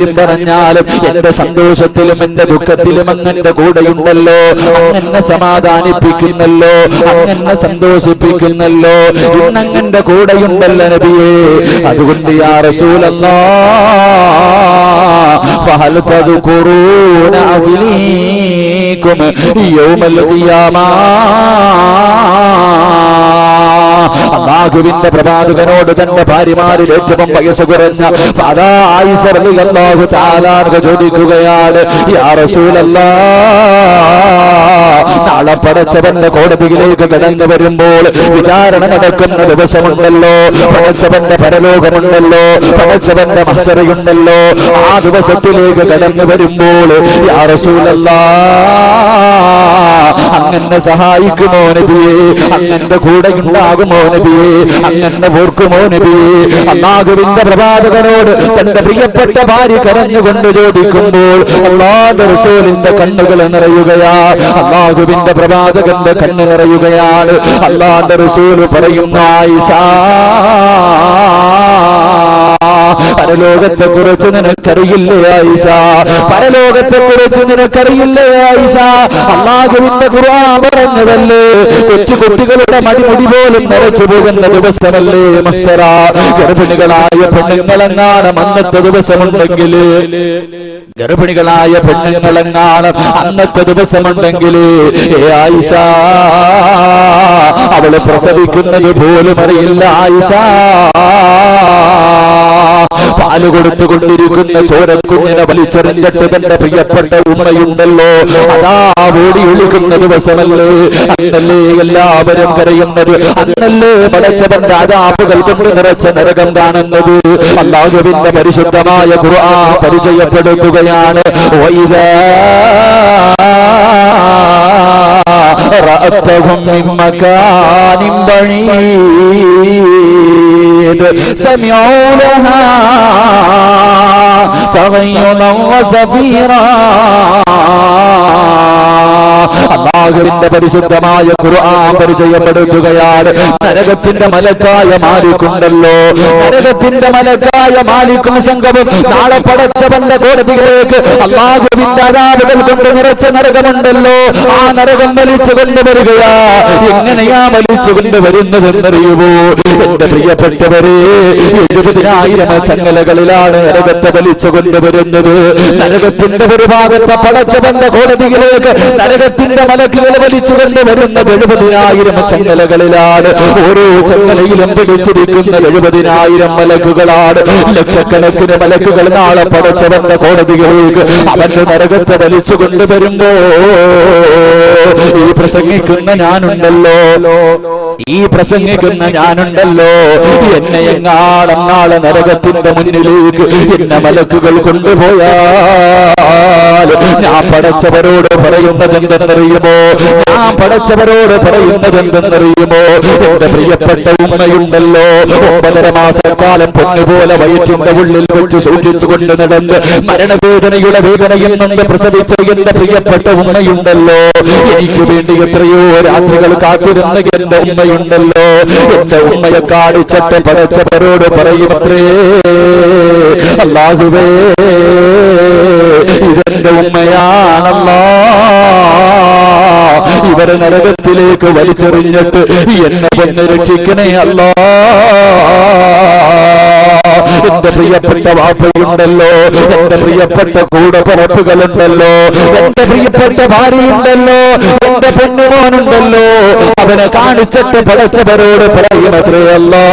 കാര്യം പറഞ്ഞാലും എന്റെ സന്തോഷത്തിലും എന്റെ ദുഃഖത്തിലും അങ്ങന്റെ കൂടെയുണ്ടല്ലോ, അങ്ങനെ സമാധാനിപ്പിക്കുന്നല്ലോ, അങ്ങനെ സന്തോഷിപ്പിക്കുന്നല്ലോ, ഇന്നങ്ങന്റെ കൂടെയുണ്ടല്ലോ നബിയേ. അതുകൊണ്ട് യാ റസൂലല്ലാഹ് ഫഹൽ തദ്കുറൂന അഗ്ലീകും യൗമൽ ഖിയാമ. അല്ലാഹുവിന്റെ പ്രവാചകനോട് തന്റെ ഭാര്യമാരിൽ ഏറ്റവും വയസ്സ് കുറഞ്ഞ ആയിഷ റളിയല്ലാഹു തആല ചോദിക്കുകയാണ്, യാ റസൂലല്ലാഹ്, നാളെ പടച്ചവന്റെ കോടതിയിലേക്ക് കടന്നു വരുമ്പോൾ വിചാരണ നടക്കുന്ന ദിവസമുണ്ടല്ലോ, പടച്ചവന്റെ പരലോകമുണ്ടല്ലോ, പടച്ചവന്റെ മഹ്ശറയുണ്ടല്ലോ, ആ ദിവസത്തിലേക്ക് കടന്നു വരുമ്പോൾ യാ റസൂലല്ലാഹ്, അങ്ങനെ സഹായിക്കുമോ നബിയേ, അങ്ങന്റെ കൂടെ ഉണ്ടാകുമോ നബിയേ, അങ്ങനെ ഓർക്കുമോ നബിയേ? അല്ലാഹുവിന്റെ പ്രവാചകനോട് തന്റെ പ്രിയപ്പെട്ട ഭാര്യ കരഞ്ഞുകൊണ്ട് ചോദിക്കുമ്പോൾ അല്ലാഹുവിന്റെ റസൂലിന്റെ കണ്ണുകൾ നിറയുകയാ, അല്ലാഹുവിന്റെ പ്രവാചകന്റെ കണ്ണ് നിറയുകയാണ്. അല്ലാഹുവിന്റെ റസൂൽ പറയുന്ന ആയിഷ, പരലോകത്തെ കുറിച്ച് നിനക്കറിയില്ലേ ആയിഷ, പരലോകത്തെ കുറിച്ച് നിനക്കറിയില്ലേ ആയിഷ? അല്ലാഹുവിന്റെ ഖുർആൻ പറഞ്ഞതല്ലേ, കൊച്ചു കുട്ടികളുടെ മടിമുടി പോലും നിറച്ചു പോകുന്ന ദിവസമല്ലേ മഹ്ശറ. ഗർഭിണികളായ പെണ്ണുങ്ങളെങ്ങാനും അന്നത്തെ ദിവസമുണ്ടെങ്കിൽ, ഗർഭിണികളായ പെണ്ണുങ്ങളെങ്ങാനും അന്നത്തെ ദിവസമുണ്ടെങ്കിൽ ആയിഷ, അവള് പ്രസവിക്കുന്നത് പോലും അറിയില്ല ആയിഷ. പാല് കൊടുത്തുകൊണ്ടിരിക്കുന്ന ചോരക്കുഞ്ഞിനെ വലിച്ചെറിഞ്ഞിട്ട് തന്റെ പ്രിയപ്പെട്ട ഉമ്മയുണ്ടല്ലോ, അതാ ഓടി ഒഴുകുന്ന ദിവസമല്ലേ, അന്നല്ലേ എല്ലാവരും കരയുന്നത്, അന്നല്ലേ പടച്ചവന്റെ അദാബുകൾ കൊണ്ട് നിറച്ച നരകം കാണുന്നത്. അല്ലാഹുവിന്റെ പരിശുദ്ധമായ ഖുർആൻ പരിചയപ്പെടുത്തുകയാണ്, വഇദാ റഅതഹും മിൻ മകാനിൻ ബഈദ് സമിഊ ലഹാ തഗയ്യുദൻ വസഫീറാ. അല്ലാഹുവിന്റെ പരിശുദ്ധമായ ഖുർആൻ പരിചയപ്പെടുത്തുകയാണ്, നരകത്തിന്റെ മലക്കായ മാലിക്കുണ്ടല്ലോ, നരകത്തിന്റെ മലക്കായ മാലിക്കും സംഘവും നാളെ പടച്ചവന്റെ കോടതിയിലേക്ക് അല്ലാഹുവിന്റെ അദാബുകൾ കൊണ്ട് നിറച്ച നരകമുണ്ടല്ലോ, ആ നരകം വലിച്ചു കൊണ്ടുവരികയാ. എങ്ങനെയാ വലിച്ചു കൊണ്ടുവരുന്നതെന്നറിയുമോ എന്റെ പ്രിയപ്പെട്ടവരെ? 70,000 ചങ്ങലകളിലാണ് നരകത്തെ വലിച്ചു കൊണ്ടുവരുന്നത്. നരകത്തിന്റെ ഒരു ഭാഗത്തെ പടച്ചവന്റെ കോടതിയിലേക്ക് നരകത്തിന്റെ മലക്കുകൾ വലിച്ചു കൊണ്ടുവരുന്നത് 70,000 ചങ്ങലകളിലാണ്. ഓരോ ചങ്ങലയിലും പിടിച്ചിരിക്കുന്ന 70,000 മലക്കുകളാണ്. ലക്ഷക്കണക്കിന് മലക്കുകൾ നാളെ പടച്ചവന്റെ കോടതിയിലേക്ക് അവന്റെ നരകത്തെ വലിച്ചു കൊണ്ടുവരുമ്പോ ഈ പ്രസംഗിക്കുന്ന ഞാനുണ്ടല്ലോ, ഈ പ്രസംഗിക്കുന്ന ഞാനുണ്ടല്ലോ, എന്നെ എങ്ങാണം നാളെ നരകത്തിന്റെ മുന്നിലേക്ക് എന്നെ മലക്കുകൾ കൊണ്ടുപോയാൽ ഞാൻ പടച്ചവരോട് പറയുന്നത് എന്തെന്നറിയുമോ? ഞാൻ പടച്ചവരോട് പറയുന്നത് എന്തെന്നറിയുമോ? എന്റെ പ്രിയപ്പെട്ട ഉമ്മയുണ്ടല്ലോ, 9.5 മാസക്കാലം പൊന്നുപോലെ വയറ്റിന്റെ ഉള്ളിൽ വെച്ച് സൂക്ഷിച്ചുകൊണ്ട് നടന്ന് മരണവേദനയുടെ വേദനയിൽ നിന്ന് പ്രസവിച്ച എന്റെ പ്രിയപ്പെട്ട ഉമ്മയുണ്ടല്ലോ, എനിക്ക് വേണ്ടി എത്രയോ രാത്രികൾ കാത്തിരുന്ന എന്റെ ഉമ്മയുണ്ടല്ലോ, എന്റെ ഉമ്മയെ കാണിച്ചിട്ട് പടച്ചവരോട് പറയുമത്രേ, അല്ലാഹുവേ ഇതെന്റെ ഉമ്മയാണല്ലോ, ഇവരെ നരകത്തിലേക്ക് വലിച്ചെറിഞ്ഞിട്ട് എന്നെ കൊന്ന് രക്ഷിക്കണേ അല്ലാ. എന്റെ പ്രിയപ്പെട്ട വാപ്പയുണ്ടല്ലോ, എന്റെ പ്രിയപ്പെട്ട കൂടപ്പിറപ്പുകളുണ്ടല്ലോ, എന്റെ പ്രിയപ്പെട്ട ഭാര്യയുണ്ടല്ലോ, എന്റെ പൊന്നുമോനുണ്ടല്ലോ, അവനെ കാണിച്ചിട്ട് പടച്ചവരോട് പറയുമത്രേ, അല്ലാ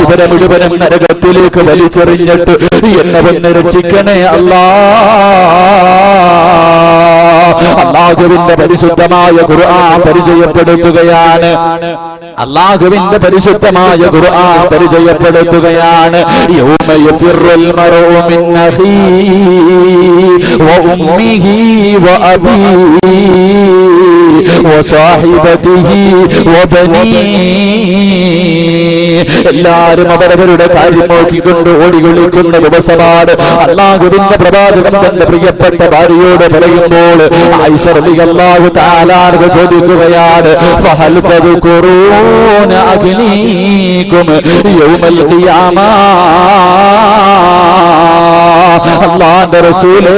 ഇവരെ മുഴുവനും നരകത്തിലേക്ക് വലിച്ചെറിഞ്ഞിട്ട് എന്നെ കൊന്ന് രക്ഷിക്കണേ അല്ലാ. അല്ലാഹുവിന്റെ പരിശുദ്ധമായ ഖുർആൻ പരിചയപ്പെടുത്തുകയാണ്, അല്ലാഹുവിന്റെ പരിശുദ്ധമായ ഖുർആൻ പരിചയപ്പെടുത്തുകയാണ്, യൗമ യഫിറുൽ മർഉ മിൻ അഖീഹി വ ഉമ്മിഹി വ അബീഹി വസാഹിബതിഹി വബനീ. എല്ലാവരും അവരവരുടെ കാര്യം നോക്കിക്കൊണ്ട് ഓടികൊള്ളിക്കുന്ന ദിവസമാണ്. അല്ലാഹുവിന്റെ പ്രവാചകൻ തന്റെ പ്രിയപ്പെട്ട ഭാര്യയോട് പറയുമ്പോൾ ആയിഷ റളിയല്ലാഹു തആല അൻഹ ചോദിക്കുകയാണ്, ഫഹൽ തദ്കുറൂന അഗ്നീകും യൗമൽ ഖിയാമ. അല്ലാഹുവിന്റെ റസൂലേ,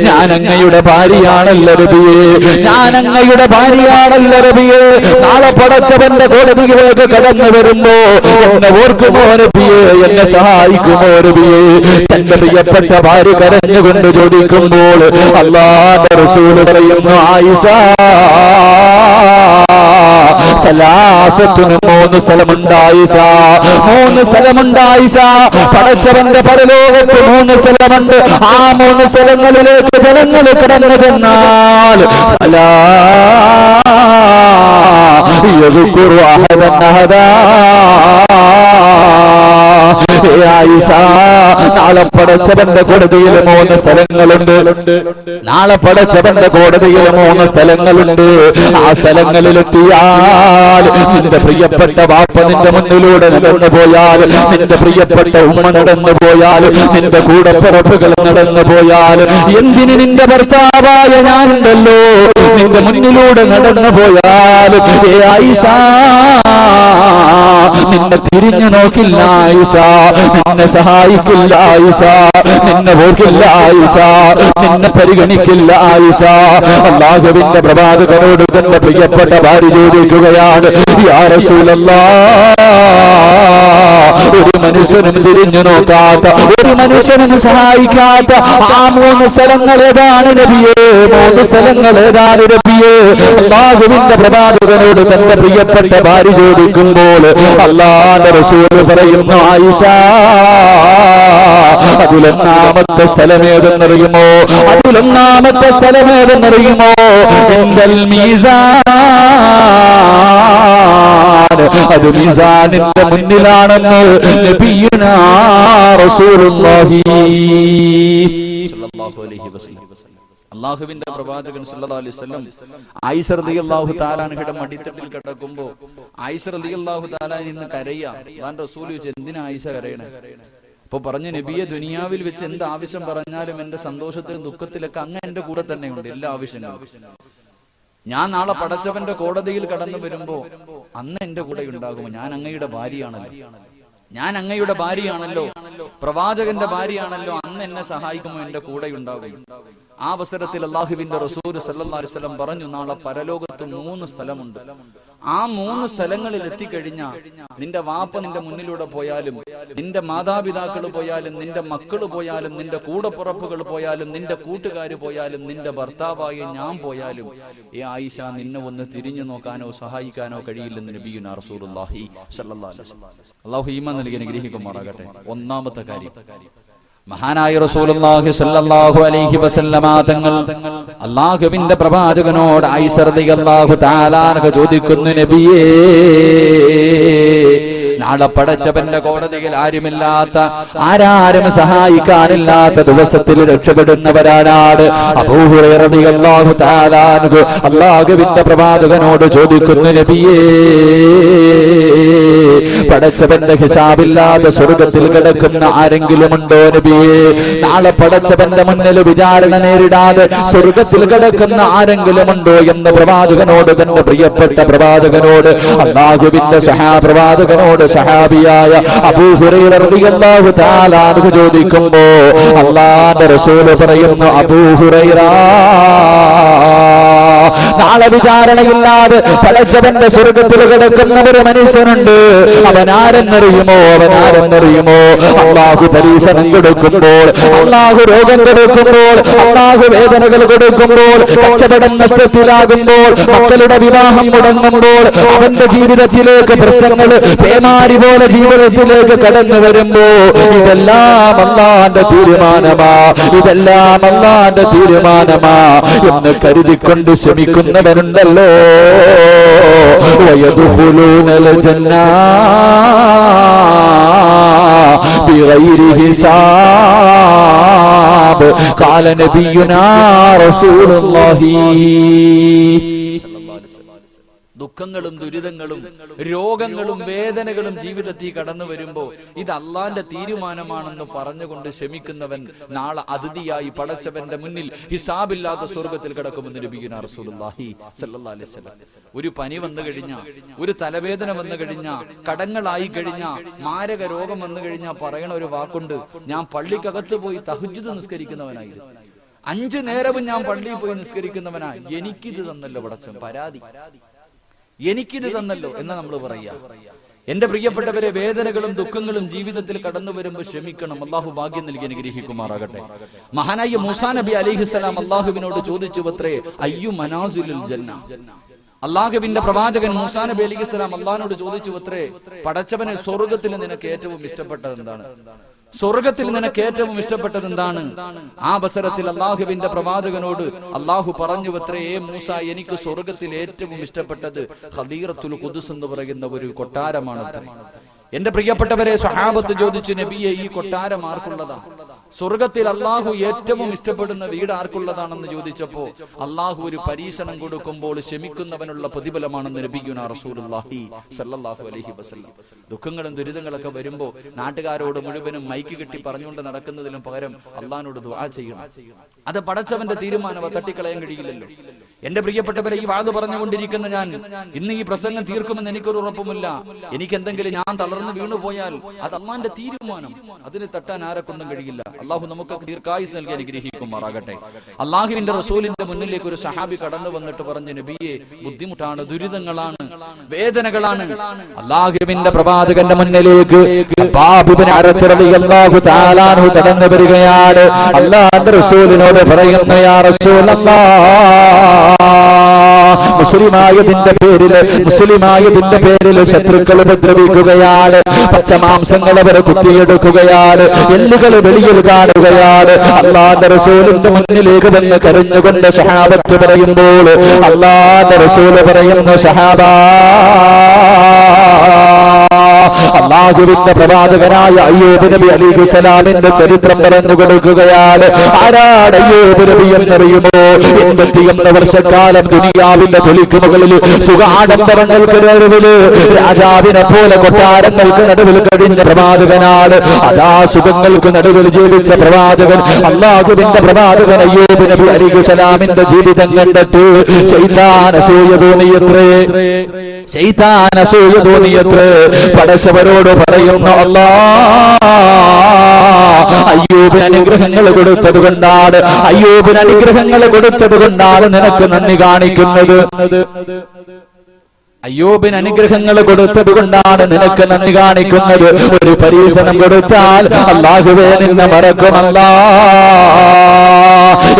ഞാൻ അങ്ങയുടെ ഭാര്യയാണല്ലോ നബിയേ, ഞാൻ അങ്ങയുടെ ഭാര്യയാണല്ലോ നബിയേ. നാളെ പടച്ചവന്റെ കോടതിയിലേക്ക് കടന്നു വരുമ്പോ എന്നെ ഓർക്കുമോ നബിയേ, എന്നെ സഹായിക്കുമോ നബിയേ? തന്റെ പ്രിയപ്പെട്ട ഭാര്യ കരഞ്ഞുകൊണ്ട് ചോദിക്കുമ്പോൾ അല്ലാഹുവിന്റെ റസൂൽ പറയുന്നു, ആയിഷ, സലാസത്തിന് 3 സ്ഥലമുണ്ട് ആയിഷ, 3 സ്ഥലമുണ്ട് ആയിഷ. പടച്ചവന്റെ പരലോകത്ത് 3 സ്ഥലമുണ്ട്. ആ 3 സ്ഥലങ്ങളിലേക്ക് ജനങ്ങൾ കടന്നു ചെന്നാൽ നാളെ പടച്ചവന്റെ കോടതിയിൽ 3 സ്ഥലങ്ങളുണ്ട്. നാളെ പടച്ചവന്റെ കോടതിയിൽ 3 സ്ഥലങ്ങളുണ്ട്. ആ സ്ഥലങ്ങളിലെത്തിയാൽ നിന്റെ പ്രിയപ്പെട്ട വാപ്പ നിന്റെ മുന്നിലൂടെ നടന്നു പോയാൽ, നിന്റെ പ്രിയപ്പെട്ട ഉമ്മ നടന്നു പോയാൽ, നിന്റെ കൂടപ്പിറപ്പുകൾ നടന്നു പോയാൽ, എന്തിന് നിന്റെ ഭർത്താവായ ഞാനുണ്ടല്ലോ നിന്റെ മുന്നിലൂടെ നടന്നു പോയാൽ ആയിഷ നിന്നെ തിരിഞ്ഞു നോക്കില്ല ആയിഷ, നിന്നെ സഹായിക്കില്ല ആയിഷ, നിന്നെ ഓർക്കില്ല ആയിഷ, നിന്നെ പരിഗണിക്കില്ല ആയിഷ. അല്ലാഹുവിന്റെ പ്രവാചകനോട് തന്റെ പ്രിയപ്പെട്ട ഭാര്യ ചോദിക്കുകയാണ്, യാ റസൂലല്ലാഹ്, ഒരു മനുഷ്യനും തിരിഞ്ഞു നോക്കാത്ത, ഒരു മനുഷ്യനും സഹായിക്കാത്ത ആ 3 സ്ഥലങ്ങൾ ഏതാണ് നബിയേ? 3 സ്ഥലങ്ങൾ ഏതാണ് നബിയേ? അല്ലാഹുവിന്റെ പ്രവാചകനോട് തന്റെ പ്രിയപ്പെട്ട ഭാര്യ ചോദിക്കുമ്പോൾ അല്ലാഹുവിന്റെ റസൂൽ പറയുന്നു, ആയിഷ, അതിലൊന്നാമത്തെ സ്ഥലമേതെന്നറിയുമോ? അതിലൊന്നാമത്തെ സ്ഥലമേതെന്നറിയുമോ? ഇൻദൽ മീസാൻ. അത് മീസാനിന്റെ മുന്നിലാണെന്ന് നബിയുനാ റസൂലുള്ളാഹി സ്വല്ലല്ലാഹു അലൈഹി വസല്ലം. അല്ലാഹുവിന്റെ പ്രവാചകൻ സല്ലല്ലാഹു അലൈഹി വസല്ലം ആയിഷ റളിയല്ലാഹു തആല അൻഹയുടെ മടിത്തട്ടിൽ കിടക്കുമ്പോൾ ആയിഷ റളിയല്ലാഹു തആല നിന്ന് കരയാ. അല്ലാഹുവിന്റെ റസൂൽ ചോദിച്ചു, എന്തിനാ ആയിഷ കരയണേ? അപ്പൊ പറഞ്ഞു, നബിയെ, ദുനിയാവിൽ വെച്ച് എന്ത് ആവശ്യം പറഞ്ഞാലും എന്റെ സന്തോഷത്തിലും ദുഃഖത്തിലൊക്കെ അങ്ങ് എന്റെ കൂടെ തന്നെയുണ്ട്, എല്ലാ ആവശ്യങ്ങളും. ഞാൻ നാളെ പടച്ചവന്റെ കോടതിയിൽ കടന്നു വരുമ്പോ അന്ന് എന്റെ കൂടെ ഉണ്ടാകുമോ? ഞാൻ അങ്ങയുടെ ഭാര്യയാണല്ലോ, ഞാൻ അങ്ങയുടെ ഭാര്യയാണല്ലോ, പ്രവാചകന്റെ ഭാര്യയാണല്ലോ, അന്ന് എന്നെ സഹായിക്കുമോ? എന്റെ കൂടെ ഉണ്ടാകും. ആ അവസരത്തിൽ അല്ലാഹുവിന്റെ റസൂൽ സല്ലല്ലാഹു അലൈഹി വസല്ലം പറഞ്ഞു, നാളെ പരലോകത്ത് 3 സ്ഥലമുണ്ട്. ആ 3 സ്ഥലങ്ങളിൽ എത്തിക്കഴിഞ്ഞാൽ നിന്റെ വാപ്പ നിന്റെ മുന്നിലൂടെ പോയാലും, നിന്റെ മാതാപിതാക്കൾ പോയാലും, നിന്റെ മക്കള് പോയാലും, നിന്റെ കൂടപ്പുറപ്പുകൾ പോയാലും, നിന്റെ കൂട്ടുകാര് പോയാലും, നിന്റെ ഭർത്താവായ ഞാൻ പോയാലും ആയിഷ നിന്നെ ഒന്ന് തിരിഞ്ഞു നോക്കാനോ സഹായിക്കാനോ കഴിയില്ലെന്ന് നബിയുനാ റസൂലുള്ളാഹി സ്വല്ലല്ലാഹു അലൈഹി വസല്ലം. അല്ലാഹു ഈമാൻ നൽകി അനുഗ്രഹിക്കുമാറാകട്ടെ. ഒന്നാമത്തെ കാര്യം, മഹാനായ റസൂലുള്ളാഹി സ്വല്ലല്ലാഹു അലൈഹി വസല്ലമ തങ്ങൾ അല്ലാഹുവിന്റെ പ്രവാചകനോട് ആയിഷ റളിയല്ലാഹു തആല അൻഹ ചോദിക്കുന്നു, നബിയേ, നാളെ പടച്ചവന്റെ കോടതിയിൽ ആരുമില്ലാത്ത, ആരാരും സഹായിക്കാനില്ലാത്ത ദിവസത്തിൽ രക്ഷപ്പെടുന്നവരാണ്. അബൂ ഹുറൈറ റളിയല്ലാഹു തആല അൻഹു അല്ലാഹുവിന്റെ പ്രവാചകനോട് ചോദിക്കുന്നു, നബിയേ, പടച്ചവന്റെ ഹിസാബില്ലാതെ സ്വർഗത്തിൽ കിടക്കുന്ന ആരെങ്കിലും ഉണ്ടോ നബിയേ? നാളെ പടച്ചവന്റെ മുന്നിൽ വിചാരണ നേരിടാതെ സ്വർഗത്തിൽ കിടക്കുന്ന ആരെങ്കിലും ഉണ്ടോ എന്ന് പ്രവാചകനോട്, തന്റെ പ്രിയപ്പെട്ട പ്രവാചകനോട്, അല്ലാഹുവിന്റെ പ്രവാചകനോട് സഹാബിയായ അബൂ ഹുറൈറ റളിയല്ലാഹു തആല അൻഹു ചോദിക്കുമ്പോ അല്ലാഹുവിന്റെ റസൂൽ പറയുന്നു, അബൂ ഹുറൈറ, നാളെ വിചാരണയില്ലാതെ പടച്ചവന്റെ സ്വർഗത്തിൽ കിടക്കുന്ന ഒരു മനുഷ്യനുണ്ട്. അവനാരെന്നറിയുമോ? അവനാരെന്നറിയുമോ? അല്ലാഹു പരീക്ഷണം കൊടുക്കുമ്പോൾ, അല്ലാഹു രോഗം കൊടുക്കുമ്പോൾ, അല്ലാഹു വേദനകൾ കൊടുക്കുമ്പോൾ, കച്ചവടം നഷ്ടത്തിലാകുമ്പോൾ, മക്കളുടെ വിവാഹം മുടങ്ങുമ്പോൾ, അവന്റെ ജീവിതത്തിലേക്ക് പ്രശ്നങ്ങൾ പേമാരി പോലെ ജീവിതത്തിലേക്ക് കടന്നു വരുമ്പോ ഇതെല്ലാം അല്ലാഹുവിന്റെ തീരുമാനമാ, ഇതെല്ലാം അല്ലാഹുവിന്റെ തീരുമാനമാ എന്ന് കരുതിക്കൊണ്ട് ശ്രമിക്കുന്നവരുണ്ടല്ലോ. വയദ്ഖുലൂനൽ ജന്ന, ബിഗൈരി ഹിസാബ് ഖാല നബിയുനാ റസൂലുള്ളാഹി. ദുഃഖങ്ങളും ദുരിതങ്ങളും രോഗങ്ങളും വേദനകളും ജീവിതത്തിൽ കടന്നു വരുമ്പോ ഇത് അള്ളാന്റെ തീരുമാനമാണെന്ന് പറഞ്ഞുകൊണ്ട് ക്ഷമിക്കുന്നവൻ നാളെ അതിഥിയായി പടച്ചവന്റെ മുന്നിൽ ഹിസാബില്ലാത്ത സ്വർഗത്തിൽ കിടക്കുമെന്ന് നബിയുനാ റസൂലുള്ളാഹി സ്വല്ലല്ലാഹു അലൈഹി വസല്ലം. ഒരു പനി വന്നു കഴിഞ്ഞാൽ, ഒരു തലവേദന വന്നു കഴിഞ്ഞാൽ, കടങ്ങളായി കഴിഞ്ഞാൽ, മാരക രോഗം വന്നു കഴിഞ്ഞാൽ പറയണ ഒരു വാക്കുണ്ട്, ഞാൻ പള്ളിക്കകത്ത് പോയി തഹജ്ജുദ് നിസ്കരിക്കുന്നവനായിരുന്നു, 5 നേരവും ഞാൻ പള്ളിയിൽ പോയി നിസ്കരിക്കുന്നവനായി, എനിക്കിത് തന്നല്ലോ പടച്ചവൻ, പരാതി എനിക്കിത് തന്നല്ലോ എന്ന് നമ്മൾ പറയാ. എന്റെ പ്രിയപ്പെട്ടവരെ, വേദനകളും ദുഃഖങ്ങളും ജീവിതത്തിൽ കടന്നു വരുമ്പോൾ ക്ഷമിക്കണം. അള്ളാഹു ഭാഗ്യം നൽകി അനുഗ്രഹിക്കുമാറാകട്ടെ. മഹാനായ മൂസാ നബി അലൈഹിസ്സലാം അള്ളാഹുവിനോട് ചോദിച്ചു അത്രേ, അയ്യു മനാസിലുൽ ജന്ന. അള്ളാഹുവിന്റെ പ്രവാചകൻ മൂസാ നബി അലൈഹിസ്സലാം അള്ളാഹിനോട് ചോദിച്ചു അത്രേ, പടച്ചവനെ, സ്വർഗത്തിൽ നിനക്ക് ഏറ്റവും ഇഷ്ടപ്പെട്ടത് എന്താണ്? സ്വർഗത്തിൽ നിനക്ക് ഏറ്റവും ഇഷ്ടപ്പെട്ടത് എന്താണ്? ആ അവസരത്തിൽ അള്ളാഹുവിന്റെ പ്രവാചകനോട് അള്ളാഹു പറഞ്ഞു അത്രേ, മൂസ, എനിക്ക് സ്വർഗത്തിൽ ഏറ്റവും ഇഷ്ടപ്പെട്ടത് ഖദീറത്തുൽ ഖുദ്സ് എന്ന് പറയുന്ന ഒരു കൊട്ടാരമാണ്. എന്റെ പ്രിയപ്പെട്ടവരെ, സ്വഹാബത്ത് ചോദിച്ചു, നബിയെ, ഈ കൊട്ടാരം ആർക്കുള്ളതാ? സ്വർഗത്തിൽ അള്ളാഹു ഏറ്റവും ഇഷ്ടപ്പെടുന്ന വീട് ആർക്കുള്ളതാണെന്ന് ചോദിച്ചപ്പോ അള്ളാഹു ഒരു പരീക്ഷണം കൊടുക്കുമ്പോൾ ക്ഷമിക്കുന്നവനുള്ള പ്രതിഫലമാണെന്ന് നബിയുനാ റസൂലുള്ളാഹി സ്വല്ലല്ലാഹു അലൈഹി വസല്ലം. ദുഃഖങ്ങളും ദുരിതങ്ങളൊക്കെ വരുമ്പോ നാട്ടുകാരോട് മുഴുവനും മൈക്ക് കെട്ടി പറഞ്ഞുകൊണ്ട് നടക്കുന്നതിലും പകരം അള്ളാഹിനോട് ദുആ ചെയ്യണം. അത് പടച്ചവന്റെ തീരുമാനം, തട്ടിക്കളയാൻ കഴിയില്ലല്ലോ. എന്റെ പ്രിയപ്പെട്ടവരെ, ഈ വാദ് പറഞ്ഞുകൊണ്ടിരിക്കുന്ന ഞാൻ ഇന്ന് ഈ പ്രസംഗം തീർക്കുമെന്ന് എനിക്കൊരു ഉറപ്പുമില്ല. എനിക്ക് എന്തെങ്കിലും ഞാൻ തളർന്നു വീണുപോയാൽ അത് അള്ളാന്റെ തീരുമാനം, അതിന് തട്ടാൻ ആരെക്കൊണ്ടും കഴിയില്ല. അള്ളാഹു നമുക്ക് ദീർഘായുസ് നൽകി അനുഗ്രഹിക്കുമാറാകട്ടെ. അള്ളാഹുവിന്റെ റസൂലിന്റെ മുന്നിലേക്ക് ഒരു സഹാബി കടന്നു വന്നിട്ട് പറഞ്ഞു, നബിയെ, ബുദ്ധിമുട്ടാണ്, ദുരിതങ്ങളാണ്, വേദനകളാണ്. അള്ളാഹുവിന്റെ പ്രവാചകന്റെ മുന്നിലേക്ക് കടന്നു വരികയാണ്. അള്ളാഹുവിന്റെ റസൂലിനോട് പറയുന്നു, യാ റസൂലല്ലാഹ്, മുസ്ലിമായതിന്റെ പേരില് ശത്രുക്കൾ ഉപദ്രവിക്കുകയാണ്, പച്ചമാംസങ്ങൾ അവർ കുത്തിയെടുക്കുകയാണ്, എല്ലുകൾ വെളിയിൽ കാണുകയാണ്. അല്ലാഹുവിന്റെ റസൂലിന്റെ മുന്നിലേക്ക് വന്ന് കരഞ്ഞുകൊണ്ട് സഹാബത്ത് പറയുമ്പോൾ അല്ലാഹുവിന്റെ റസൂൽ പറയുന്ന, സഹാബാ, അല്ലാഹുവിന്റെ പ്രവാചകനായ അയ്യൂബ് നബി അലൈഹിസ്സലാമിന്റെ ചരിത്രം പറഞ്ഞു കൊടുക്കുകയാണ്. ആരാണ് അയ്യൂബ് നബി എന്നറിയുമോ? 81 വർഷക്കാലം ദുനിയാവിന്റെ തൊലിക്ക് മുകളിൽ സുഖാഡംബരങ്ങൾക്ക് നടുവിൽ രാജാവിനെ പോലെ കൊട്ടാരങ്ങൾക്ക് നടുവിൽ കഴിഞ്ഞ പ്രവാചകനാണ്. അതാ സുഖങ്ങൾക്ക് നടുവിൽ ജീവിച്ച പ്രവാചകൻ, അല്ലാഹുവിന്റെ പ്രവാചകൻ അയ്യൂബ് നബി അലൈഹിസ്സലാമിന്റെ ജീവിതം കണ്ടിട്ട് ശൈത്താൻ അസൂയ തോന്നിയത്രേ. പടച്ചവരോട് പറയുന്നു, അല്ലാഹ് അയ്യൂബിന് അനുഗ്രഹങ്ങൾ കൊടുത്തത് കൊണ്ടാണ്, അയ്യൂബിന് അനുഗ്രഹങ്ങൾ കൊടുത്തത് കൊണ്ടാണ് നിനക്ക് നന്ദി കാണിക്കുന്നത്. അയ്യൂബിന് അനുഗ്രഹങ്ങൾ കൊടുത്തത് കൊണ്ടാണ് നിനക്ക് നന്ദി കാണിക്കുന്നത്. ഒരു പരീക്ഷണം കൊടുത്താൽ അല്ലാഹുവേ നിന്നെ മറക്കുമല്ല.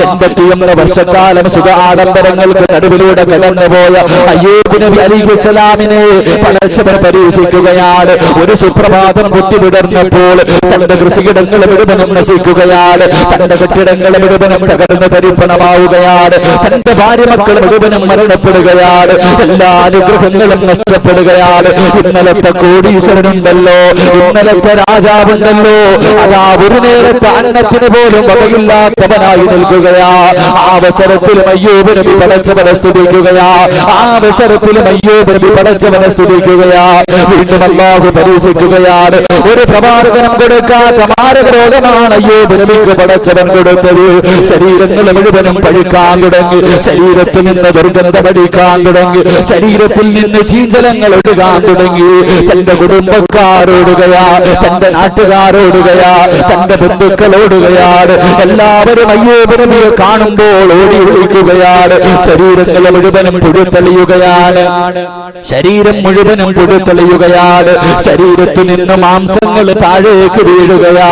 81 വർഷക്കാലം സുഖ ആഡംബരങ്ങൾക്ക് നടുവിലൂടെ കടന്നുപോയ അയ്യൂബ് നബി അലൈഹിസ്സലാമിനെ പടച്ചവൻ പരീക്ഷിക്കുകയാണ്. ഒരു സുപ്രഭാതം പൊട്ടിവിടർന്നപ്പോൾ തന്റെ കൃഷിയിടങ്ങൾ മുഴുവനും നശിക്കുകയാണ്, തന്റെ കെട്ടിടങ്ങൾ മുഴുവനും തകർന്ന് തരിപ്പണമാവുകയാണ്, തന്റെ ഭാര്യ മക്കൾ മുഴുവനും മരണപ്പെടുകയാണ്, എല്ലാ അനുഗ്രഹങ്ങളും നഷ്ടപ്പെടുകയാണ്. ഇന്നലത്തെ കോടീശ്വരനുണ്ടല്ലോ, ഇന്നലത്തെ രാജാവുണ്ടല്ലോ, അതാ ഒരു നേരത്തെ അന്നത്തിന് പോലും വകയില്ലാത്തവനായി നിൽക്കുകയാ. ആ അവസരത്തിലും അയ്യൂബ് നബി പടച്ചവനെ സ്തുതിക്കുകയാ. ആ അവസരത്തിലും അയ്യൂബ് നബി പടച്ചവനെ സ്തുതിക്കുകയാ. വീണ്ടും അല്ലാഹു പരീക്ഷിക്കുകയാണ്. ഒരു പ്രവാചകനും കൊടുക്കാത്ത മാരക രോഗമാണ് അയ്യൂബ് നബിക്ക് പടച്ചവൻ കൊടുത്തത്. ശരീരങ്ങൾ മുഴുവനും പഴുക്കാൻ തുടങ്ങി, ശരീരത്തിൽ നിന്ന് ദുർഗന്ധമടിക്കാൻ തുടങ്ങി, ശരീരത്തിൽ നിന്ന് ചീഞ്ചലങ്ങൾ ഒഴുകാൻ തുടങ്ങി. തന്റെ കുടുംബക്കാരോടുകയാ, തന്റെ നാട്ടുകാരോടുകയാ, തന്റെ ബന്ധുക്കളോടുകയാണ്. എല്ലാവരും അയ്യൂബ് നബിയെ കാണുമ്പോൾ ഓടി വിളിക്കുകയാണ്. ശരീരങ്ങൾ മുഴുവനും പുഴുത്തളിയുകയാണ്, ശരീരം മുഴുവനും പുഴുത്തളിയുകയാണ്. ശരീരത്തിൽ നിന്ന് മാംസങ്ങൾ താഴേക്ക് വീഴുകയാ,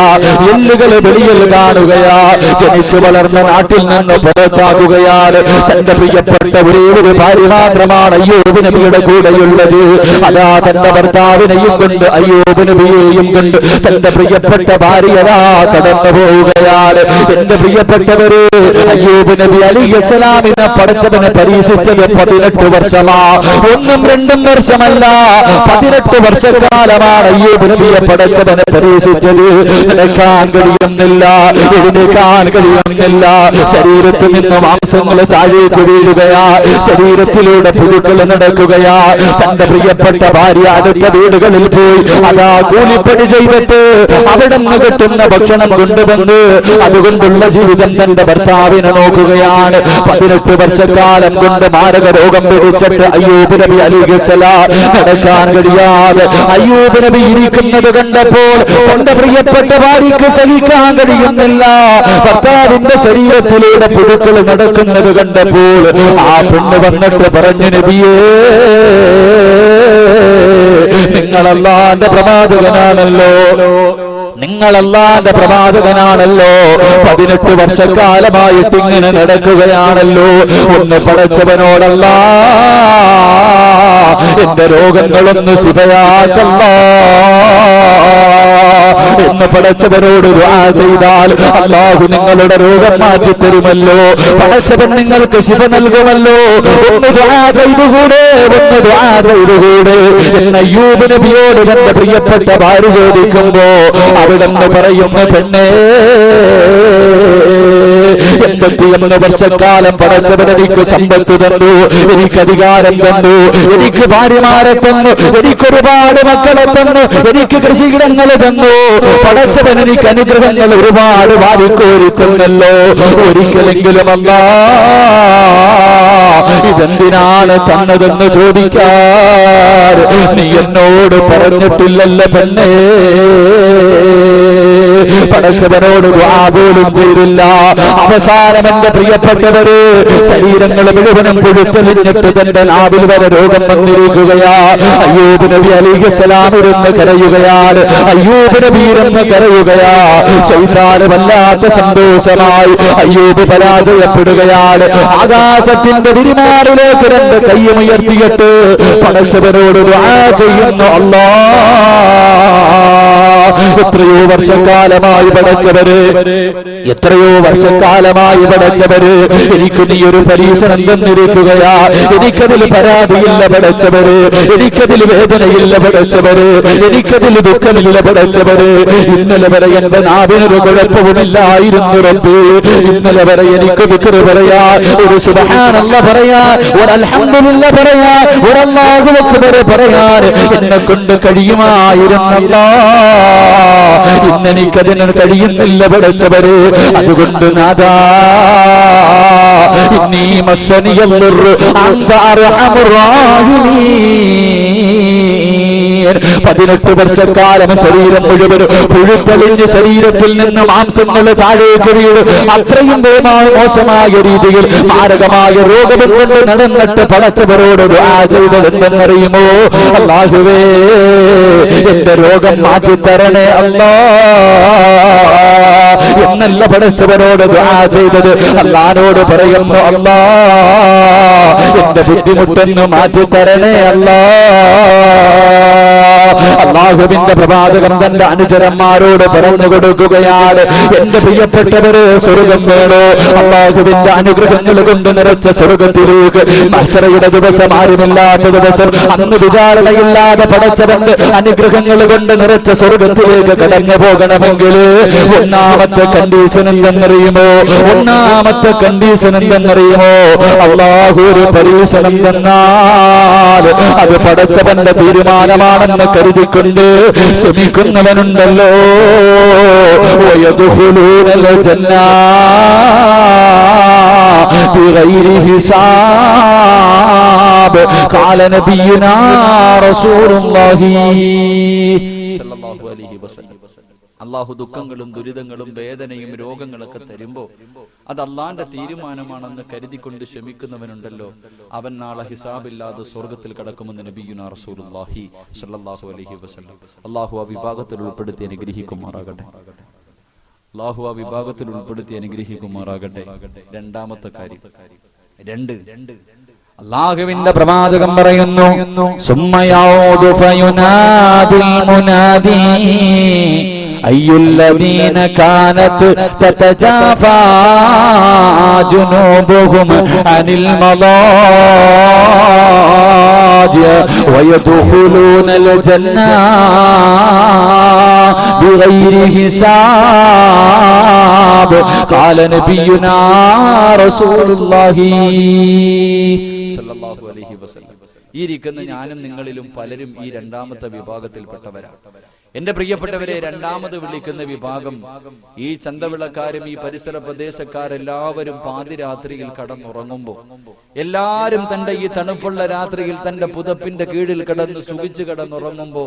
എല്ലുകൾ വെളിയിൽ കാണുകയാ. ജനിച്ചു വളർന്ന നാട്ടിൽ നിന്ന് പുറത്താകുകയാണ്. തന്റെ പ്രിയപ്പെട്ട ഒരേ ഒരു ഭാര്യ മാത്രമാണ് അയ്യൂബ് നബിയുടെ കൂടെയുള്ളത്. അതാ തന്റെ ഭർത്താവിനെയും കൊണ്ട് അയ്യൂബ് നബിയെയും കൊണ്ട് തന്റെ പ്രിയപ്പെട്ട ഭാര്യതാ കടന്നു പോവുകയാണ്. എന്റെ പ്രിയപ്പെട്ടവർ പഠിച്ചവര് അയ്യൂബ് നബി അലൈഹിസ്സലാമിനെ പടച്ചവനെ പരീക്ഷിച്ചത് 18 വർഷമാ. 1-2 വർഷമല്ല, 18 വർഷക്കാലമാണ് അയ്യൂബ് നബിയെ പടച്ചവനെ പരീക്ഷിച്ചത്. നടക്കാൻ കഴിയുന്നില്ല, എഴുന്നേൽക്കാൻ കഴിയുന്നില്ല, ശരീരത്തിൽ നിന്ന് മാംസങ്ങൾ താഴേക്ക് വീഴുകയാ, ശരീരത്തിലൂടെ പുഴുക്കൾ നടക്കുകയാ. തന്റെ പ്രിയപ്പെട്ട ഭാര്യ അടുത്ത വീടുകളിൽ പോയി അതാ കൂലിപ്പണി ചെയ്തിട്ട് അവിടെ നിന്ന് കിട്ടുന്ന ഭക്ഷണം കൊണ്ടുവന്ന് അതുകൊണ്ടുള്ള ജീവിതം തന്റെ ഭർത്താവിനെ നോക്കുകയാണ്. 18 വർഷക്കാലം കൊണ്ട് മാരക രോഗം പിടിച്ചിട്ട് അയ്യൂബ് നബി അലൈഹിസ്സലാം നടക്കാൻ കഴിയാതെ അയ്യൂബ് നബി ഇരിക്കുന്നത് കണ്ടപ്പോൾ തന്റെ പ്രിയപ്പെട്ട ഭാര്യയ്ക്ക് സഹിക്കാൻ കഴിയുന്നില്ല. ഭർത്താവിന്റെ ശരീരത്തിലൂടെ പുഴുക്കൾ നടക്കുന്നത് കണ്ടപ്പോൾ ആ പെണ്ണ് വന്നിട്ട് പറഞ്ഞു, നബിയേ, നിങ്ങൾ അല്ലാഹുവിന്റെ പ്രവാചകനാണല്ലോ, നിങ്ങൾ അല്ലാഹുവിന്റെ പ്രവാചകനാണല്ലോ, 18 വർഷക്കാലമായിട്ട് ഇങ്ങനെ നടക്കുകയാണല്ലോ, ഒന്ന് പടച്ചവനോടല്ലാ എന്റെ രോഗങ്ങളൊന്ന് ശിഫയാക്കല്ലാ എന്ന് പടച്ചവനോട് ദുആ ചെയ്താൽ അല്ലാഹു നിങ്ങളുടെ രോഗം മാറ്റി തരുമല്ലോ, പടച്ചവൻ നിങ്ങൾക്ക് ശിഫ നൽകുമല്ലോ. ഒന്ന് ദുആ ചെയ്തുകൂടെ, ഒന്ന് ദുആ ചെയ്തുകൂടെ എന്ന് അയ്യൂബ് നബിയോട് തന്റെ പ്രിയപ്പെട്ട ഭാര്യ ചോദിക്കുമ്പോ അവിടെന്ന് പറയുന്ന, പെണ്ണേ, 81 വർഷക്കാലം പടച്ചവൻ എനിക്ക് സമ്പത്ത് തന്നു, എനിക്ക് അധികാരം തന്നു, എനിക്ക് ഭാര്യമാരെ തന്നു, എനിക്കൊരുപാട് മക്കളെ തന്നു, എനിക്ക് കൃഷിയിടങ്ങൾ തന്നു, പടച്ചവൻ എനിക്ക് അനുഗ്രഹങ്ങൾ ഒരുപാട് വാരിക്കോരി തന്നല്ലോ. ഒരിക്കലെങ്കിലും അല്ലാഹ് ഇതെന്തിനാണ് തന്നതെന്ന് ചോദിക്കാൻ നീ എന്നോട് പറഞ്ഞിട്ടില്ലല്ലോ പെണ്ണേ. പടച്ചവനോട് ദുആ പോലും ചെയ്തില്ല. അവസാനം എന്റെ പ്രിയപ്പെട്ടവര് ശരീരങ്ങൾ മുഴുവനും പുഴുത്തെളിഞ്ഞിട്ട് തന്റെ നാവിൽ വരെ രോഗം വന്നിരിക്കുകയാ. അയ്യൂബ് നബി അലൈഹിസ്സലാം ഇരുന്ന് കരയുകയാണ്, അയ്യൂബ് നബി ഇരുന്ന് കരയുകയാ. ശൈത്താന് വല്ലാത്ത സന്തോഷമായി അയ്യൂബ് പരാജയപ്പെടുകയാണ്. ആകാശത്തിന്റെ തിരുമാറിലേക്ക് 2 കൈയും ഉയർത്തിയിട്ട് പടച്ചവനോട് ദുആ ചെയ്യുന്നു, അല്ലാഹ് എത്രയോ വർഷക്കാലമായി പടച്ചവര്, എത്രയോ വർഷക്കാലമായി പടച്ചവര് എനിക്ക് നീ ഒരു പരീക്ഷണം തന്നിരിക്കുകയാ. എനിക്കതിൽ പരാതിയില്ല പടച്ചവര്, എനിക്കതിൽ വേദനയില്ല പടച്ചവര്, എനിക്കതിൽ ദുഃഖമില്ല പടച്ചവര്. ഇന്നലെ വരെ എന്റെ നാവിനൊരു കുഴപ്പവുമില്ലായിരുന്നു റബ്ബേ. ഇന്നലെ വരെ എനിക്ക് ദിക്ർ പറയാ, ഒരു സുബ്ഹാനല്ലാഹ് പറയാ, ഒരു അൽഹംദുലില്ലാഹ് പറയാ, ഒരു അല്ലാഹു അക്ബർ പറയാൻ എന്നെ കൊണ്ട് കഴിയുമായിരുന്നല്ലാ. ഇന്നെനിക്കതിന് കഴിയുന്നില്ല പടച്ചവര്. അതുകൊണ്ട് നാദാ ഇന്നീ മസ്സനിയൽ അൻത അർഹമുർ റഹീമീൻ. 18 വർഷക്കാലം ശരീരം മുഴുവൻ പുഴുക്കളിഞ്ഞ് ശരീരത്തിൽ നിന്ന് മാംസങ്ങൾ താഴേക്ക് വീഴും. അത്രയും മോശമായ രീതിയിൽ മാരകമായ രോഗം കൊണ്ട് നടന്നിട്ട് പടച്ചവരോട് ദുആ ചെയ്തതെന്നറിയുമോ? അല്ലാഹുവേ, എന്റെ രോഗം മാറ്റിത്തരണേ അല്ലാ എന്നല്ല പടച്ചവനോട് ദുആ ചെയ്തത്. അല്ലാഹുവോട് പറയുന്നു, അല്ലാ എന്റെ ബുദ്ധിമുട്ടൊന്ന് മാറ്റിത്തരണേ അല്ലാ. അല്ലാഹുവിന്റെ പ്രവാചകൻ തന്റെ അനുചരന്മാരോട് പറഞ്ഞു കൊടുക്കുകയാണ്, എന്റെ പ്രിയപ്പെട്ടവര്, സ്വർഗം വേണോ? അല്ലാഹുവിന്റെ അനുഗ്രഹങ്ങൾ കൊണ്ട് നിറച്ച സ്വർഗത്തിലേക്ക് മഹ്ശറയുടെ ദിവസം, ആരുമില്ലാത്ത ദിവസം, അന്ന് വിചാരണയില്ലാതെ പടച്ചവന്റെ അനുഗ്രഹങ്ങൾ കൊണ്ട് നിറച്ച സ്വർഗത്തിലേക്ക് കടന്നു പോകണമെങ്കിൽ ഒന്നാമത്തെ കണ്ടീഷൻ എന്തെന്നറിയുമോ? ഒന്നാമത്തെ കണ്ടീഷൻ എന്തെന്നറിയുമോ? അല്ലാഹു ഒരു പരീക്ഷണം തന്നാൽ അത് പടച്ചവന്റെ തീരുമാനമാണെന്ന് കരുതിക്കൊണ്ട് ശ്രമിക്കുന്നവനുണ്ടല്ലോ, വയദ്ഖുലൂനൽ ജന്ന ബിഗൈരി ഹിസാബ്. ഖാല നബിയുനാ റസൂലുള്ളാഹി സ്വല്ലല്ലാഹു അലൈഹി വസല്ലം. അല്ലാഹു ദുഃഖങ്ങളും ദുരിതങ്ങളും വേദനയും രോഗങ്ങളൊക്കെ തരുമ്പോ അത് അല്ലാഹുവിന്റെ തീരുമാനമാണെന്ന് കരുതിക്കൊണ്ട് ക്ഷമിക്കുന്നവനുണ്ടല്ലോ, അവൻ നാളെ ഹിസാബില്ലാതെ സ്വർഗത്തിൽ കടക്കുമെന്ന് നബിയുനാ റസൂലുള്ളാഹി സ്വല്ലല്ലാഹു അലൈഹി വസല്ലം. അല്ലാഹു ആ വിഭാഗത്തിൽ ഉൾപ്പെടുത്തി അനുഗ്രഹിക്കുമാറാകട്ടെ. അല്ലാഹു ആ വിഭാഗത്തിൽ ഉൾപ്പെടുത്തി അനുഗ്രഹിക്കുമാറാകട്ടെ. രണ്ടാമത്തെ കാര്യം, അല്ലാഹുവിന്റെ പ്രവാചകൻ പറയുന്നു, സുമ്മ യഊദു ഫയുനാദിൽ മുനാദി അയ്യുല്ലദീന കാനത് തതജാഫാ ജുനൂബുഹും അനിൽ മളാജി വയദ്ഖുലൂനൽ ജന്ന ബിഗൈരി ഹിസാബ് ഖാല നബിയുനാ റസൂലുള്ളാഹി സ്വല്ലല്ലാഹു അലൈഹി വസല്ലം. ഈ ഇരിക്കുന്ന ഞാനും നിങ്ങളിലും പലരും ഈ രണ്ടാമത്തെ വിഭാഗത്തിൽപ്പെട്ടവരാണ്. എന്റെ പ്രിയപ്പെട്ടവരെ, രണ്ടാമത് വിളിക്കുന്ന വിഭാഗം ഈ ചന്തവിളക്കാരും ഈ പരിസര പ്രദേശക്കാരെല്ലാവരും പാതിരാത്രിയിൽ കടന്നുറങ്ങുമ്പോൾ, എല്ലാരും തന്റെ ഈ തണുപ്പുള്ള രാത്രിയിൽ തന്റെ പുതപ്പിന്റെ കീഴിൽ കിടന്ന് സുഖിച്ചു കിടന്നുറങ്ങുമ്പോ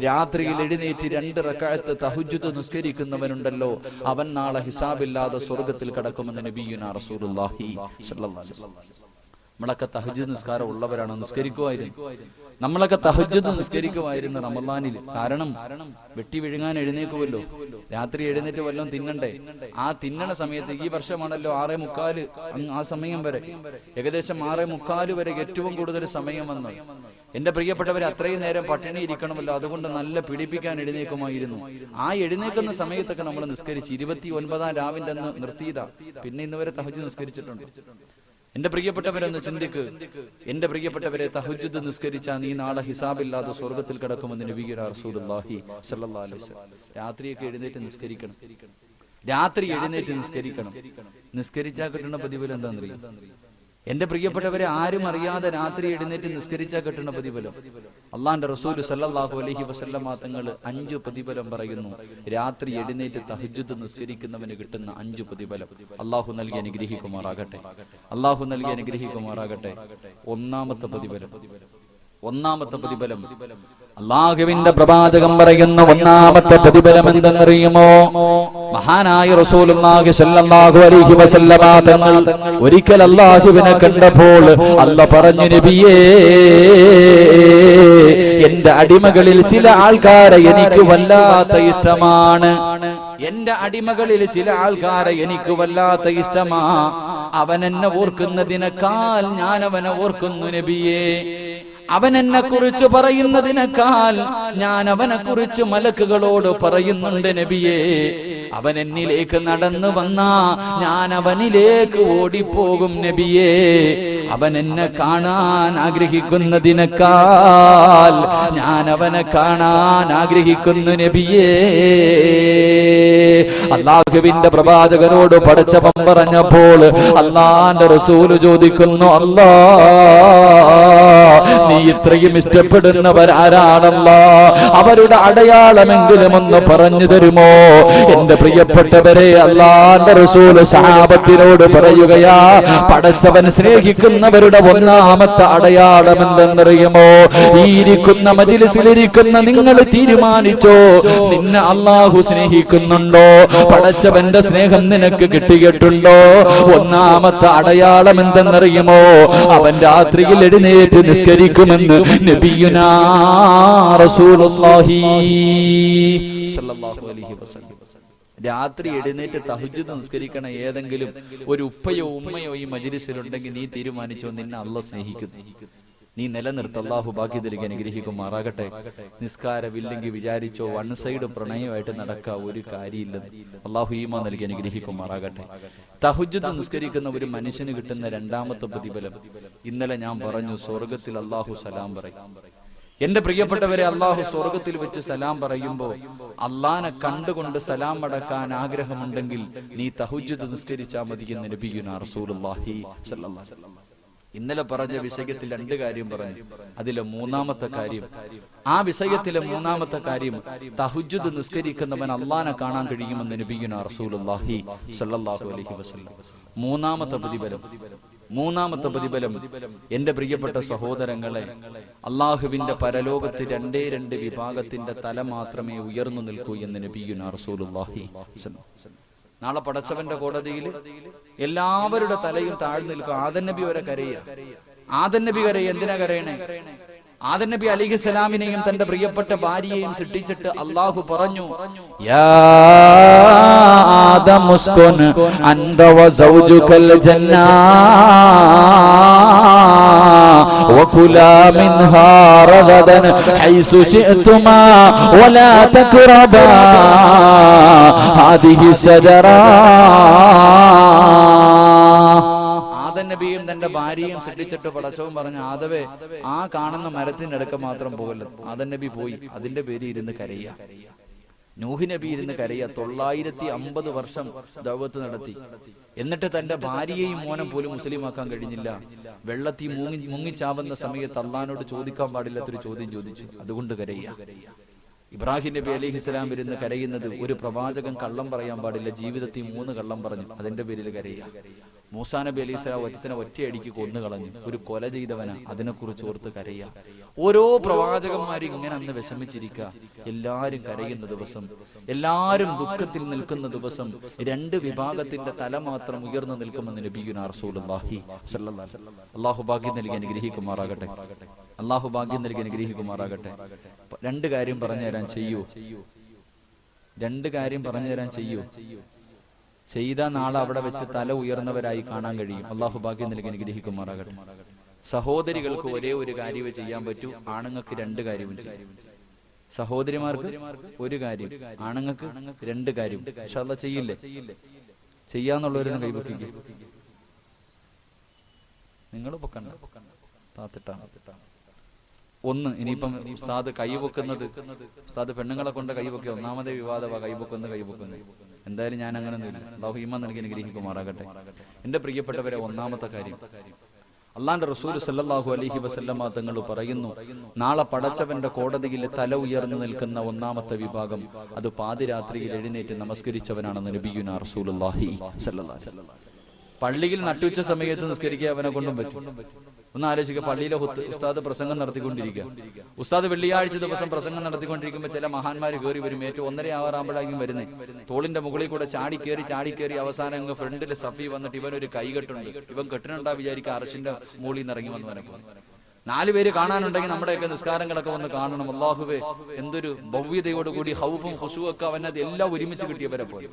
രാത്രിയിൽ എഴുന്നേറ്റ് 2 റക്അത്ത് തഹജ്ജുദ് നിസ്കരിക്കുന്നവനുണ്ടല്ലോ, അവൻ നാളെ ഹിസാബില്ലാതെ സ്വർഗത്തിൽ കടക്കുമെന്ന് നബിയുനാ റസൂലുള്ളാഹി സ്വല്ലല്ലാഹു അലൈഹി വസല്ലം. നമ്മളൊക്കെ തഹജ്ജുദ് നിസ്കാരം ഉള്ളവരാണ്, നിസ്കരിക്കുമായിരുന്നു. നമ്മളൊക്കെ തഹജ്ജുദ് നിസ്കരിക്കുമായിരുന്നു റമളാനിൽ. കാരണം വെട്ടി വിഴുങ്ങാൻ എഴുന്നേക്കുമല്ലോ, രാത്രി എഴുന്നേറ്റ് വല്ലതും തിന്നണ്ടേ. ആ തിന്നണ സമയത്ത് ഈ വർഷമാണല്ലോ 6:45, ആ സമയം വരെ, ഏകദേശം 6:45 വരെ ഏറ്റവും കൂടുതൽ സമയം വന്നു. എന്റെ പ്രിയപ്പെട്ടവരെ, അത്രയും നേരം പട്ടിണി ഇരിക്കണമല്ലോ, അതുകൊണ്ട് നല്ല പിടിപ്പിക്കാൻ എഴുന്നേക്കുമായിരുന്നു. ആ എഴുന്നേക്കുന്ന സമയത്തൊക്കെ നമ്മൾ നിസ്കരിച്ച് 29-ാം രാവിന്റെ അന്ന് നിർത്തിയതാ. പിന്നെ ഇന്ന് വരെ തഹജ്ജുദ് നിസ്കരിച്ചിട്ടുണ്ട്. എന്റെ പ്രിയപ്പെട്ടവരൊന്ന് ചിന്തിക്ക്. എന്റെ പ്രിയപ്പെട്ടവരെ, തഹജ്ജുദ് നിസ്കരിച്ചാൽ നീ നാളെ ഹിസാബില്ലാതെ സ്വർഗത്തിൽ കിടക്കുമെന്ന് നബിയുനാ റസൂലുള്ളാഹി സ്വല്ലല്ലാഹു അലൈഹി വസല്ലം. രാത്രിയൊക്കെ എഴുന്നേറ്റ് നിസ്കരിക്കണം, രാത്രി എഴുന്നേറ്റ് നിസ്കരിക്കണം. നിസ്കരിച്ചാൽ കിട്ടുന്ന പ്രതിഫലം എന്താണെന്നറിയും? എന്റെ പ്രിയപ്പെട്ടവരെ, ആരും അറിയാതെ രാത്രി എഴുന്നേറ്റ് നിസ്കരിച്ചാൽ കിട്ടുന്ന പ്രതിഫലം അള്ളാന്റെ റസൂൽ സല്ലല്ലാഹു അലൈഹി വസല്ലം തങ്ങൾ 5 പ്രതിഫലം പറയുന്നു. രാത്രി എഴുന്നേറ്റ് തഹജ്ജുദ് നിസ്കരിക്കുന്നവന് കിട്ടുന്ന 5 പ്രതിഫലം അള്ളാഹു നൽകി അനുഗ്രഹിക്കുമാറാകട്ടെ, അള്ളാഹു നൽകി അനുഗ്രഹിക്കുമാറാകട്ടെ. ഒന്നാമത്തെ പ്രതിഫലം അള്ളാഹുവിന്റെ പ്രവാചകൻ പറയുന്ന ഒന്നാമത്തെ പ്രതിഫലം എന്തെന്നറിയുമോ? മഹാനായ റസൂലുള്ളാഹി സ്വല്ലല്ലാഹു അലൈഹി വസല്ലമ തങ്ങൾ ഒരിക്കൽ അള്ളാഹുവിനെ കണ്ടപ്പോൾ അല്ലാഹ് പറഞ്ഞു, നബിയേ, എന്റെ അടിമകളിൽ ചില ആൾക്കാരെ എനിക്ക് വല്ലാത്ത ഇഷ്ടമാണ്. എന്റെ അടിമകളിൽ ചില ആൾക്കാരെ എനിക്ക് വല്ലാത്ത ഇഷ്ടമാ. അവൻ എന്നെ ഓർക്കുന്നതിനേക്കാൾ ഞാൻ അവനെ ഓർക്കുന്നു നബിയേ. അവൻ എന്നെ കുറിച്ച് പറയുന്നതിനേക്കാൾ ഞാൻ അവനെ കുറിച്ച് മലക്കുകളോട് പറയുന്നുണ്ട് നബിയേ. അവൻ എന്നിലേക്ക് നടന്നു വന്നാ ഞാൻ അവനിലേക്ക് ഓടിപ്പോകും നബിയേ. അവൻ എന്നെ കാണാൻ ആഗ്രഹിക്കുന്നതിനേക്കാൾ ഞാൻ അവനെ കാണാൻ ആഗ്രഹിക്കുന്നു നബിയേ. അല്ലാഹുവിന്റെ പ്രവാചകനോട് പടച്ചവൻ പറഞ്ഞപ്പോൾ അല്ലാഹുവിന്റെ റസൂല് ചോദിക്കുന്നു, അല്ലാ, നീ ഇത്രയും ഇഷ്ടപ്പെടുന്നവരാരാണല്ലാ? അവരുടെ അടയാളമെങ്കിലും ഒന്ന് പറഞ്ഞു തരുമോ? എന്റെ പ്രിയപ്പെട്ടവരെ, അല്ലാഹുവിന്റെ റസൂല് സഹാബത്തിനോട് പറയുകയാ, പടച്ചവൻ സ്നേഹിക്കുന്നവരുടെ ഒന്നാമത്തെ അടയാളം എന്തെന്നറിയുമോ? ഈ ഇരിക്കുന്ന മജ്‌ലിസിലിരിക്കുന്ന നിങ്ങൾ തീരുമാനിച്ചോ, നിന്നെ അല്ലാഹു സ്നേഹിക്കുന്നുണ്ടോ? പടച്ചവന്റെ സ്നേഹം നിനക്ക് കിട്ടിയിട്ടുണ്ടോ? ഒന്നാമത്തെ അടയാളം എന്തെന്നറിയുമോ? അവൻ രാത്രിയിൽ എഴുന്നേറ്റ് നിസ്കരിക്കുമെന്ന് നബിയുനാ റസൂലുള്ളാഹി സ്വല്ലല്ലാഹു അലൈഹി വസല്ലം. രാത്രി എഴുന്നേറ്റ് തഹജ്ജുദ് നിസ്കരിക്കണ ഏതെങ്കിലും ഒരു ഉപ്പയോ ഉമ്മയോ ഈ മജ്‌ലിസിലുണ്ടെങ്കിൽ നീ തീരുമാനിച്ചോ, നിന്നെ അല്ലാഹ് സ്നേഹിക്കുന്നു. നീ നിലനിർത്ത. അല്ലാഹു ബാക്കി നൽകി അനുഗ്രഹിക്കുമാറാകട്ടെ. നിസ്കാരമില്ലെങ്കിൽ വിചാരിച്ചോ വൺ സൈഡ് പ്രണയമായിട്ട് നടക്കുക ഒരു കാര്യമില്ലെന്ന്. അല്ലാഹു ഈമാൻ നൽകി അനുഗ്രഹിക്കുമാറാകട്ടെ. തഹജ്ജുദ് നിസ്കരിക്കുന്ന ഒരു മനുഷ്യന് കിട്ടുന്ന രണ്ടാമത്തെ പ്രതിഫലം ഇന്നലെ ഞാൻ പറഞ്ഞു, സ്വർഗത്തിൽ അല്ലാഹു സലാം പറയും. എന്റെ പ്രിയപ്പെട്ടവരെ, അല്ലാഹു സ്വർഗത്തിൽ വെച്ച് സലാം പറയുമ്പോ അള്ളാനെ കണ്ടുകൊണ്ട് സലാം അടക്കാൻ ആഗ്രഹമുണ്ടെങ്കിൽ നീ തഹജ്ജുദ് നിസ്കരിച്ചാൽ മതി എന്ന് നബിയുനാ റസൂലുള്ളാഹി സ്വല്ലല്ലാഹു അലൈഹി വസല്ലം. ഇന്നലെ പറഞ്ഞ വിഷയത്തിൽ 2 കാര്യം പറഞ്ഞു. അതിലെ മൂന്നാമത്തെ കാര്യം, ആ വിഷയത്തിലെ മൂന്നാമത്തെ കാര്യം, തഹജ്ജുദ് നിസ്കരിക്കുന്നവൻ അള്ളാനെ കാണാൻ കഴിയുമെന്ന് നബിയുനാ റസൂലുള്ളാഹി സ്വല്ലല്ലാഹു അലൈഹി വസല്ലം. മൂന്നാമത്തെ പ്രതിഫലം എന്റെ പ്രിയപ്പെട്ട സഹോദരങ്ങളെ, അള്ളാഹുവിന്റെ പരലോകത്ത് 2 വിഭാഗത്തിന്റെ തല മാത്രമേ ഉയർന്നു നിൽക്കൂ എന്ന് നബിയുനാ റസൂലുള്ളാഹി സ്വല്ലല്ലാഹു അലൈഹി വസല്ലം. നാളെ പടച്ചവന്റെ കോടതിയിൽ എല്ലാവരുടെ തലയും താഴ്ന്നു നിൽക്കും. ആദം നബി വരെ കരയുക. ആദം നബി കരയുക. എന്തിനാ കരയണേ? ആദം നബി അലൈഹിസ്സലാമിനെയും തന്റെ പ്രിയപ്പെട്ട ഭാര്യയെയും സൃഷ്ടിച്ചിട്ട് അല്ലാഹു പറഞ്ഞു, യാ ആദം ഉസ്കുൻ അൻത വ സൗജുകൽ ജന്ന وكلا منها رغدا حيث شئتما ولا تقربا هذه الشجرة. നബിയും തന്റെ ഭാര്യയും സൃഷ്ടിച്ചിട്ട് പടച്ചവൻ പറഞ്ഞു, ആദവേ ആ കാണുന്ന മരത്തിന്റെ അടുക്ക മാത്രം പോകല്ല. ആദൻ നബി പോയി, അതിന്റെ പേര് ഇരുന്ന് കരയ. നൂഹ് നബി ഇരുന്ന് കരയ. 950 വർഷം ദഅവത്ത് നടത്തി. എന്നിട്ട് തന്റെ ഭാര്യയെയും മോനം പോലും മുസ്ലിമാക്കാൻ കഴിഞ്ഞില്ല. വെള്ളത്തിൽ മുങ്ങിച്ചാവുന്ന സമയത്ത് അള്ളാഹിനോട് ചോദിക്കാൻ പാടില്ലാത്തൊരു ചോദ്യം ചോദിച്ചു. അതുകൊണ്ട് കരയ. ഇബ്രാഹിം നബി അലൈഹിസ്സലാം ഇരുന്ന് കരയുന്നത്, ഒരു പ്രവാചകൻ കള്ളം പറയാൻ പാടില്ല, ജീവിതത്തിൽ 3 കള്ളം പറഞ്ഞു, അതിന്റെ പേരിൽ കരയ. മൂസാ നബി അലൈഹിസ്സലാം ഒരുത്തനെ ഒറ്റയടിക്ക് കൊന്നു കളഞ്ഞു, ഒരു കൊല ചെയ്തവനാ, അതിനെക്കുറിച്ച് ഓർത്ത് കരയ. ഓരോ പ്രവാചകന്മാരും ഇങ്ങനെ അന്ന് വിഷമിച്ചിരിക്കുക. എല്ലാരും കരയുന്ന ദിവസം, എല്ലാരും ദുഃഖത്തിൽ നിൽക്കുന്ന ദിവസം, 2 വിഭാഗത്തിന്റെ തല മാത്രം ഉയർന്നു നിൽക്കുമെന്ന് നബിയുനാ റസൂലുള്ളാഹി സ്വല്ലല്ലാഹു അലൈഹി വസല്ലം. അല്ലാഹു ഭാഗ്യം നൽകി അനുഗ്രഹിക്കുമാറാകട്ടെ. അല്ലാഹു ഭാഗ്യം നൽകി അനുഗ്രഹിക്കുമാറാകട്ടെ. 2 കാര്യം പറഞ്ഞു തരാൻ ചെയ്യൂ. 2 കാര്യം പറഞ്ഞു തരാൻ ചെയ്യൂ. ചെയ്ത നാളെ അവിടെ വെച്ച് തല ഉയർന്നവരായി കാണാൻ കഴിയും. അള്ളാഹു ഭാഗ്യം നൽകി അനുഗ്രഹിക്കുമാറാകട്ടെ. സഹോദരികൾക്ക് ഒരേ ഒരു കാര്യമേ ചെയ്യാൻ പറ്റൂ, ആണുങ്ങൾക്ക് 2 കാര്യവും ചെയ്യും. സഹോദരിമാർക്ക് 1 കാര്യം, ആണുങ്ങൾക്ക് 2 കാര്യം. ഇൻഷാ അല്ലാഹ് ചെയ്യില്ലേ? ചെയ്യാന്നുള്ളവരൊന്ന് കൈപൊക്കിക്ക്. നിങ്ങൾ പൊക്കണ്ട, താത്തിട്ടാണ്. 1, ഇനിയിപ്പം ഉസ്താദ് കൈപൊക്കുന്നത്, ഉസ്താദ് പെണ്ണുങ്ങളെ കൊണ്ട് കൈപൊക്കി, 1ാമത്തെ വിവാദമാ കൈപൊക്കുന്നത്. എന്തായാലും ഞാൻ അങ്ങനെ ഒന്നുമില്ല. അല്ലാഹു ഈമാൻ നൽകി അനുഗ്രഹിക്കുമാറാകട്ടെ. എന്റെ പ്രിയപ്പെട്ടവരെ, 1ാമത്തെ കാര്യം, അള്ളാന്റെ റസൂൽ സല്ലല്ലാഹു അലൈഹി വസല്ലമ തങ്ങൾ പറയുന്നു, നാളെ പടച്ചവന്റെ കോടതിയിൽ തല ഉയർന്നു നിൽക്കുന്ന 1ാമത്തെ വിഭാഗം, അത് പാതിരാത്രിയിൽ എഴുന്നേറ്റ് നമസ്കരിച്ചവനാണെന്ന് നബിയുനാ റസൂലുള്ളാഹി സ്വല്ലല്ലാഹു അലൈഹി വസല്ലം. പള്ളിയിൽ നട്ടുച്ച സമയത്ത് നിസ്കരിക്കാൻ അവനെ കൊണ്ടും പറ്റും. ഒന്ന് ആലോചിക്കുക, പള്ളിയിലെ ഉസ്താദ് പ്രസംഗം നടത്തിക്കൊണ്ടിരിക്കുക. ഉസ്താദ് വെള്ളിയാഴ്ച ദിവസം പ്രസംഗം നടത്തിക്കൊണ്ടിരിക്കുമ്പോൾ ചില മഹാന്മാർ കയറി വരും. ഏറ്റവും 1:30 ആവാറാകുമ്പോഴായിരിക്കും വരുന്നത്. തോളിന്റെ മുകളിൽ കൂടെ ചാടി കയറി അവസാനം അങ്ങ് ഫ്രണ്ടിൽ സഫി വന്നിട്ട് ഇവനൊരു കൈകെട്ടുണ്ട്. ഇവൻ കെട്ടിനുണ്ടാ വിചാരിക്കുക അർശിന്റെ മുകളിൽ നിന്ന് ഇറങ്ങി വന്നവനെ. 4 പേര് കാണാനുണ്ടെങ്കിൽ നമ്മുടെയൊക്കെ നിസ്കാരങ്ങളൊക്കെ വന്ന് കാണണം. അല്ലാഹുവേ, എന്തൊരു ഭവ്യതയോടുകൂടി ഹൗഫും ഖുശൂഅൊക്കെ അവനത് എല്ലാം ഒരുമിച്ച് കിട്ടിയവരെ പോലെ.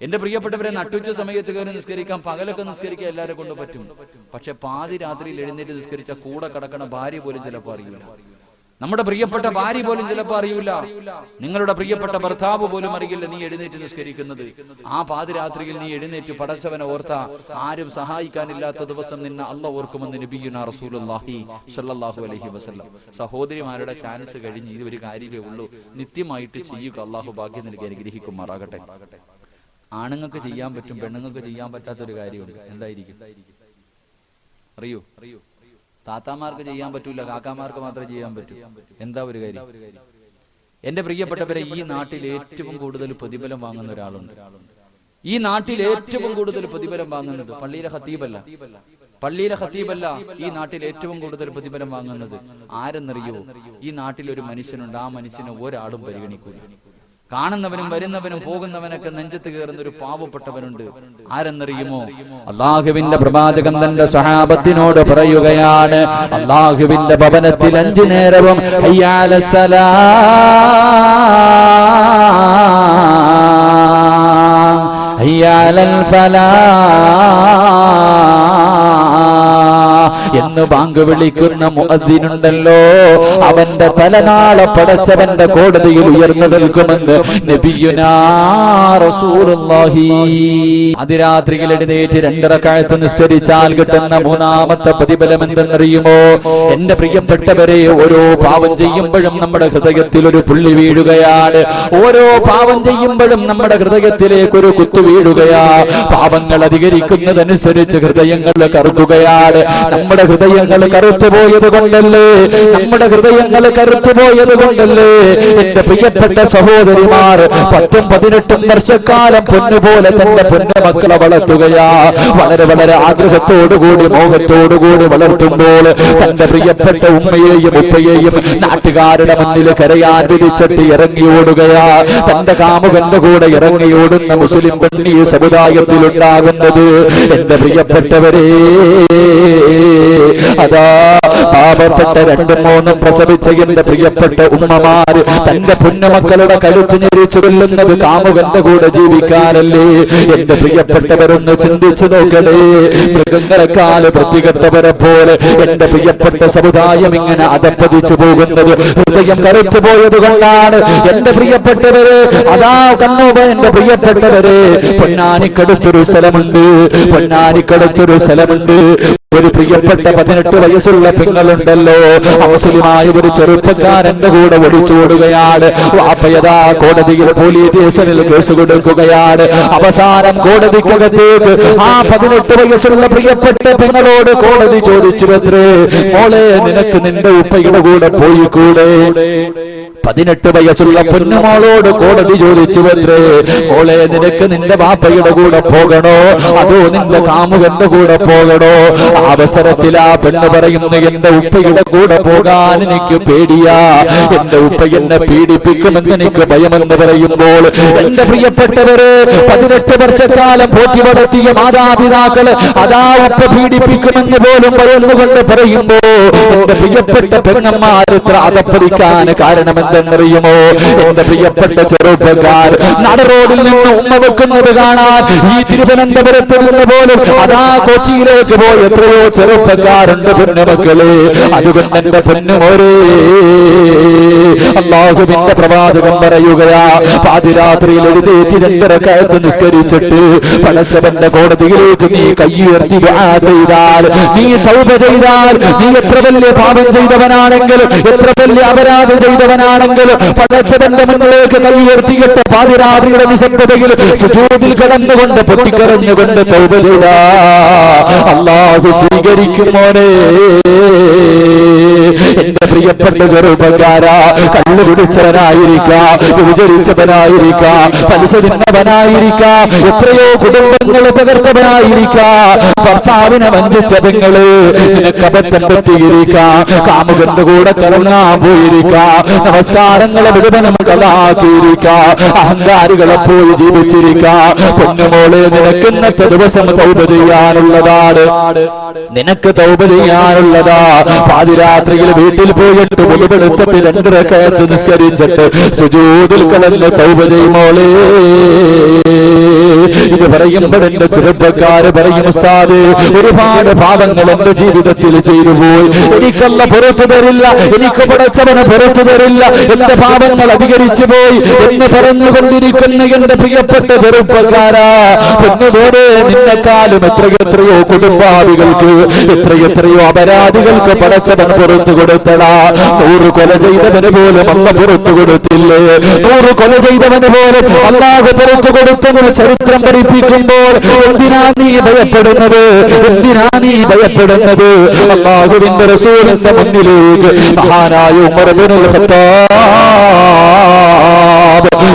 എന്റെ പ്രിയപ്പെട്ടവരെ, നട്ടുച്ച സമയത്ത് കയറി നിസ്കരിക്കാം, പകലൊക്കെ നിസ്കരിക്കാൻ എല്ലാവരെ കൊണ്ട് പറ്റും. പക്ഷെ പാതിരാത്രിയിൽ എഴുന്നേറ്റ് നിസ്കരിച്ച കൂടെ കിടക്കണ ഭാര്യ പോലും ചിലപ്പോൾ അറിയില്ല. നമ്മുടെ പ്രിയപ്പെട്ട ഭാര്യ പോലും ചിലപ്പോൾ അറിയില്ല. നിങ്ങളുടെ പ്രിയപ്പെട്ട ഭർത്താവ് പോലും അറിയില്ല നീ എഴുന്നേറ്റ് നിസ്കരിക്കുന്നത്. ആ പാതിരാത്രിയിൽ നീ എഴുന്നേറ്റ് പടച്ചവനെ ഓർത്ത, ആരും സഹായിക്കാനില്ലാത്ത ദിവസം നിന്നെ അല്ലാഹു ഓർക്കുമെന്ന് നബിയുനാ റസൂലുള്ളാഹി സ്വല്ലല്ലാഹു അലൈഹി വസല്ലം. സഹോദരിമാരുടെ ചാൻസ് കഴിഞ്ഞ് ഇത് ഒരു കാര്യമേ ഉള്ളൂ, നിത്യമായിട്ട് ചെയ്യുക. അല്ലാഹു ഭാഗ്യം നൽകി അനുഗ്രഹിക്കുമാറാകട്ടെ. ആണുങ്ങൾക്ക് ചെയ്യാൻ പറ്റും, പെണ്ണുങ്ങൾക്ക് ചെയ്യാൻ പറ്റാത്തൊരു കാര്യമുണ്ട്. എന്തായിരിക്കും അറിയോ? താത്താമാർക്ക് ചെയ്യാൻ പറ്റൂല, കാക്കാമാർക്ക് മാത്രമേ ചെയ്യാൻ പറ്റൂ. എന്താ ഒരു കാര്യം? എന്റെ പ്രിയപ്പെട്ടവരെ, ഈ നാട്ടിൽ ഏറ്റവും കൂടുതൽ പ്രതിഫലം വാങ്ങുന്ന ഒരാളുണ്ട്. ഈ നാട്ടിൽ ഏറ്റവും കൂടുതൽ പ്രതിഫലം വാങ്ങുന്നത് പള്ളിയിലെ ഖത്തീബല്ല. ഈ നാട്ടിൽ ഏറ്റവും കൂടുതൽ പ്രതിഫലം വാങ്ങുന്നത് ആരെന്നറിയോ? ഈ നാട്ടിൽ ഒരു മനുഷ്യനുണ്ട്. ആ മനുഷ്യനെ ഒരാളും പരിഗണിക്കൂല. കാണുന്നവനും വരുന്നവനും പോകുന്നവനൊക്കെ നെഞ്ചത്ത് കയറുന്ന ഒരു പാവപ്പെട്ടവനുണ്ട്. ആരെന്നറിയുമോ? അല്ലാഹുവിന്റെ പ്രവാചകൻ തന്റെ സ്വഹാബത്തിനോട് പറയുകയാണ്, അല്ലാഹുവിന്റെ ഭവനത്തിൽ 5 നേരവും ഹയ്യ അലസ്സലാ, ഹയ്യ അലൽ ഫലാ എന്ന് ബാങ്ക് വിളിക്കുന്ന മുഅദ്ദിനുണ്ടല്ലോ, അവന്റെ തലനാളെ പടച്ചവന്റെ കോടതിയിൽ ഉയർന്നു നിൽക്കുമെന്ന് നബിയുനാ റസൂലുള്ളാഹി. അതിരാത്രിയിൽ എഴുന്നേറ്റ് 2 റക്അത്ത് നിസ്കരിച്ചാൽ കിട്ടുന്ന 3ാമത്തെ പ്രതിഫലം എന്തെന്നറിയുമോ? എന്റെ പ്രിയപ്പെട്ടവരെ, ഓരോ പാവം ചെയ്യുമ്പോഴും നമ്മുടെ ഹൃദയത്തിൽ ഒരു പുള്ളി വീഴുകയാണ്. ഓരോ പാവം ചെയ്യുമ്പോഴും നമ്മുടെ ഹൃദയത്തിലേക്ക് ഒരു കുത്തു വീഴുകയാ. പാപങ്ങൾ അധികരിക്കുന്നതനുസരിച്ച് ഹൃദയങ്ങൾ കറുക്കുകയാണ്. നമ്മുടെ ഹൃദയങ്ങൾ കറുത്തുപോയത് കൊണ്ടല്ലേ എന്റെ പ്രിയപ്പെട്ട സഹോദരിമാർ 10ഉം 18ഉം വർഷക്കാലം പൊന്നുപോലെ തന്റെ പൊന്നുമക്കളെ വളർത്തുകയാ. വളരെ വളരെ ആഗ്രഹത്തോടുകൂടി മോഹത്തോടുകൂടി വളർത്തുമ്പോൾ തന്റെ പ്രിയപ്പെട്ട ഉമ്മയെയും ഉപ്പയെയും നാട്ടുകാരുടെ മുന്നിൽ കരയാൻ വിധിച്ചിട്ട് ഇറങ്ങിയോടുകയാ. തന്റെ കാമുകന്റെ കൂടെ ഇറങ്ങിയോടുന്ന മുസ്ലിം പെണ്ണി സമുദായത്തിൽ ഉണ്ടാകുന്നത് എന്റെ പ്രിയപ്പെട്ടവരെ, അതാ പാപപ്പെട്ട 2-3 പ്രസവിച്ച എന്റെ പ്രിയപ്പെട്ട ഉമ്മമാര് തന്റെ പൊന്നുമക്കളുടെ കഴുത്ത് ഞെരിച്ചു കൊല്ലുന്നത് കാമുകന്റെ കൂടെ ജീവിക്കാനല്ലേ? എന്റെ പ്രിയപ്പെട്ടവരൊന്ന് ചിന്തിച്ചു നോക്കണേ. മൃഗങ്ങളെക്കാല് വൃത്തികെട്ടവരെ പോലെ എന്റെ പ്രിയപ്പെട്ട സമുദായം ഇങ്ങനെ അധപ്പതിച്ചു പോകുന്നത് ഹൃദയം കറുത്തുപോയത് കൊണ്ടാണ്. എന്റെ പ്രിയപ്പെട്ടവരെ, അതാ കണ്ണൂപ, എന്റെ പ്രിയപ്പെട്ടവരെ, പൊന്നാനിക്കടുത്തൊരു സ്ഥലമുണ്ട്. ഒരു പ്രിയപ്പെട്ട 18 വയസ്സുള്ള പെങ്ങളുണ്ടല്ലോ, മുസ്ലിമായ ഒരു ചെറുപ്പക്കാരന്റെ കൂടെ ഒളിച്ചോടുകയാണ്. വാപ്പയതാ കോടതിയിൽ പോലീസ് സ്റ്റേഷനിൽ കേസ് കൊടുക്കുകയാണ്. അവസാനം കോടതിക്കകത്തേക്ക് ആ 18 വയസ്സുള്ള പ്രിയപ്പെട്ട പെങ്ങളോട് കോടതി ചോദിച്ചുവത്രേ, മോളെ, നിനക്ക് നിന്റെ ഉപ്പയുടെ കൂടെ പോയിക്കൂടെ? 18 വയസ്സുള്ള പൊന്നുമോളോട് കോടതി ചോദിച്ചുവത്രേ, മോളെ, നിനക്ക് നിന്റെ വാപ്പയുടെ കൂടെ പോകണോ അതോ നിന്റെ കാമുകന്റെ കൂടെ പോകണോ? അവസരത്തിൽ ആ പെണ്ണ് പറയുന്നു, എന്റെ ഉപ്പയുടെ കൂടെ പോകാൻ എനിക്ക് പേടിയാ, എന്റെ ഉപ്പ എന്നെ പീഡിപ്പിക്കുമെന്ന് എനിക്ക് ഭയമെന്ന് പറയുമ്പോൾ, എന്റെ പ്രിയപ്പെട്ടവര്, 18 വർഷക്കാലം പോറ്റി വളർത്തിയ മാതാപിതാക്കള് അതാ ഉപ്പ പീഡിപ്പിക്കുമെന്ന് പോലും ഭയന്നുകൊണ്ട് പറയുമ്പോ എന്റെ പ്രിയപ്പെട്ട പെണ്ണന്മാർ ഇത്ര അധപ്പതിക്കാൻ കാരണമെന്തെന്നറിയുമോ? എന്റെ പ്രിയപ്പെട്ട ചെറുപ്പക്കാർ നടറോഡിൽ നിന്ന് ഉമ്മ വെക്കുന്നത് കാണാൻ ഈ തിരുവനന്തപുരത്ത് നിന്ന് പോലും അതാ കൊച്ചിയിലേക്ക് പോയി എത്രയോ ചെറുപ്പക്കാരുണ്ട് പൊന്നുമക്കളെ. അതുകൊണ്ട് എന്റെ പൊന്നുമോരേ, അല്ലാഹുവിന്റെ പ്രവാചകൻ പറയുകയാ, പാതിരാത്രിയിൽ എഴുന്നേറ്റ് 2 റക്അത്ത് നിസ്കരിച്ചിട്ട് പടച്ചവന്റെ കോടതിയിലേക്ക് നീ കയ്യുയർത്തി ദുആ ചെയ്താൽ, നീ തൗബ ചെയ്താൽ, നീ എത്ര വലിയ പാപം ചെയ്തവനാണെങ്കിലും എത്ര വലിയ അപരാധം ചെയ്തവനാണെങ്കിലും പടച്ചവന്റെ മുന്നിലേക്ക് കയ്യുയർത്തിയിട്ട് പാതിരാത്രിയുടെ നിശബ്ദതയിൽ സുജൂദിൽ കിടന്നുകൊണ്ട് പൊട്ടിക്കരഞ്ഞുകൊണ്ട് തൗബ ചെയ്താ അല്ലാഹു സ്വീകരിക്കും മോനെ. എന്റെ പ്രിയപ്പെട്ട ചെറുപ്പക്കാരാ, കള്ളു കുടിച്ചവനായിരിക്കാം, വിചരിച്ചവനായിരിക്കാം, പലിശ തിന്നവനായിരിക്കാം, എത്രയോ കുടുംബങ്ങൾ തകർത്തവനായിരിക്കാം, ഭർത്താവിനെ വഞ്ചിച്ച പെങ്ങള് നിനക്ക് അബദ്ധം പറ്റിയിരിക്കാം, കാമുകന്റെ കൂടെ കറങ്ങാൻ പോയിരിക്കാം, നമസ്കാരങ്ങളെ മുഴുവനും കളാക്കിയിരിക്കാം, അഹങ്കാരികളെ പോയി ജീവിച്ചിരിക്കാം. പൊന്നുമോളെ, നിനക്ക് ഇന്നത്തെ ദിവസം തൗബ ചെയ്യാനുള്ളതാണ്, നിനക്ക് തൗബ ചെയ്യാനുള്ളതാ. പാതിരാത്രിയിൽ വീട്ടിൽ പോയിട്ട് മുഴുവെടുത്തിട്ട് 2 റക്അത്ത് നിസ്കരിച്ചിട്ട് സുജൂദിൽ കിടന്ന് തൗബ ചെയ്യുമോളേ. ഇത് പറയുമ്പോൾ എന്റെ ചെറുപ്പക്കാര് പറയും, ഉസ്താദ്, ഒരുപാട് പാപങ്ങൾ എന്റെ ജീവിതത്തിൽ ചെയ്തു പോയി, എനിക്കല്ല പുറത്തു തരില്ല, എനിക്ക് പടച്ചവന് പുറത്തു തരില്ല, എന്റെ പാപങ്ങൾ അധികരിച്ചു പോയി എന്ന് പറഞ്ഞുകൊണ്ടിരിക്കുന്ന എന്റെ പ്രിയപ്പെട്ട ചെറുപ്പക്കാരാ, പൊന്നുപോലെ നിന്നെക്കാളും എത്രയെത്രയോ കുടുംബാദികൾക്ക്, എത്രയെത്രയോ അപരാധികൾക്ക് പടച്ചവൻ പുറത്തു കൊടുത്തടാ. 100 കൊല ചെയ്തവന് പോലും അല്ല പുറത്തു കൊടുത്തില്ലേ? 100 കൊല ചെയ്തവന് പോലും അല്ലാഹു പുറത്തു കൊടുത്തവന് ചരിത്രം പഠിപ്പിക്കുമ്പോൾ എന്തിനാ നീ ഭയപ്പെടുന്നത്? അല്ലാഹുവിന്റെ റസൂലിന്റെ മുന്നിലേക്ക് മഹാനായ ഉമർ ഇബ്നുൽ ഖത്താബ്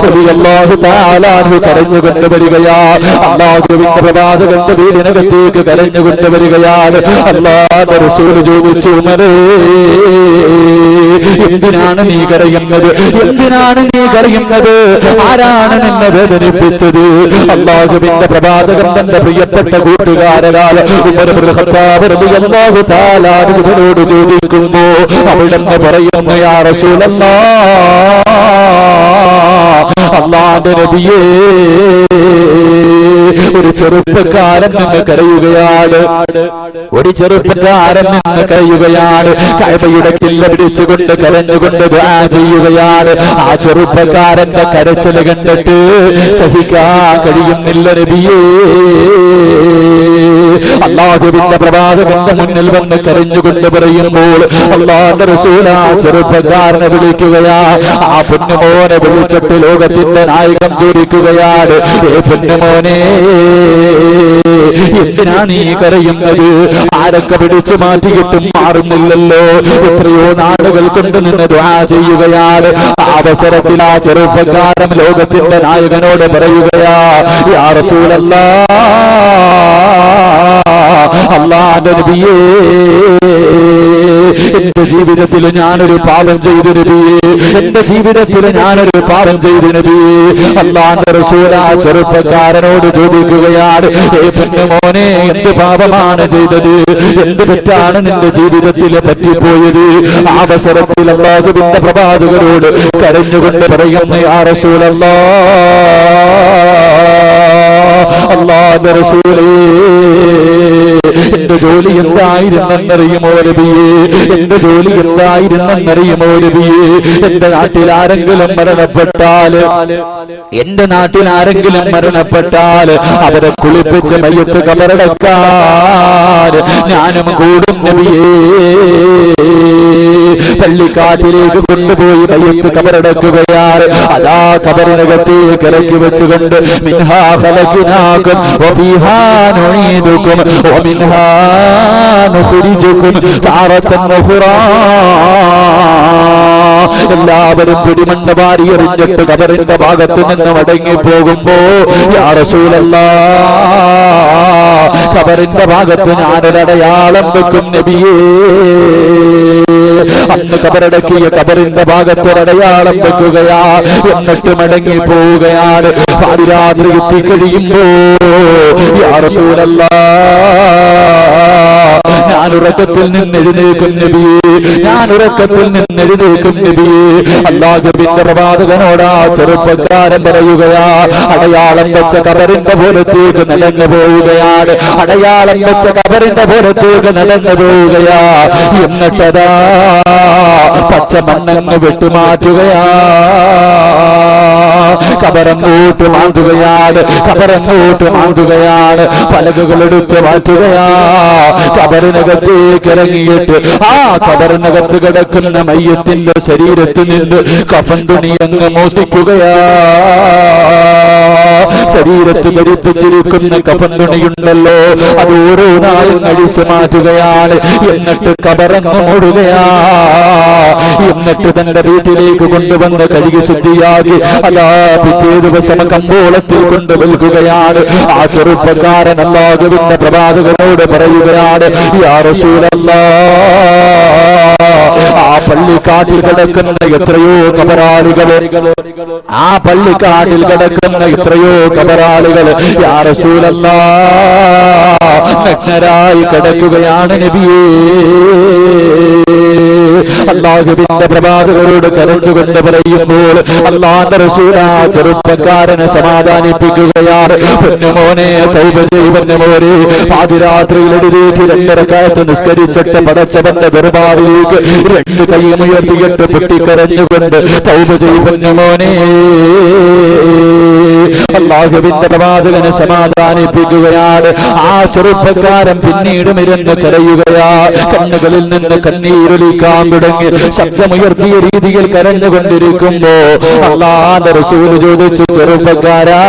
റളിയല്ലാഹു തആല അൻഹു കരഞ്ഞുകൊണ്ട് വരികയാ. അല്ലാഹുവിന്റെ പ്രവാചകന്റെ വീടിനകത്തേക്ക് കരഞ്ഞുകൊണ്ട് വരികയാണ്. അല്ലാഹുവിന്റെ റസൂൽ ചോദിച്ചു, ഉമരേ, എന്തിനാണ് നീ കരയുന്നത്? ആരാണ് നിന്നെ വേദനിപ്പിച്ചത്? അല്ലാഹുവിന്റെ പ്രവാചകൻ തന്റെ പ്രിയപ്പെട്ട കൂട്ടുകാരനായ ഉമർ ഇബ്നുൽ ഖത്താബ് റളിയല്ലാഹു തആല അൻഹുവിനോട് ചോദിക്കുമ്പോ അവിടുന്ന് പറയുന്നു, യാ റസൂലല്ലാഹ്, അല്ലാഹുവിന്റെ നബിയേ, ഒരു ചെറുപ്പക്കാരൻ നിന്ന് കരയുകയാണ്, കഅബയുടെ കില്ല പിടിച്ചുകൊണ്ട് കരഞ്ഞുകൊണ്ട് ദുആ ചെയ്യുകയാണ്. ആ ചെറുപ്പക്കാരന്റെ കരച്ചിൽ കണ്ടിട്ട് സഹിക്കാൻ കഴിയുന്നില്ല നബിയേ. അല്ലാഹുവിന്റെ പ്രവാചകന്റെ മുന്നിൽ വന്ന് കരഞ്ഞുകൊണ്ട് പറയുമ്പോൾ അല്ലാഹുവിന്റെ റസൂൽ ആ ചെറുപ്പക്കാരനെ വിളിക്കുകയാ. ആ പൊന്നുമോനെ വിളിച്ചിട്ട് ലോകത്തിന്റെ നായകൻ ചോദിക്കുകയാണ്, ഏ പൊന്നുമോനെ, എന്തിനാ നീ കരയുന്നത്? ആരൊക്കെ പിടിച്ചു മാറ്റിയിട്ടും മാറുന്നില്ലല്ലോ, എത്രയോ നാളുകൾ കൊണ്ട് നിന്ന് ദുആ ചെയ്യുകയാണ്. ആ അവസരത്തിൽ ആ ചെറുപ്പക്കാരൻ ലോകത്തിന്റെ നായകനോട് പറയുകയാ, യാ റസൂലല്ലാഹ്, അല്ലാഹുവിന്റെ നബിയേ, എന്റെ ജീവിതത്തിൽ ഞാനൊരു പാപം ചെയ്തു നബിയേ, എന്റെ ജീവിതത്തിൽ ഞാനൊരു പാപം ചെയ്തു നബിയേ. അല്ലാഹുവിന്റെ റസൂൽ ആ ചെറുപ്പക്കാരനോട് ചോദിക്കുകയാണ്, ഏ പൊന്നുമോനെ, എന്ത് പാപമാണ് ചെയ്തത്, എന്ത് തെറ്റാണ് നിന്റെ ജീവിതത്തിൽ പറ്റിപ്പോയത്? ആ അവസരത്തിൽ അല്ലാഹുവിന്റെ പ്രവാചകരോട് കരഞ്ഞുകൊണ്ട് പറയുന്നു, യാ റസൂലല്ലാഹ്, അല്ലാഹുവിന്റെ റസൂലേ, എന്റെ ജോലി എന്തായിരുന്നെന്നറിയുമോ നബിയേ, എന്റെ ജോലി എന്തായിരുന്നെന്നറിയുമോ നബിയേ? എന്റെ നാട്ടിൽ ആരെങ്കിലും മരണപ്പെട്ടാൽ, എന്റെ നാട്ടിൽ ആരെങ്കിലും മരണപ്പെട്ടാൽ അവരെ കുളിപ്പിച്ച് മയ്യത്ത് കബറടക്കാൻ ഞാനും കൂടും നബിയേ. പള്ളിക്കാട്ടിലേക്ക് കൊണ്ടുപോയി മയ്യത്ത് കബറടക്കുകയാണ്. അതാ കബറിനകത്തേക്ക് ഇറക്കി വെച്ചുകൊണ്ട് മിൻഹാ ഖലഖനാകും വഫീഹാ നുഈദുകും വമിൻഹാ നുഖ്രിജുകും താറത്തൻ ഉഖ്റാ. എല്ലാവരും പിടിമണ്ണ വാരി എറിഞ്ഞിട്ട് കബറിന്റെ ഭാഗത്ത് നിന്ന് മടങ്ങി പോകുമ്പോ, യാ റസൂലല്ലാഹ്, കബറിന്റെ ഭാഗത്ത് ഞാനൊരടയാളം വെക്കും നബിയേ. അന്ന് കബറടക്കിയ കബറിന്റെ ഭാഗത്തൊരടയാളം വെക്കുകയാ, എന്നിട്ട് മടങ്ങി പോവുകയാണ്. പാതിരാത്രി എത്തിക്കഴിയുമ്പോ, യാ റസൂലല്ലാഹ്, ഞാൻ ഉറക്കത്തിൽ നിന്ന് എഴുന്നേൽക്കും നബിയേ, ഞാൻ ഉറക്കത്തിൽ നിന്ന് എഴുന്നേൽക്കും നബിയേ. അല്ലാഹുവിന്റെ പ്രവാചകനോട് ആ ചെറുപ്പക്കാരൻ പറയുകയാ, അടയാളം വെച്ച കബറിന്റെ പുറത്തേക്ക് നടന്നു പോവുകയാണ്, അടയാളം വെച്ച കബറിന്റെ പുറത്തേക്ക് നടന്നു പോവുകയാ. എന്നിട്ടതാ പച്ച മണ്ണങ്ങ് വിട്ടുമാറ്റുകയാ, കബറങ്ങോട്ട് മാറ്റുകയാണ്, കബറങ്ങോട്ട് മാറ്റുകയാണ്, പലകകൾ എടുത്ത് മാറ്റുകയാ. കബറിനകത്തേക്ക് ഇറങ്ങിയിട്ട് ആ കബറിനകത്ത് കിടക്കുന്ന മയ്യത്തിന്റെ ശരീരത്തിൽ നിന്ന് കഫൻ തുണി അങ്ങ് മോഷ്ടിക്കുകയാ. ശരീരത്ത് ധരിപ്പിച്ചിരിക്കുന്ന കഫൻ തുണിയുണ്ടല്ലോ, അത് ഓരോന്നായും അഴിച്ചു മാറ്റുകയാണ്. എന്നിട്ട് കബറങ്ങ് മൂടുകയാ. എന്നിട്ട് തന്റെ വീട്ടിലേക്ക് കൊണ്ടുവന്ന് കഴുകി ശുദ്ധിയാക്കി അതാ പിറ്റേ ദിവസം കമ്പോളത്തിൽ കൊണ്ട് വിൽക്കുകയാണ്. ആ ചെറുപ്പക്കാരൻ അല്ലാഹുവിന്റെ പ്രവാചകനോട് പറയുകയാണ്, യാ റസൂലല്ലാഹ്, ആ പള്ളിക്കാട്ടിൽ കിടക്കുന്ന എത്രയോ കബറാളികള്, ആ പള്ളിക്കാട്ടിൽ കിടക്കുന്ന എത്രയോ കബറാളികള് യാ റസൂലല്ലാഹ് നഗ്നരായി കിടക്കുകയാണ് നബിയേ. അല്ലാഹുവിന്റെ പ്രവാചകരോട് കരഞ്ഞുകൊണ്ട് പറയുമ്പോൾ അല്ലാഹുവിന്റെ റസൂൽ ആ ചെറുപ്പക്കാരനെ സമാധാനിപ്പിക്കുകയാണ്. പൊന്നുമോനെ, തൗബ ചെയ്യ് മോനെ. പാതിരാത്രിയിൽ എഴുന്നേറ്റ് 2 റക്അത്ത് നിസ്കരിച്ചിട്ട് പടച്ചവന്റെ ദർബാറിലേക്ക് 2 കൈയും ഉയർത്തിയിട്ട് പൊട്ടിക്കരഞ്ഞുകൊണ്ട് തൗബ ചെയ്യ് പൊന്നുമോനെ. അല്ലാഹുവിന്റെ പ്രവാചകനെ സമാധാനിപ്പിക്കുകയാണ്. ആ ചെറുപ്പക്കാരൻ പിന്നീട് ഇരുന്ന് കരയുകയാ. കണ്ണുകളിൽ നിന്ന് കണ്ണീരൊലിക്കാൻ തുടങ്ങി. ശബ്ദമുയർത്തിയ രീതിയിൽ കരഞ്ഞുകൊണ്ടിരിക്കുമ്പോ അല്ലാഹുവിന്റെ റസൂൽ ചോദിച്ചു, ചെറുപ്പക്കാരാ,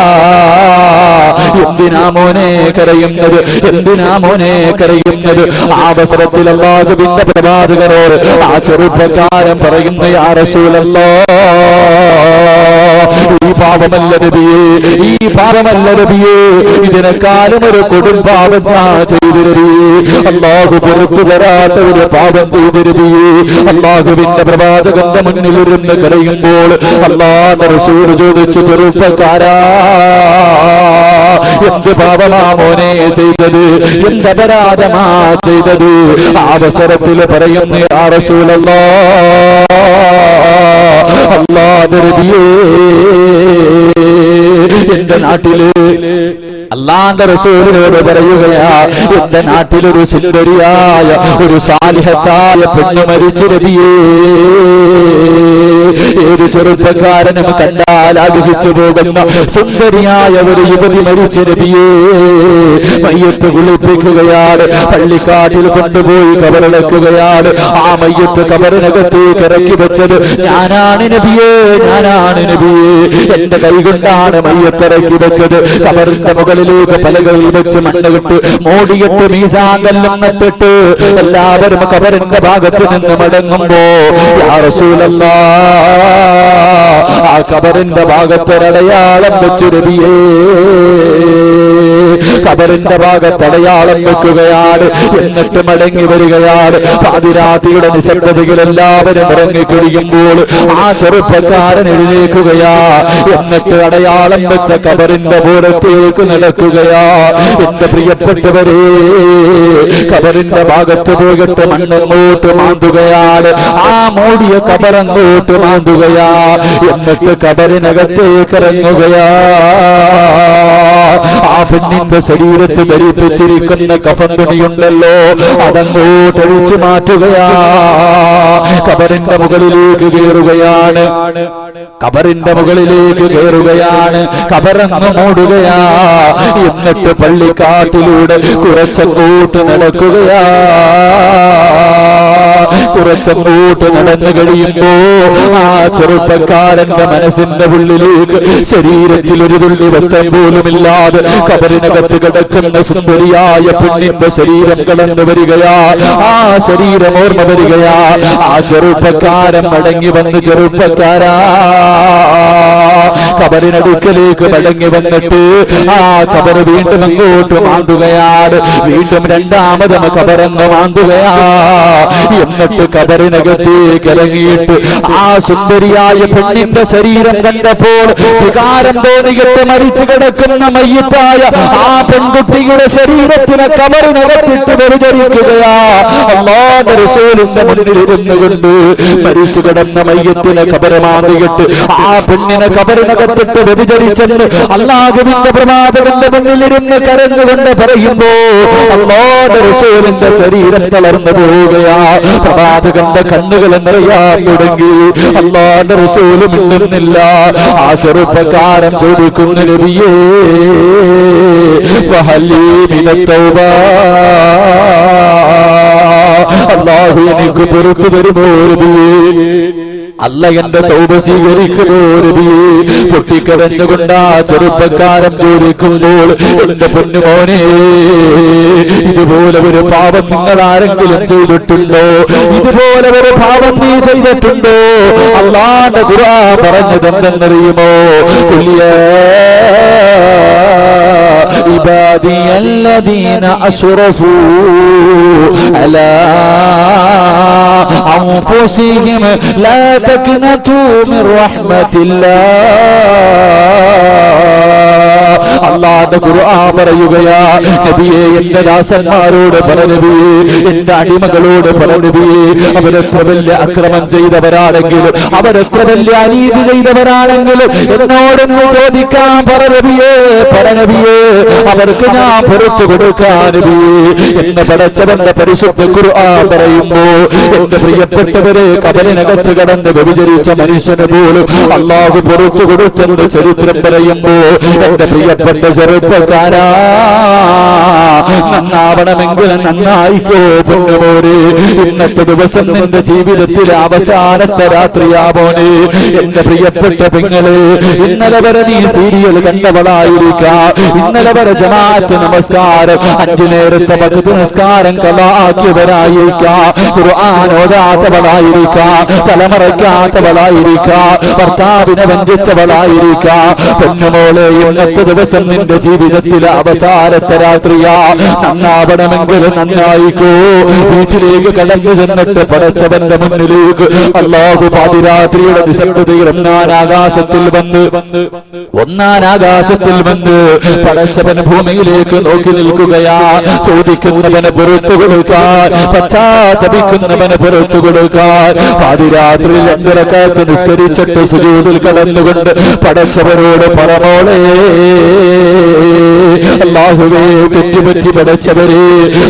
എന്തിനാ മോനെ കരയുന്നത്, എന്തിനാ മോനെ കരയുന്നത്? ആ അവസരത്തിൽ അല്ലാഹുവിന്റെ പ്രവാചകനോട് ആ ചെറുപ്പക്കാരൻ പറയുന്നു, യാ റസൂലല്ലാഹ്, ഈ പാപമല്ല നബിയേ, ഈ പാപമല്ല നബിയേ, ഇതിനെക്കാളും ഒരു കൊടും പാപം ചെയ്തു നബിയേ. അല്ലാഹു പുറത്തു തരാത്ത ഒരു പാപം ചെയ്തു നബിയേ. അല്ലാഹുവിന്റെ പ്രവാചകന്റെ മുന്നിൽ ഇരുന്ന് കരയുമ്പോൾ അല്ലാഹുവിന്റെ റസൂൽ ചോദിച്ചു, ചെറുപ്പക്കാരാ, എന്ത് പാപമാ മോനെ ചെയ്തത്, എന്ത് അപരാധമാ ചെയ്തത്? ആ അവസരത്തിൽ പറയുന്നു, യാ റസൂലല്ലാഹ്, അല്ലാഹുവിന്റെ നബിയേ, എന്റെ നാട്ടില് അല്ലാഹുവിന്റെ റസൂലിനോട് പറയുകയാ, എന്റെ നാട്ടിലൊരു സുന്ദരിയായ ഒരു സാലിഹത്തായ പെണ്ണ് മരിച്ചു നബിയേ. ഏത് ചെറുപ്പക്കാരനും കണ്ടാൽ ആഗ്രഹിച്ചു പോകുന്ന സുന്ദരിയായ ഒരു യുവതി മരിച്ചു നബിയേ. മയ്യത്ത് കുളിപ്പിക്കുകയാണ്, പള്ളിക്കാട്ടിൽ കൊണ്ടുപോയി കബറടക്കുകയാണ്. ആ മയ്യത്ത് കബറിനകത്തേക്ക് ഇറക്കി വെച്ചത് ഞാനാണ് നബിയേ, ഞാനാണ് നബിയേ. എന്റെ കൈകൊണ്ടാണ് മയ്യത്ത് ഇറക്കി വെച്ചത്. കബറിന്റെ മുകളിലേക്ക് പലകയിൽ വെച്ച് മണ്ണ് കിട്ട് മോടിയിട്ട് മീസാങ്കല്ലും നട്ടിട്ട് എല്ലാവരും കബറിന്റെ ഭാഗത്ത് നിന്ന് മടങ്ങുമ്പോ യാ റസൂലല്ലാഹ്, ആ കബറിന്റെ ഭാഗത്തൊരടയാളം വെച്ച് നബിയേ. കബറിന്റെ ഭാഗത്ത് അടയാളം വെക്കുകയാണ്. എന്നിട്ട് മടങ്ങി വരികയാണ്. പാതിരാത്രിയുടെ നിശബ്ദതയിൽ എല്ലാവരും ഇറങ്ങിക്കഴിയുമ്പോൾ ആ ചെറുപ്പക്കാരൻ എഴുന്നേൽക്കുകയാ. എന്നിട്ട് അടയാളം വെച്ച കബറിന്റെ പുറത്തേക്ക് നടക്കുകയാ. എന്റെ പ്രിയപ്പെട്ടവരെ, കബറിന്റെ ഭാഗത്ത് പോയിട്ട് മണ്ണങ്ങോട്ട് മാന്തുകയാണ്. ആ മൂടിയ കബറങ്ങോട്ട് മാന്തുകയാ. എന്നിട്ട് കബറിനകത്തേക്ക് ഇറങ്ങുകയാ. ആ പെണ്ണിന്റെ ശരീരത്ത് ധരിപ്പിച്ചിരിക്കുന്ന കഫൻ തുണിയുണ്ടല്ലോ, അതങ്ങോട്ട് അഴിച്ചു മാറ്റുകയാ. കബറിന്റെ മുകളിലേക്ക് കയറുകയാണ്. കബറിന്റെ മുകളിലേക്ക് കയറുകയാണ്. കബറങ്ങ് മൂടുകയാ. എന്നിട്ട് പള്ളിക്കാട്ടിലൂടെ കുറച്ചങ്ങോട്ട് നടക്കുകയാ. കുറച്ചങ്ങോട്ട് നടന്നു കഴിയുമ്പോ ആ ചെറുപ്പക്കാരന്റെ മനസ്സിന്റെ ഉള്ളിലേക്ക് ശരീരത്തിൽ ഒരു തുള്ളി വസ്ത്രം പോലുമില്ലാതെ കബറിനകത്ത് കിടക്കുന്ന സുന്ദരിയായ പെണ്ണിന്റെ ശരീരം കടന്നു വരികയാ. ആ ശരീരം ഓർമ്മ വരികയാ. ആ ചെറുപ്പക്കാരൻ മടങ്ങി വന്ന്, ചെറുപ്പക്കാരാ, കബറിനടുക്കലേക്ക് മടങ്ങി വന്നിട്ട് ആ കബർ വീണ്ടും അങ്ങോട്ട് മാന്തുകയാണ്. വീണ്ടും രണ്ടാമതും കബറങ്ങ് മാന്തുകയാ. എന്നിട്ട് കബറിനകത്തേക്ക് ഇറങ്ങിയിട്ട് ആ സുന്ദരിയായ പെണ്ണിന്റെ ശരീരം കണ്ടപ്പോൾ വികാരം തോന്നിയിട്ട് മരിച്ചു കിടക്കുന്ന മയ്യത്തായ ആ പെൺകുട്ടിയുടെ ശരീരത്തിനെ കബറിനകത്തിട്ട് വ്യഭിചരിക്കുകയാ. അല്ലാഹുവിന്റെ റസൂലിന്റെ മുന്നിൽ ഇരുന്നു കൊണ്ട് മരിച്ചു കിടന്ന മയ്യത്തിനെ കബറ് മാന്തിയിട്ട് ആ പെണ്ണിനെ കബറിനകത്തിട്ട് വ്യഭിചരിച്ചെന്ന് അല്ലാഹുവിന്റെ പ്രവാചകന്റെ മുന്നിലിരുന്ന് കരഞ്ഞുകൊണ്ട് പറയുമ്പോ അല്ലാഹുവിന്റെ റസൂലിന്റെ ശരീരം തളർന്നു പോവുകയാ. പ്രവാചകന്റെ കണ്ണുകൾ നിറയാൻ തുടങ്ങി. അല്ലാഹുവിന്റെ റസൂല് മിണ്ടുന്നില്ല. ആ ചെറുപ്പക്കാരൻ ചോദിക്കുന്നു, നബിയേ ഫഹലി മിനത് തൗബ, അല്ലാഹു എനിക്ക് പുറത്തു തരുമോ നബിയേ? അല്ല എന്റെ തൗബ സ്വീകരിക്കുമോ നബിയേ? പൊട്ടിക്കരഞ്ഞുകൊണ്ട് ആ ചെറുപ്പക്കാരൻ ചോദിക്കുമ്പോൾ, എന്റെ പൊന്നുമോനെ, ഇതുപോലെ ഒരു പാപം നിങ്ങൾ ആരെങ്കിലും ചെയ്തിട്ടുണ്ടോ? ഇതുപോലെ ഒരു പാപം നീ ചെയ്തിട്ടുണ്ടോ? അല്ലാഹുവിന്റെ ഖുർആൻ പറഞ്ഞത് എന്തെന്നറിയുമോ? عبادي الذين أسرفوا على أنفسهم لا تقنطوا من رحمة الله. അല്ലാഹുവിന്റെ ഖുർആൻ പറയുകയാ, നബിയേ, എന്റെ ദാസന്മാരോട് പറ നബിയേ, എന്റെ അടിമകളോട് പറ നബിയേ, അവരെത്ര വലിയ അക്രമം ചെയ്തവരാണെങ്കിലും, അവരെത്ര വലിയ അനീതി ചെയ്തവരാണെങ്കിലും എന്നോടൊന്ന് ചോദിക്കാൻ പറ നബിയേ, പറ നബിയേ, അവർക്ക് ഞാൻ പുറത്തു കൊടുക്കാൻ നബിയേ. എന്നെ പടച്ചവന്റെ പരിശുദ്ധ ഖുർആൻ പറയുമ്പോ, എന്റെ പ്രിയപ്പെട്ടവരെ, കബറിനകത്ത് കടന്ന് വ്യഭിചരിച്ച മനുഷ്യന് പോലും അല്ലാഹു പുറത്തു കൊടുത്തെന്ന് ചരിത്രം പറയുമ്പോ, എന്റെ പ്രിയപ്പെട്ട ചെറുപ്പക്കാരാ, നന്നാവണമെങ്കിൽ നന്നായിക്കോ പൊന്നുമോനെ. ഇന്നത്തെ ദിവസം നിന്റെ ജീവിതത്തിലെ അവസാനത്തെ രാത്രിയാവോനെ. എന്റെ പ്രിയപ്പെട്ട പെങ്ങളെ, ഇന്നലെ വരെ നീ സീരിയൽ കണ്ടവളായിരിക്കാം, ഇന്നലെ വരെ ജമാഅത്ത് നമസ്കാരം 5 നേരത്തെ വഖ്ത് നിസ്കാരം കളാക്കിയവരായിരിക്കാം, ഖുർആൻ ഓതാത്തവളായിരിക്കാം, തലമറയ്ക്കാത്തവളായിരിക്കാം, ഭർത്താവിനെ വഞ്ചിച്ചവളായിരിക്കാം. പൊന്നുമോളെ, ഇന്നത്തെ ദിവസം നിന്റെ ജീവിതത്തിലെ അവസാനത്തെ രാത്രിയാ. നന്നാവണമെങ്കിൽ നന്നായിക്കോ. വീട്ടിലേക്ക് കടന്നു ചെന്നിട്ട് പടച്ചവന്റെ മുന്നിലേക്ക് അല്ലാഹു പാതിരാത്രിയുടെ നിശബ്ദതയിൽ ഒന്നാനാകാശത്തിൽ വന്ന് പടച്ചവൻ ഭൂമിയിലേക്ക് നോക്കി നിൽക്കുകയാ. ചോദിക്കുന്നവന് പുറത്തു കൊടുക്കാൻ, പശ്ചാത്തപിക്കുന്നവന് പുറത്തു കൊടുക്കാൻ. പാതിരാത്രിയിൽ 2 റക്അത്ത് നിസ്കരിച്ചിട്ട് സുജൂദിൽ കടന്നുകൊണ്ട് പടച്ചവരോട് പറമോളെ, അല്ലാഹുവേ, തെറ്റുപറ്റി പടച്ചവരെ,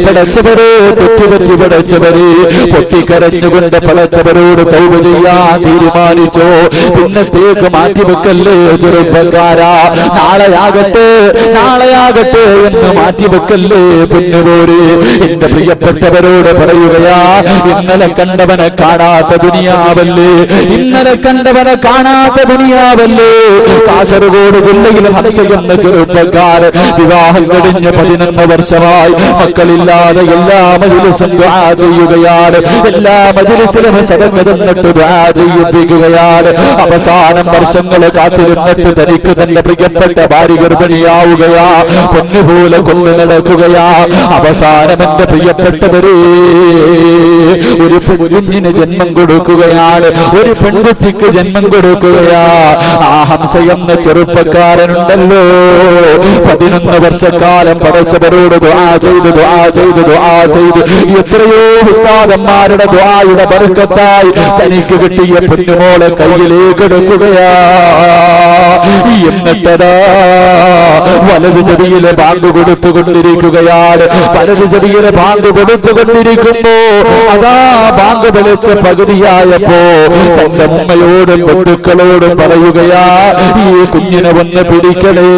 പടച്ചവരെ, തെറ്റുപറ്റി പടച്ചവരെ, പൊട്ടിക്കരഞ്ഞുകൊണ്ട് പടച്ചവരോട് തൗബ ചെയ്യാൻ തീരുമാനിച്ചോ. പിന്നത്തേക്ക് മാറ്റിവെക്കല്ലേ ചെറുപ്പക്കാരാ. നാളെയാകട്ടെ, നാളെയാകട്ടെ എന്ന് മാറ്റിവെക്കല്ലേ പൊന്നുപോരെ. എന്റെ പ്രിയപ്പെട്ടവരോട് പറയുകയാ, ഇന്നലെ കണ്ടവനെ കാണാത്ത ദുനിയാവല്ലേ, ഇന്നലെ കണ്ടവനെ കാണാത്ത ദുനിയാവല്ലേ. കാസർഗോഡ് ജില്ലയിൽ ഹംസ എന്ന ചെറുപ്പക്കാരൻ വിവാഹം കഴിഞ്ഞ് 11 വർഷമായി, മക്കളില്ലാതെ എല്ലാ മജ്‌ലിസും ദുആ ചെയ്യുകയാണ്, എല്ലാ മജ്‌ലിസിലും സദഖ തന്നിട്ട് ദുആ ചെയ്യിപ്പിക്കുകയാണ്. അവസാനം വർഷങ്ങൾ കാത്തിരുന്നിട്ട് തനിക്ക് തന്റെ പ്രിയപ്പെട്ട ഭാര്യ ഗർഭിണിയാവുകയാ, പൊന്നുപോലെ കൊണ്ടു നടക്കുകയാ. അവസാനം എന്റെ പ്രിയപ്പെട്ടവരെ ഒരു പെൺകുഞ്ഞിന് ജന്മം കൊടുക്കുകയാണ്, ഒരു പെൺകുട്ടിക്ക് ജന്മം കൊടുക്കുകയാ. ആ ഹംസ എന്ന ചെറുപ്പക്കാരനുണ്ടല്ലോ 11 വർഷക്കാലം പടച്ചവരോട് ദുആ ചെയ്ത് ദുആ ചെയ്ത് ദുആ ചെയ്ത് എത്രയോ ഉസ്താദന്മാരുടെ ദുആയുടെ ബർക്കത്തായി തനിക്ക് കിട്ടിയ പൊന്നുമോളെ കയ്യിലേക്ക് എടുക്കുകയാ. എന്നിട്ടതാ വലത് ചെവിയിലെ ബാങ്ക് കൊടുത്തുകൊണ്ടിരിക്കുകയാണ്. വലത് ചെവിയിലെ ബാങ്ക് കൊടുത്തുകൊണ്ടിരിക്കുമ്പോ അതാ ബാങ്ക് വിളിച്ച പകുതിയായപ്പോ തന്റെ ഉമ്മയോടും ബന്ധുക്കളോടും പറയുകയാ, ഈ കുഞ്ഞിനെ ഒന്ന് പിടിക്കണേ,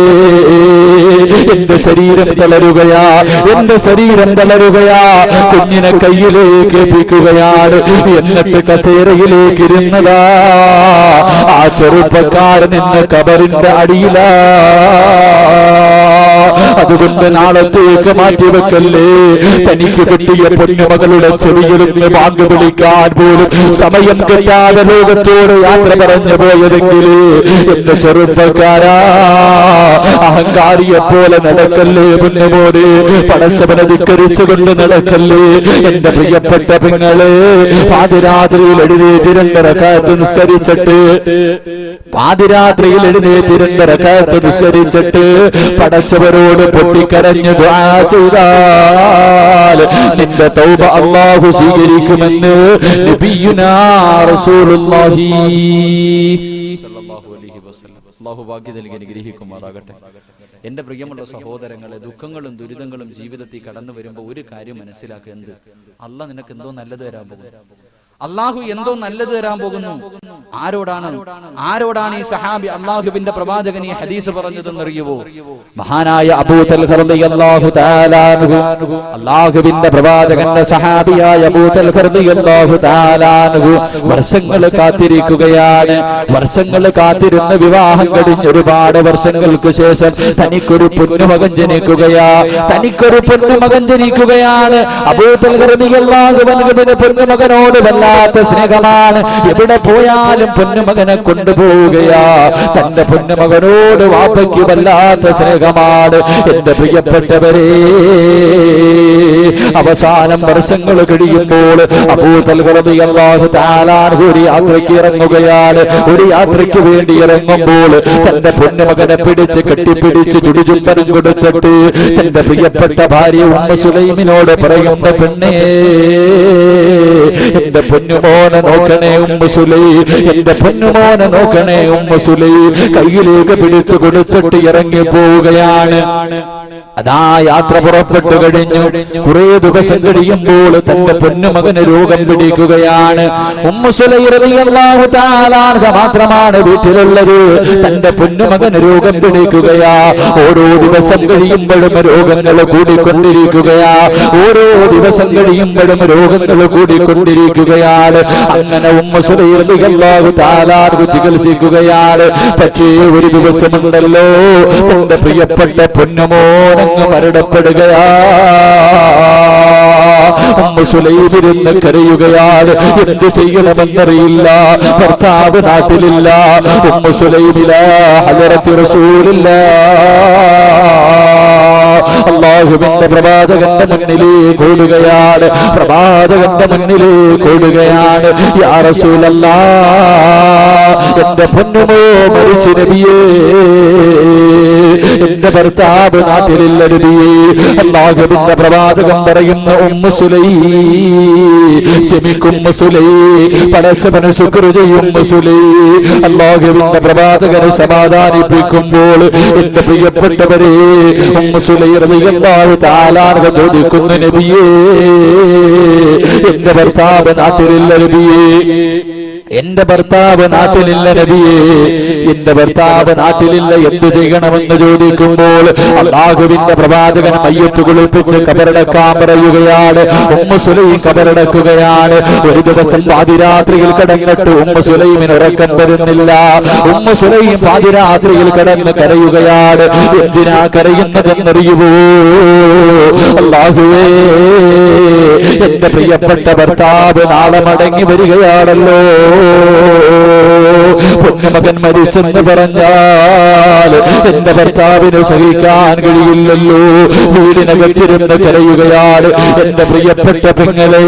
എന്റെ ശരീരം തളരുകയാ, എന്റെ ശരീരം തളരുകയാ. കുഞ്ഞിനെ കയ്യിലേക്ക് എത്തിക്കുകയാണ്. എന്നിട്ട് കസേരയിലേക്ക് ഇരുന്നതാ ആ ചെറുപ്പക്കാരൻ ഇന്ന് കബറിന്റെ അടിയിലാ. അതുകൊണ്ട് നാളത്തേക്ക് മാറ്റിവെക്കല്ലേ. തനിക്ക് കിട്ടിയ പൊന്നുമകളുടെ ചെവിയിലൊന്ന് ബാങ്ക് വിളിക്കാൻ പോലും സമയം കിട്ടാതെ ലോകത്തോട് യാത്ര പറഞ്ഞു പോയതെങ്കിൽ എന്റെ ചെറുപ്പക്കാരാ, അഹങ്കാരിയെ പോലെ നടക്കല്ലേ പൊന്നുമോനെ, പടച്ചവനെ ധിക്കരിച്ചുകൊണ്ട് നടക്കല്ലേ. എന്റെ പ്രിയപ്പെട്ട പെങ്ങളെ, പാതിരാത്രിയിൽ എഴുന്നേറ്റ് 2 റക്അത്ത് നിസ്കരിച്ചിട്ട്, പാതിരാത്രിയിൽ എഴുന്നേറ്റ് 2 റക്അത്ത് നിസ്കരിച്ചിട്ട് പടച്ചവരോട് പൊട്ടിക്കരഞ്ഞ് ദുആ ചെയ്താൽ നിന്റെ തൗബ അല്ലാഹു സ്വീകരിക്കുമെന്ന് നബിയുനാ റസൂലുള്ളാഹി സ്വല്ലല്ലാഹു അലൈഹി വസല്ലം. അല്ലാഹു ഭാഗ്യം നൽകി അനുഗ്രഹിക്കുമാറാകട്ടെ. എന്റെ പ്രിയമുള്ള സഹോദരങ്ങളെ, ദുഃഖങ്ങളും ദുരിതങ്ങളും ജീവിതത്തിൽ കടന്നു വരുമ്പോൾ ഒരു കാര്യം മനസ്സിലാക്കുക, എന്ത് അല്ലാഹ് നിനക്ക് എന്തോ നല്ലത് തരാൻ പോകുന്നു. അള്ളാഹു എന്തോ നല്ലത് തരാൻ പോകുന്നു. ആരോടാണ് ഈ സഹാബി അള്ളാഹുവിന്റെ പ്രവാചകൻ ഈ ഹദീസ് പറഞ്ഞതെന്നറിയുവോ? മഹാനായ അബൂ തൽഹ റളിയല്ലാഹു തആല അൻഹു, അള്ളാഹുവിന്റെ പ്രവാചകന്റെ സഹാബിയായ അബൂ തൽഹ റളിയല്ലാഹു തആല അൻഹു വർഷങ്ങൾ കാത്തിരിക്കുകയാണ്. വർഷങ്ങൾ കാത്തിരുന്ന് വിവാഹം കഴിഞ്ഞ് ഒരുപാട് വർഷങ്ങൾക്ക് ശേഷം തനിക്കൊരു പൊന്നുമകൻ ജനിക്കുകയാ. തനിക്കൊരു പൊന്നുമകൻ ജനിക്കുകയാണ്. അബൂ തൽഹ റളിയല്ലാഹു അൻഹുവിന്റെ പൊന്നുമകനോട് വല്ലാത്ത സ്നേഹമാണ്. എവിടെ പോയാലും പൊന്നുമകനെ കൊണ്ടുപോവുകയാ. തന്റെ പൊന്നുമകനോട് വാപ്പയ്ക്ക് വല്ലാത്ത സ്നേഹമാണ്. എന്റെ പ്രിയപ്പെട്ടവരെ, അവസാനം വർഷങ്ങൾ കഴിയുമ്പോൾ അബൂ തൽഹ റളിയല്ലാഹു തആല അൻഹു ഒരു യാത്രയ്ക്ക് ഇറങ്ങുകയാണ്. ഒരു യാത്രയ്ക്ക് വേണ്ടി ഇറങ്ങുമ്പോൾ തന്റെ പൊന്നുമകനെ പിടിച്ച് കെട്ടിപ്പിടിച്ച് ചുടിചുംബനം കൊടുത്തിട്ട് തന്റെ പ്രിയപ്പെട്ട ഭാര്യ ഉമ്മു സുലൈമിനോട് പറയുന്ന, പെണ്ണേ, എന്റെ പൊന്നുമോനെ നോക്കണേ ഉമ്മു സുലൈ, എന്റെ പൊന്നുമോനെ നോക്കണേ ഉമ്മു സുലൈ. കയ്യിലേക്ക് പിടിച്ചു കൊടുത്തിട്ട് ഇറങ്ങി പോവുകയാണ്. അതാ യാത്ര പുറപ്പെട്ടു കഴിഞ്ഞു. കുറെ ദിവസം കഴിയുമ്പോൾ തന്റെ പൊന്നുമകന് രോഗം പിടിക്കുകയാണ്. ഉമ്മു സുലൈ റളിയല്ലാഹു തആല അൻഹ മാത്രമാണ് വീട്ടിലുള്ളത്. തന്റെ പൊന്നുമകന് രോഗം പിടിക്കുകയാ. ഓരോ ദിവസം കഴിയുമ്പോഴും രോഗങ്ങൾ കൂടിക്കൊണ്ടിരിക്കുകയാ. ഓരോ ദിവസം കഴിയുമ്പോഴും രോഗങ്ങൾ കൂടിക്കൊണ്ടിരിക്കുകയാണ്. അങ്ങനെ ഉമ്മു സുലൈ റളിയല്ലാഹു തആല അൻഹ ചികിത്സിക്കുകയാണ്. പക്ഷേ ഒരു ദിവസമുണ്ടല്ലോ, തന്റെ പ്രിയപ്പെട്ട പൊന്നുമോൻ മരണപ്പെടുകയാ. ഉമ്മു സുലൈം ഇരുന്ന് കരയുകയാണ്. എന്ത് ചെയ്യണമെന്നറിയില്ല. ഭർത്താവ് നാട്ടിലില്ല. ഉമ്മു സുലൈം ഇലാ ഹദറത്തി റസൂലില്ലാഹ്, അല്ലാഹുവിന്റെ പ്രവാചകന്റെ മുന്നിലേക്ക് ഓടുകയാണ്. പ്രവാചകന്റെ മുന്നിലേക്ക് ഓടുകയാണ്. യാ റസൂലല്ലാഹ്, എന്റെ പൊന്നുമോ മരിച്ചു നബിയേ, എന്റെ ഭർത്താവ് നാട്ടിലില്ല നബിയേ. അല്ലാഹുവിന്റെ പ്രവാചകൻ പറയുന്ന, ഉമ്മു സുലൈ, ക്ഷമിക്കും ഉമ്മു സുലൈ, പടച്ചവന് ശുക്ർ ചെയ്യും ഉമ്മു സുലൈ. അല്ലാഹുവിന്റെ പ്രവാചകനെ സമാധാനിപ്പിക്കുമ്പോൾ എന്റെ പ്രിയപ്പെട്ടവരെ, ഉമ്മു സുലൈ റളിയല്ലാഹു തആല അൻഹ ചോദിക്കുന്നു, നബിയേ, എന്റെ ഭർത്താവ് നാട്ടിലില്ല നബിയേ. എന്റെ ഭർത്താവ് നാട്ടിലില്ല നബിയേ, എന്റെ ഭർത്താവ് നാട്ടിലില്ല, എന്തു ചെയ്യണമെന്ന് ചോദിക്കുമ്പോൾ അല്ലാഹുവിന്റെ പ്രവാചകൻ മയ്യത്ത് കുളിപ്പിച്ച് കബറടക്കാൻ പറയുകയാണ്. Ummu Sulaim കബറടക്കുകയാണ്. ഒരു ദിവസം പാതിരാത്രിയിൽ കിടന്നിട്ട് ഉമ്മു സുലൈമിന് ഉറക്കം വരുന്നില്ല. ഉമ്മു സുലൈം പാതിരാത്രിയിൽ കിടന്ന് കരയുകയാണ്. എന്തിനാ കരയുന്നതെന്നറിയുമോ? അല്ലാഹുവേ, എന്റെ പ്രിയപ്പെട്ട ഭർത്താവ് നാളെ മടങ്ങി വരികയാണല്ലോ. പൊന്നുമകൻ മരിച്ചെന്ന് പറഞ്ഞാൽ എന്റെ ഭർത്താവിന് സഹിക്കാൻ കഴിയില്ലല്ലോ. വീടിനകത്തിരുന്ന് കരയുകയാണ് എന്റെ പ്രിയപ്പെട്ട പെങ്ങളെ.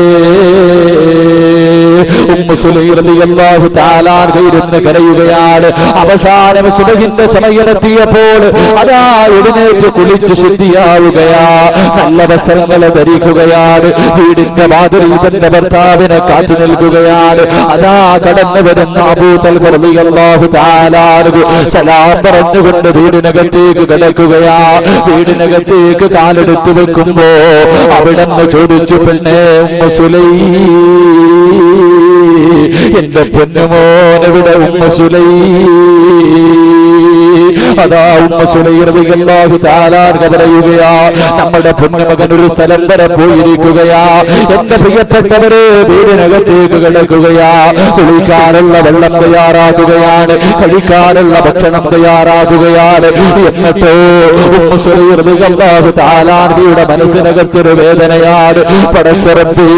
ഉമ്മു സുലൈം റളിയല്ലാഹു തആല ഇരുന്ന് കരയുകയാണ്. അവസാനം സുബഹിന്റെ സമയമെത്തിയപ്പോൾ അതാ എഴുന്നേറ്റ് കുളിച്ച് ശുദ്ധിയാവുകയാ, നല്ല വസ്ത്രങ്ങൾ ധരിക്കുകയാണ്. വീടിന്റെ വാതിലിൽ തന്റെ ഭർത്താവിനെ കാത്തു നിൽക്കുകയാണ്. അതാ കടന്നു വരുന്ന അബൂ തൽഹ റളിയല്ലാഹു തആല സലാം പറഞ്ഞുകൊണ്ട് വീടിനകത്തേക്ക് കിടക്കുകയാ. വീടിനകത്തേക്ക് കാലെടുത്തു വെക്കുമ്പോ അവിടെന്ന് ചോദിച്ചു, പെണ്ണേ ഉമ്മു സുലൈം, എന്റെ പൊന്നുമോനെവിടെ ഉമ്മു സുലൈം? അതാ ഉമ്മു സുലൈം റളിയല്ലാഹു തആല പറയുകയാ, നമ്മുടെ പൊന്നുമകൻ ഒരു സ്ഥലം വരെ പോയിരിക്കുകയാ. എന്റെ പ്രിയപ്പെട്ടവരെ, വീടിനകത്തേക്ക് കിടക്കുകയാ. കുളിക്കാനുള്ള വെള്ളം തയ്യാറാക്കുകയാണ്, കഴിക്കാനുള്ള ഭക്ഷണം തയ്യാറാക്കുകയാണ്. എന്നിട്ടോ ഉമ്മു സുലൈം റളിയല്ലാഹു തആലയുടെ മനസ്സിനകത്തൊരു വേദനയാണ്. പടച്ചറബേ,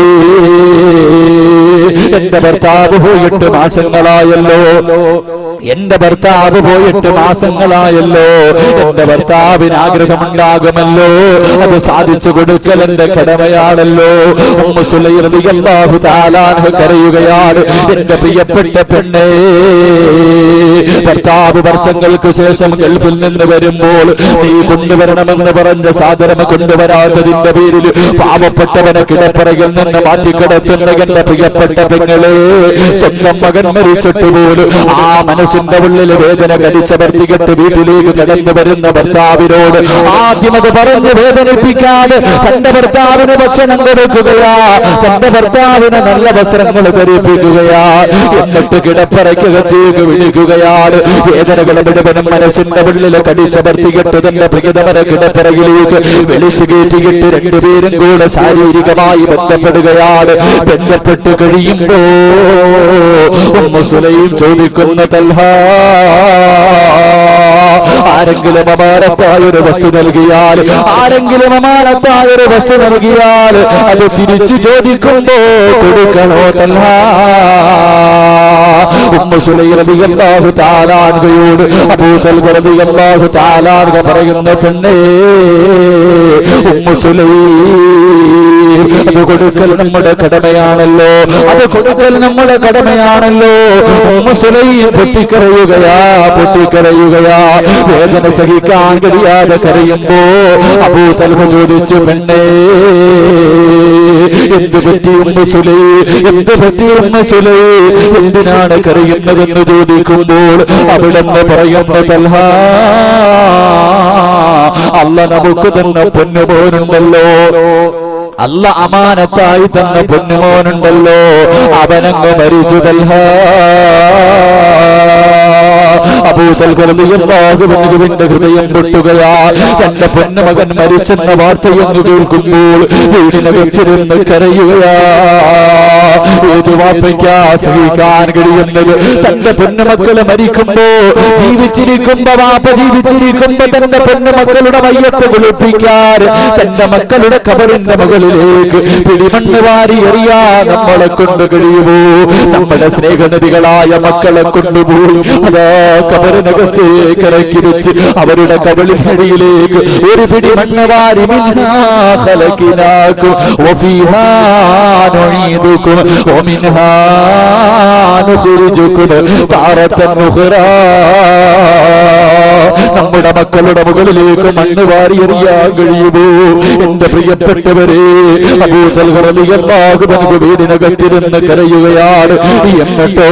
എന്റെ ഭർത്താവ് പോയിട്ട് മാസങ്ങളായല്ലോ, എന്റെ ഭർത്താവ് പോയിട്ട് മാസങ്ങളായല്ലോ. എന്റെ ഭർത്താവിന് ആഗ്രഹമുണ്ടാകുമല്ലോ, അത് സാധിച്ചു കൊടുക്കൽ എന്റെ കടമയാണല്ലോ. ഉമ്മു സുലൈം റളിയല്ലാഹു തആല കരയുകയാണ്. എന്റെ പ്രിയപ്പെട്ട പെണ്ണേ, ഭർത്താവ് വർഷങ്ങൾക്ക് ശേഷം ഗൾഫിൽ നിന്ന് വരുമ്പോൾ നീ കൊണ്ടുവരണമെന്ന് പറഞ്ഞ സാധനം കൊണ്ടുവരാത്തതിന്റെ പേരിൽ പാവപ്പെട്ടവനെ കിടപ്പറയിൽ നിന്ന് മാറ്റിക്കിടത്തുന്ന എന്റെ പ്രിയപ്പെട്ട പെങ്ങളെ, സ്വന്തം മകൻ മരിച്ചിട്ട് പോലും ആ മനസ്സിന്റെ ഉള്ളിൽ വേദന കടിച്ചമർത്തിക്കെട്ട് വീട്ടിലേക്ക് കടന്നു വരുന്ന ഭർത്താവിനോട് ആദ്യം അത് പറഞ്ഞ് വേദനിപ്പിക്കാതെ തന്റെ ഭർത്താവിന് ഭക്ഷണം കൊടുക്കുകയാ, തന്റെ ഭർത്താവിന് നല്ല വസ്ത്രങ്ങൾ ധരിപ്പിക്കുകയാ. എന്നിട്ട് കിടപ്പറയ്ക്കകത്തേക്ക് വിളിക്കുകയാണ്. വേദനകൾ മുഴുവനും മനസ്സിന്റെ ഉള്ളിൽ കടിച്ചമർത്തിക്കെട്ട് തന്റെ പ്രിയതമനെ കിടപ്പറയിലേക്ക് വിളിച്ചു കയറ്റിയിട്ട് രണ്ടുപേരും കൂടെ ശാരീരികമായി ബന്ധപ്പെടുകയാണ്. ബന്ധപ്പെട്ട് കഴിയുമ്പോ ഉമ്മു സുലൈം ചോദിക്കുന്ന, തൽഹ, ആരെങ്കിലും അമാനത്തായ ഒരു വസ്തു നൽകിയാൽ, ആരെങ്കിലും അമാനത്തായ ഒരു വസ്തു നൽകിയാൽ അത് തിരിച്ചു ചോദിക്കുമ്പോ കൊടുക്കണോ തൽഹ? ഉമ്മു സുലൈം റളിയല്ലാഹു തആല അൻഹയോട് അബൂ തൽഹ റളിയല്ലാഹു തആല പറയുന്ന, പെണ്ണേ ഉമ്മു സുലൈം, അത് കൊടുക്കൽ നമ്മുടെ കടമയാണല്ലോ, അത് കൊടുക്കൽ നമ്മുടെ കടമയാണല്ലോ. Ummu Sulaim പൊട്ടിക്കരയുകയാ, പൊട്ടിക്കരയുകയാ. വേദന സഹിക്കാൻ കഴിയാതെ കരയുമ്പോ അബൂ തൽഹ ചോദിച്ചു, പെണ്ണേ എന്ത് പറ്റി ഉമ്മു സുലൈം, എന്ത് പറ്റി ഉമ്മു സുലൈം, എന്തിനാണ് കരയുന്നതെന്ന് ചോദിക്കുമ്പോൾ അവിടെന്ന് പറയുന്ന, തൽഹ, അല്ലാഹ് നമുക്ക് തന്നെ പൊന്നുമോനുണ്ടല്ലോ, അല്ല അമാനത്തായി തന്ന പൊന്നുമോനുണ്ടല്ലോ, അവനങ്ങ് മരിച്ചു തൽഹ. അബൂ തൽഹ റളിയല്ലാഹു അൻഹുവിന്റെ ഹൃദയം പൊട്ടുകയാ. തന്റെ പൊന്നുമകൻ മരിച്ചെന്ന വാർത്തയൊന്ന് കേൾക്കുമ്പോൾ വീടിനകത്തിരുന്ന് കരയുകയാ. ഏത് വാപ്പയ്ക്കാ സഹിക്കാൻ കഴിയുന്നത്? തന്റെ പൊന്നുമക്കള് മരിക്കുമ്പോ, ജീവിച്ചിരിക്കുമ്പോ വാപ്പ ജീവിച്ചിരിക്കുമ്പോ തന്റെ പൊന്നുമക്കളുടെ മയ്യത്ത് കുളിപ്പിക്കാൻ തന്റെ മക്കളുടെ കബറിന്റെ മുകളിലേക്ക് പിടിമണ്ണ് വാരി എറിയാ നമ്മളെ കൊണ്ട് കഴിയുമോ? നമ്മുടെ സ്നേഹനദികളായ മക്കളെ കൊണ്ടുപോയി അതാ കബറിനകത്തേക്ക് ഇറക്കി വെച്ച് അവരുടെ കബളിനടിയിലേക്ക് ഒരു പിടി മണ്ണ് വാരി, മിൻഹാ ഖലഖനാകും വഫീഹാ നുഈദുകും വമിൻഹാ നുഖ്രിജുകും താറത്തൻ ഉഖ്റാ. നമ്മുടെ മക്കളുടെ മുകളിലേക്ക് മണ്ണ് വാരി എറിയാൻ കഴിയുമോ? എന്റെ പ്രിയപ്പെട്ടവരെ, അബൂ തൽഹ റളിയല്ലാഹു അൻഹു വീടിനകത്തിരുന്ന് കരയുകയാണ്. എന്നിട്ടോ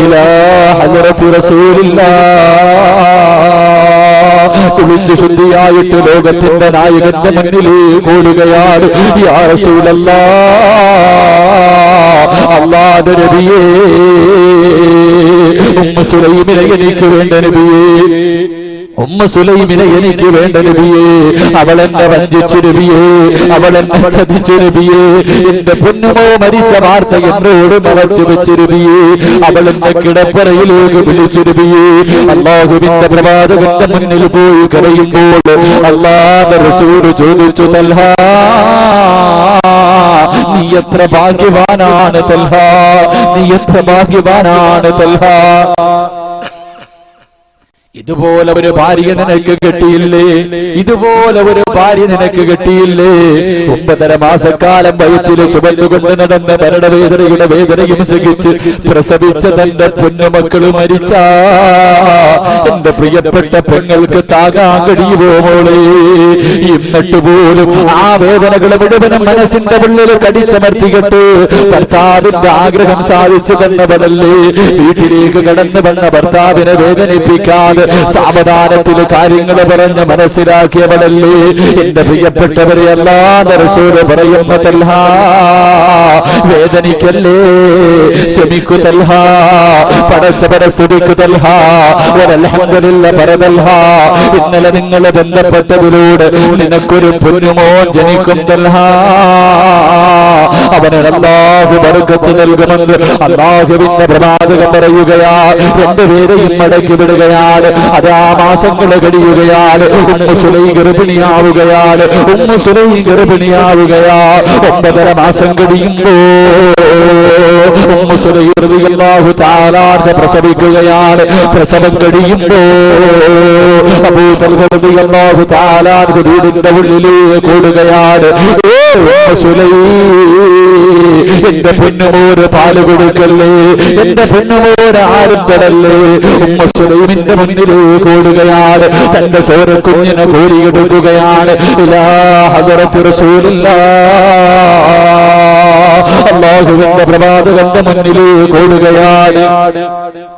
ഇലാ ഹദ്റത്തി റസൂലില്ലാഹ്, കുളിച്ചു ശുദ്ധിയായിട്ട് ലോകത്തിന്റെ നായകന്റെ മുന്നിലേക്ക് ഓടുകയാണ്. യാ റസൂലല്ലാഹ്, അല്ലാഹുവിന്റെ നബിയേ, ഉമ്മു സുലൈമിനെ എനിക്ക് വേണ്ട നബിയേ, ഉമ്മ സുലൈമിനെ എനിക്ക് വേണ്ട നബിയേ, അവളെന്നെ വഞ്ചിച്ചു നബിയേ, അവളെന്നെ ചതിച്ചു നബിയേ, എന്റെ പൊന്നുമോ മരിച്ച വാർത്ത എന്നോട് മറച്ചു വെച്ചു നബിയേ, അവളെന്റെ കിടപ്പറയിലേക്ക് വിളിച്ചു നബിയേ. അല്ലാഹുവിന്റെ പ്രവാചകന്റെ മുന്നിൽ പോയി കരയുമ്പോൾ അല്ലാഹുവിന്റെ റസൂൽ ചോദിച്ചു, തൽഹാ നീ എത്ര ഭാഗ്യവാനാണ് തൽഹാ, നീ എത്ര ഭാഗ്യവാനാണ് തൽഹാ. ഇതുപോലെ ഒരു ഭാര്യ നിനക്ക് കിട്ടിയില്ലേ, ഇതുപോലെ ഒരു ഭാര്യ നിനക്ക് കിട്ടിയില്ലേ. 9.5 മാസക്കാലം വയറ്റിൽ ചുമന്നുകൊണ്ട് നടന്ന ഭരണവേദനയുടെ വേദനയും സഹിച്ച് പ്രസവിച്ച തന്റെ പൊന്നുമക്കള് മരിച്ച എന്റെ പ്രിയപ്പെട്ട പെങ്ങൾക്ക് താങ്ങാൻ കഴിയുമോ മോളെ? എന്നിട്ട് പോലും ആ വേദനകൾ മുഴുവനും മനസ്സിന്റെ ഉള്ളിൽ കടിച്ചമർത്തിയിട്ട് ഭർത്താവിന്റെ ആഗ്രഹം സാധിച്ചു തന്നവനല്ലേ. വീട്ടിലേക്ക് കടന്നു വന്ന ഭർത്താവിനെ വേദനിപ്പിക്കാതെ സാവധാനത്തിൽ കാര്യങ്ങൾ പറഞ്ഞ് മനസ്സിലാക്കിയവളല്ലേ. എന്റെ പ്രിയപ്പെട്ടവരെ, അല്ലാഹുവിന്റെ റസൂൽ പറയുന്ന തൽഹാ വേദനിക്കല്ലേ, ക്ഷമിക്കു തൽഹാ, പടച്ചവനെ സ്തുതിക്കു തൽഹാ, അൽഹംദുലില്ലാഹ് പറ തൽഹാ. ഇന്നലെ നിങ്ങളെ ബന്ധപ്പെട്ടതിലൂടെ നിനക്കൊരു പൊന്നുമോൻ ജനിക്കും തൽഹാ. അവന് അല്ലാഹു ബർക്കത്ത് നൽകുമെന്ന് അല്ലാഹുവിന്റെ പ്രവാചകൻ പറയുകയാ. രണ്ടുപേരെയും മടക്കി വിടുകയാണ്. അതാ മാസങ്ങൾ കഴിയുകയാണ്. Ummu Sulaim ഗർഭിണിയാവുകയാണ്. Ummu Sulaim ഗർഭിണിയാവുകയാ. 9.5 മാസം കഴിയുമ്പോ ഉമ്മു സുലൈം റളിയല്ലാഹു തആല പ്രസവിക്കുകയാണ്. പ്രസവം കഴിയുമ്പോ അബൂ തൽഹ റളിയല്ലാഹു തആല വീടിന്റെ ഉള്ളിലേക്ക് ഓടുകയാണ്. ഉമ്മു സുലൈം, എന്റെ പൊന്നുമോര് പാല് കൊടുക്കല്ലേ, എന്റെ പൊന്നുമോര് ആരും തരല്ലേ. ഉമ്മു സുലൈമിന്റെ മുന്നിലേക്ക് ഓടുകയാണ്. തന്റെ ചോര കുഞ്ഞിനെ കോരിയെടുക്കുകയാണ്. ഇലാ ഹദറത്ത് റസൂലുള്ളാഹ്, അല്ലാഹുവിന്റെ പ്രവാചകന്റെ മുന്നിലേക്ക് ഓടുകയാണ്.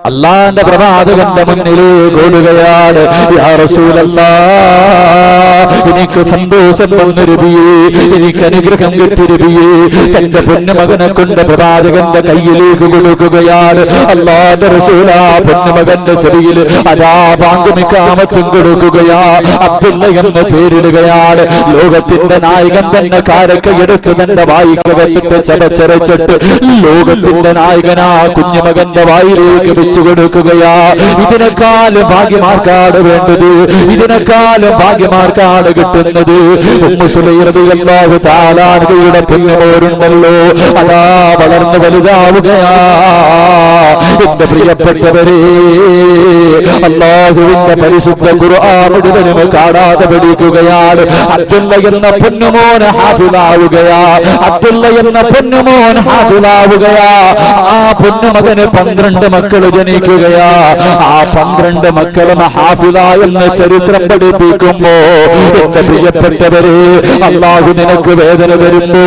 അല്ലാഹുവിന്റെ പ്രവാചകന്റെ മുന്നിലേക്ക് ഓടുകയാണ്. യാ റസൂലല്ലാഹ്, എനിക്ക് സന്തോഷം വന്നു നബിയേ, എനിക്ക് അനുഗ്രഹം കിട്ടി നബിയേ. തന്റെ പൊന്നുമകനെ കൊണ്ട് പ്രവാചകന്റെ കയ്യിലേക്ക് കൊടുക്കുകയാണ്. അല്ലാഹുവിന്റെ റസൂൽ ആ പൊന്നുമകന്റെ ചെവിയിൽ അതാ ബാങ്കുമിക്കാമത്തും കൊടുക്കുകയാ. അബ്ദുള്ള എന്ന് പേരിടുകയാണ്. ലോകത്തിന്റെ നായകൻ തന്നെ കാരക്കയെടുത്ത് തന്റെ വായിക്ക് വന്നിട്ട് ചടച്ചരച്ചിട്ട് ലോകത്തിന്റെ നായകനാ കുഞ്ഞുമകന്റെ വായിലേക്ക് വെച്ചു കൊടുക്കുകയാ. ഇതിനേക്കാളും ഭാഗ്യമാർക്കാണ് വേണ്ടത്, ഇതിനേക്കാളും ഭാഗ്യമാർക്കാണ് കിട്ടുന്നത്. ഉമ്മു സുലൈം റളിയല്ലാഹു തആല അൻഹയുടെ പൊന്നുമോരുണ്ടല്ലോ, അതാ വളർന്നു വലുതാവുകയാ. എന്റെ പ്രിയപ്പെട്ടവരെ, അല്ലാഹുവിന്റെ പരിശുദ്ധ ഖുർആൻ മുഴുവനും കാണാതെ പഠിക്കുകയാണ്. അബ്ദുള്ള എന്ന പൊന്നുമോൻ ഹാഫിളാവുകയാ. അബ്ദുള്ള എന്ന പൊന്നുമോൻ ഹാഫിളാവുകയാ. ആ പൊന്നുമകന് 12 മക്കൾ ജനിക്കുകയാ. ആ 12 മക്കളും ഹാഫിള എന്ന ചരിത്രം പഠിപ്പിക്കുമ്പോ എന്റെ പ്രിയപ്പെട്ടവരെ, അല്ലാഹു നിനക്ക് വേദന തരുമ്പോ,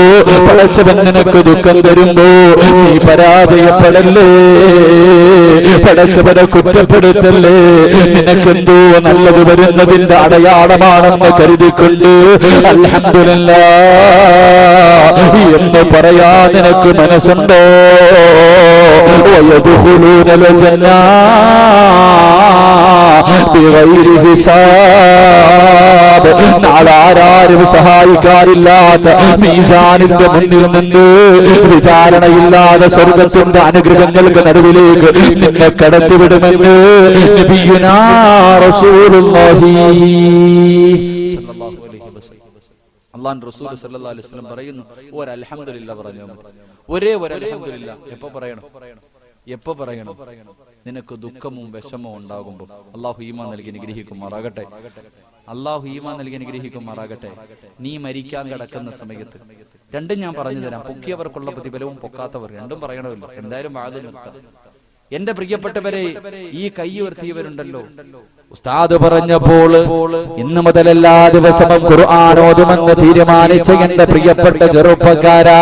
പടച്ചവൻ നിനക്ക് ദുഃഖം തരുമ്പോ നീ പരാജയപ്പെടല്ലേ, പടച്ചവനെ കുറ്റപ്പെടുത്തല്ലേ. നിനക്കെന്തോ നല്ലത് വരുന്നതിന്റെ അടയാളമാണെന്ന് കരുതിക്കൊണ്ട് അൽഹംദുലില്ലാഹ് എന്ന് പറയാ നിനക്ക് മനസ്സുണ്ടോ? വയദ്ഖുലൂനൽ ജന്ന ബിഗൈരി ഹിസാബ്. നാളാരും സഹായിക്കാറില്ലാത്ത മീസാനിന്റെ മുന്നിൽ നിന്ന് വിചാരണയില്ലാതെ സ്വർഗത്തിന്റെ അനുഗ്രഹങ്ങൾക്ക് നടുവിലേക്ക് നിന്നെ കടത്തിവിടുമെന്ന് നബിയുനാ റസൂലുള്ളാഹി അല്ലാഹുവിന്റെ റസൂൽ സല്ലല്ലാഹു അലൈഹി വസല്ലം പറയുന്നു, ഒരു അൽഹംദുലില്ലാഹ് പറഞ്ഞു. ഒരേ ഒരു അൽഹംദുലില്ലാഹ് എപ്പോ പറയണം? എപ്പോ പറയണം? നിനക്ക് ദുഃഖവും വിഷമവും ഉണ്ടാകുമ്പോൾ. അല്ലാഹു ഈമാൻ നൽകി അനുഗ്രഹിക്കുമാറാകട്ടെ. അല്ലാഹു ഈമാൻ നൽകി അനുഗ്രഹിക്കുമാറാകട്ടെ. നീ മരിക്കാൻ കിടക്കുന്ന സമയത്ത് രണ്ടും ഞാൻ പറഞ്ഞു തരാം. പൊക്കിയവർക്കുള്ള പ്രതിഫലവും പൊക്കാത്തവർ രണ്ടും പറയണമല്ലോ. എന്തായാലും വാദം നിർത്താം. എന്റെ പ്രിയപ്പെട്ടവരെ, ഈ കൈ ഉയർത്തിയവരുണ്ടല്ലോ, ഉസ്താദ് പറഞ്ഞപ്പോൾ ഇന്നു മുതൽ എല്ലാ ദിവസവും ഖുർആൻ ഓതുമെന്ന് തീരുമാനിച്ച എന്റെ പ്രിയപ്പെട്ട ചെറുപ്പക്കാരാ,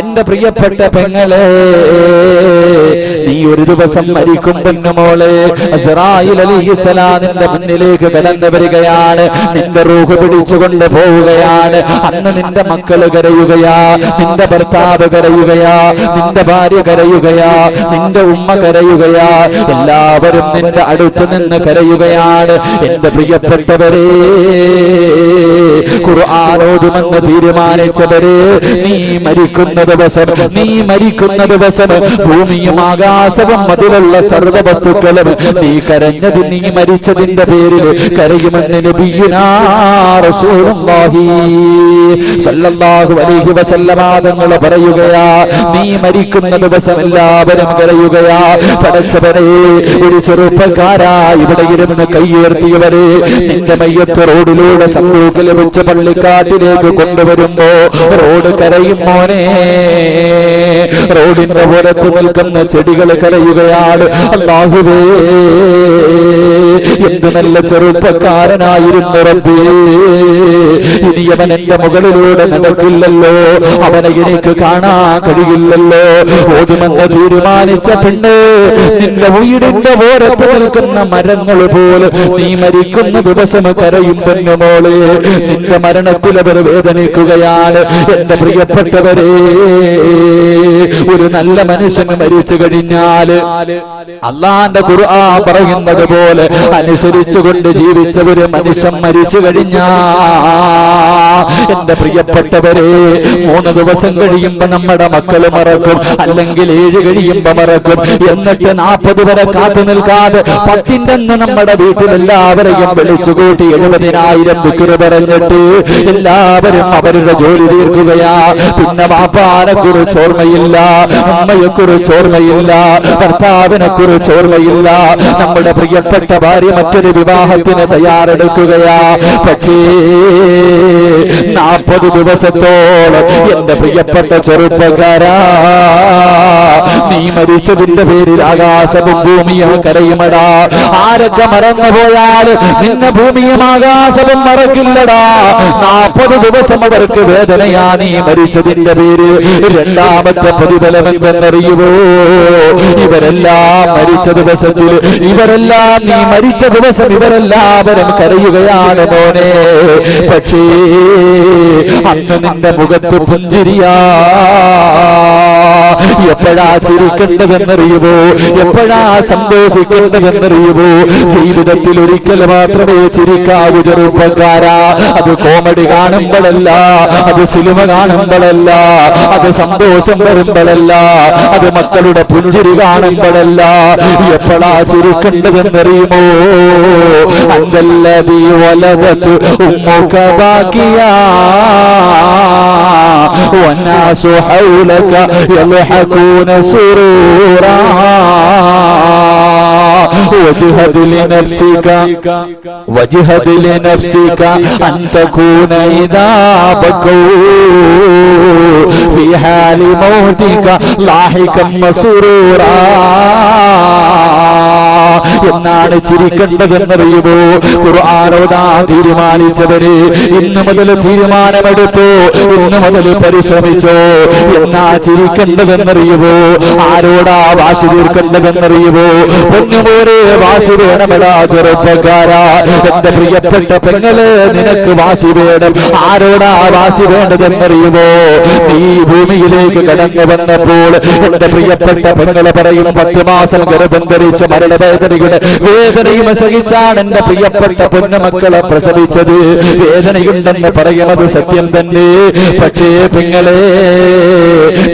എന്റെ പ്രിയപ്പെട്ട പെങ്ങളെ, നീ ഒരു ദിവസം മരിക്കും പൊന്നുമോളെ. അസ്റായീൽ അലൈഹിസ്സലാം നിന്റെ മുന്നിലേക്ക് കടന്നു വരികയാണ്, നിന്റെ റൂഹ് പിടിച്ചുകൊണ്ട് പോവുകയാണ്. അന്ന് നിന്റെ മക്കള് കരയുകയാ, നിന്റെ ഭർത്താവ് കരയുകയാ, നിന്റെ ഭാര്യ കരയുകയാ, നിന്റെ ഉമ്മ കരയുകയാ, എല്ലാവരും നിന്റെ അടുത്ത് നിന്ന് കരയുക. എന്റെ പ്രിയപ്പെട്ടവരെ, ഖുർആൻ ഓതുമെന്ന് തീരുമാനിച്ചവരെ, നീ മരിക്കുന്ന ദിവസം ഭൂമിയും ആകാശവും അതിലുള്ള സർവ്വ വസ്തുക്കളും നീ കരഞ്ഞത്, നീ മരിച്ചതിന്റെ പേരിൽ കരയുമെന്ന് നബിയുനാ റസൂലുള്ളാഹി സ്വല്ലല്ലാഹു അലൈഹി വസല്ലമ തങ്ങൾ പറയുകയാ. നീ മരിക്കുന്ന ദിവസം എല്ലാവരും കരയുകയാ. പടച്ചവനെ, ഒരു ചെറുപ്പക്കാരാ ഇവിടെ ഇരുന്ന് കൈയുയർത്തിയവരെ, നിന്റെ മയ്യത്ത് റോഡിലൂടെ സമ്പൂക്കിൽ വെച്ച് പള്ളിക്കാട്ടിലേക്ക് കൊണ്ടുവരുമ്പോ റോഡ് കരയും മോനെ. റോഡിന്റെ പുറത്ത് നിൽക്കുന്ന ചെടികൾ കരയുകയാണ്. അല്ലാഹുവേ, എന്ത് നല്ല ചെറുപ്പക്കാരനായിരുന്നു റബ്ബേ, ഇനി അവൻ എന്റെ മുകളിലൂടെ നടക്കില്ലല്ലോ, അവനെ എനിക്ക് കാണാൻ കഴിയില്ലല്ലോ. ഓതുമെന്ന് തീരുമാനിച്ച പെണ്ണ്, നിന്റെ വീടിന്റെ ഓരത്ത് നിൽക്കുന്ന മരങ്ങൾ പോലെ നീ മരിക്കുന്ന ദിവസം കരയും പൊന്നുമോളെ. നിന്റെ മരണത്തിൽ അവർ വേദനിക്കുകയാണ്. എന്റെ പ്രിയപ്പെട്ടവരെ, ഒരു നല്ല മനുഷ്യന് മരിച്ചു കഴിഞ്ഞാല് അള്ളാന്റെ ഖുർആൻ പറയുന്നത് പോലെ അനുസരിച്ചുകൊണ്ട് ജീവിച്ച ഒരു മനുഷ്യൻ മരിച്ചു കഴിഞ്ഞാ, എന്റെ പ്രിയപ്പെട്ടവരെ, 3 ദിവസം കഴിയുമ്പോ നമ്മുടെ മക്കള് മറക്കും, അല്ലെങ്കിൽ 7 കഴിയുമ്പോ മറക്കും. എന്നിട്ട് 40 വരെ കാത്തു നിൽക്കാതെ 10 നമ്മുടെ വീട്ടിലെല്ലാവരെയും വിളിച്ചുകൂട്ടി 70,000 ദിക്റ് പറഞ്ഞിട്ട് എല്ലാവരും അവരുടെ ജോലി തീർക്കുകയാ. പിന്നെ വാപ്പാനെ കുറിച്ച് ഓർമ്മയില്ല, ഉമ്മയെ കുറിച്ച് ഓർമ്മയില്ല, ഭർത്താവിനെ കുറിച്ച് ഓർമ്മയില്ല. നമ്മുടെ പ്രിയപ്പെട്ട ഭാര്യ മറ്റൊരു വിവാഹത്തിന് തയ്യാറെടുക്കുകയാ. പക്ഷേ 40 ദിവസത്തോളം എന്റെ പ്രിയപ്പെട്ട ചെറുപ്പക്കാരാ, നീ മരിച്ചതിന്റെ പേരിൽ ആകാശവും ഭൂമിയും കരയുമടാ. ആരൊക്കെ മറന്നുപോയാൽ നിന്നെ ഭൂമിയും ആകാശവും മറക്കില്ലടാ. 40 ദിവസം അവർക്ക് വേദനയാ നീ മരിച്ചതിന്റെ പേര്. രണ്ടാമത്തെ പ്രതിഫലം എന്തെന്നറിയുമോ? ഇവരെല്ലാം മരിച്ച ദിവസത്തിൽ, ഇവരെല്ലാം നീ മരിച്ച ദിവസം ഇവരെല്ലാവരും കരയുകയാണ് മോനെ. പക്ഷേ അന്ന് നിന്റെ മുഖത്ത് പുഞ്ചിരിയാ. എപ്പോഴാ ചിരിക്കേണ്ടതെന്നറിയുമോ? എപ്പോഴാ സന്തോഷിക്കേണ്ടതെന്നറിയുമോ? ജീവിതത്തിൽ ഒരിക്കൽ മാത്രമേ ചിരിക്കാവൂ ചെറുപ്പക്കാരാ. അത് കോമഡി കാണുമ്പോഴല്ല, അത് സിനിമ കാണുമ്പോഴല്ല, അത് സന്തോഷം വരുമ്പോഴല്ല, അത് മക്കളുടെ പുഞ്ചിരി കാണുമ്പോഴല്ല. എപ്പോഴാ ചിരിക്കേണ്ടതെന്നറിയുമോ? അന്തല്ലദീ വലദത് ഉമ്മുക ബാക്കിയാ വന്നാസു ഹൗലക യദ്ഹകൂന സുറൂറാ وجهد لنفسك أن تكون إذا بكوا في حال موتك لاحقا مسرورا. എന്നാണ് ചിരിക്കേണ്ടതെന്നറിയുമോ? ഖുർആനോദാ തീരുമാനിച്ചവര് ഇന്നു മുതൽ തീരുമാനമെടുത്തു, ഇന്നു മുതൽ പരിശ്രമിച്ചോ. എന്നാ ചിരിക്കേണ്ടതെന്നറിയുമോ? ആരോടാ വാശി തീർക്കേണ്ടതെന്നറിയുമോ? പൊന്നുമോരെ വാശി വേണമെടാ ചെറുപ്പക്കാരാ. എന്റെ പ്രിയപ്പെട്ട പെങ്ങളെ, നിനക്ക് വാശി വേണം. ആരോടാ വാശി വേണ്ടതെന്നറിയുമോ? നീ ഭൂമിയിലേക്ക് കടന്നു വന്നപ്പോൾ എന്റെ പ്രിയപ്പെട്ട പെങ്ങളെ പറയും, 10 മാസം ഗർഭം ധരിച്ച മരണവേദനയുടെ വേദനയും സഹിച്ചാണ് എന്റെ പ്രിയപ്പെട്ട പൊന്നുമക്കളെ പ്രസവിച്ചത്. വേദനയുണ്ടെന്ന് പറയുന്നത് സത്യം തന്നെ. പക്ഷേ പെങ്ങളെ,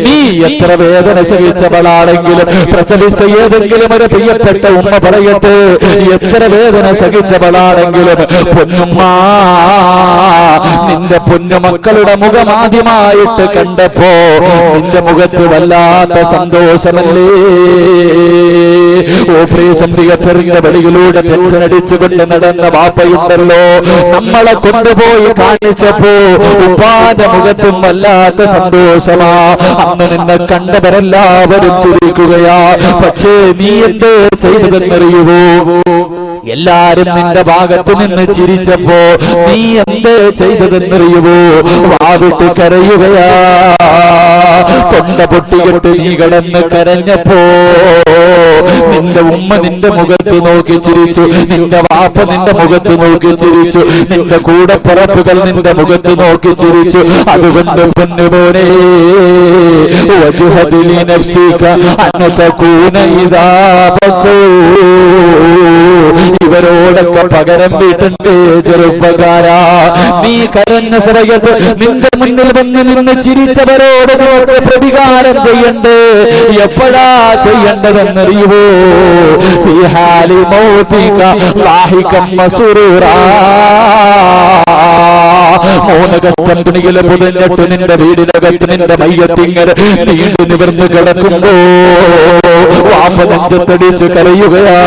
നീ എത്ര വേദന സഹിച്ചവളാണെങ്കിലും, പ്രസവിച്ച ഏതെങ്കിലും ഒരു പ്രിയപ്പെട്ട ഉമ്മ പറയട്ടെ, എത്ര വേദന സഹിച്ചവളാണെങ്കിലും, പൊന്നുമ്മ, നിന്റെ പൊന്നുമക്കളുടെ മുഖം ആദ്യമായിട്ട് കണ്ടപ്പോ നിന്റെ മുഖത്ത് വല്ലാത്ത സന്തോഷമല്ലേ? ഓപ്പറേഷൻ തിയേറ്ററിന്റെ വെളിയിലൂടെ ടെൻഷൻ അടിച്ചുകൊണ്ട് നടന്ന വാപ്പയുണ്ടല്ലോ, നമ്മളെ കൊണ്ടുപോയി കാണിച്ചപ്പോ ഉപ്പാന്റെ മുഖത്തും വല്ലാത്ത സന്തോഷമാ. അന്ന് നിന്നെ കണ്ടവരെല്ലാവരും ചിരിക്കുകയാ. പക്ഷേ നീ എന്തേ ചെയ്തതെന്നറിയുവോ? എല്ലാരും നിന്റെ ഭാഗത്ത് നിന്ന് ചിരിച്ചപ്പോ നീ എന്തേ ചെയ്തതെന്നറിയുമോ? വാവിട്ട് കരയുകയാ. തൊണ്ട പൊട്ടിയിട്ട് നീ കിടന്ന് കരഞ്ഞപ്പോ നിന്റെ ഉമ്മ നിന്റെ മുഖത്ത് നോക്കി ചിരിച്ചു, നിന്റെ വാപ്പ നിന്റെ മുഖത്ത് നോക്കി ചിരിച്ചു, നിന്റെ കൂടപ്പിറപ്പുകൾ നിന്റെ മുഖത്ത് നോക്കി ചിരിച്ചു. അതുകൊണ്ട് പൊന്നുമോനെ വജ്ഹദിലി നഫ്സിക അൻ തകൂന ഇദാ ബഖൂ, ഇവരോടൊക്കെ പകരം വീട്ടണ്ടേ ചെറുപ്പക്കാരാ. നീ കരഞ്ഞ സമയത്ത് നിന്റെ മുന്നിൽ വന്ന് നിന്ന് ചിരിച്ചവരോട് പ്രതികാരം ചെയ്യണ്ടേ. എപ്പോഴാ ചെയ്യേണ്ടതെന്നറിയുമോ? ഫീ ഹാലി മൗതിക ലാഹികം മസ്റൂറാ. മൂന്ന് കഷ്ടം തുണിയിൽ പൊതിഞ്ഞിട്ട് നിന്റെ വീടിനകത്ത് നിന്റെ മയ്യത്തിങ്ങനെ നീണ്ടു നിവർന്ന് കിടക്കുമ്പോ വാപ്പ നെഞ്ചത്തടിച്ച് കരയുകയാ,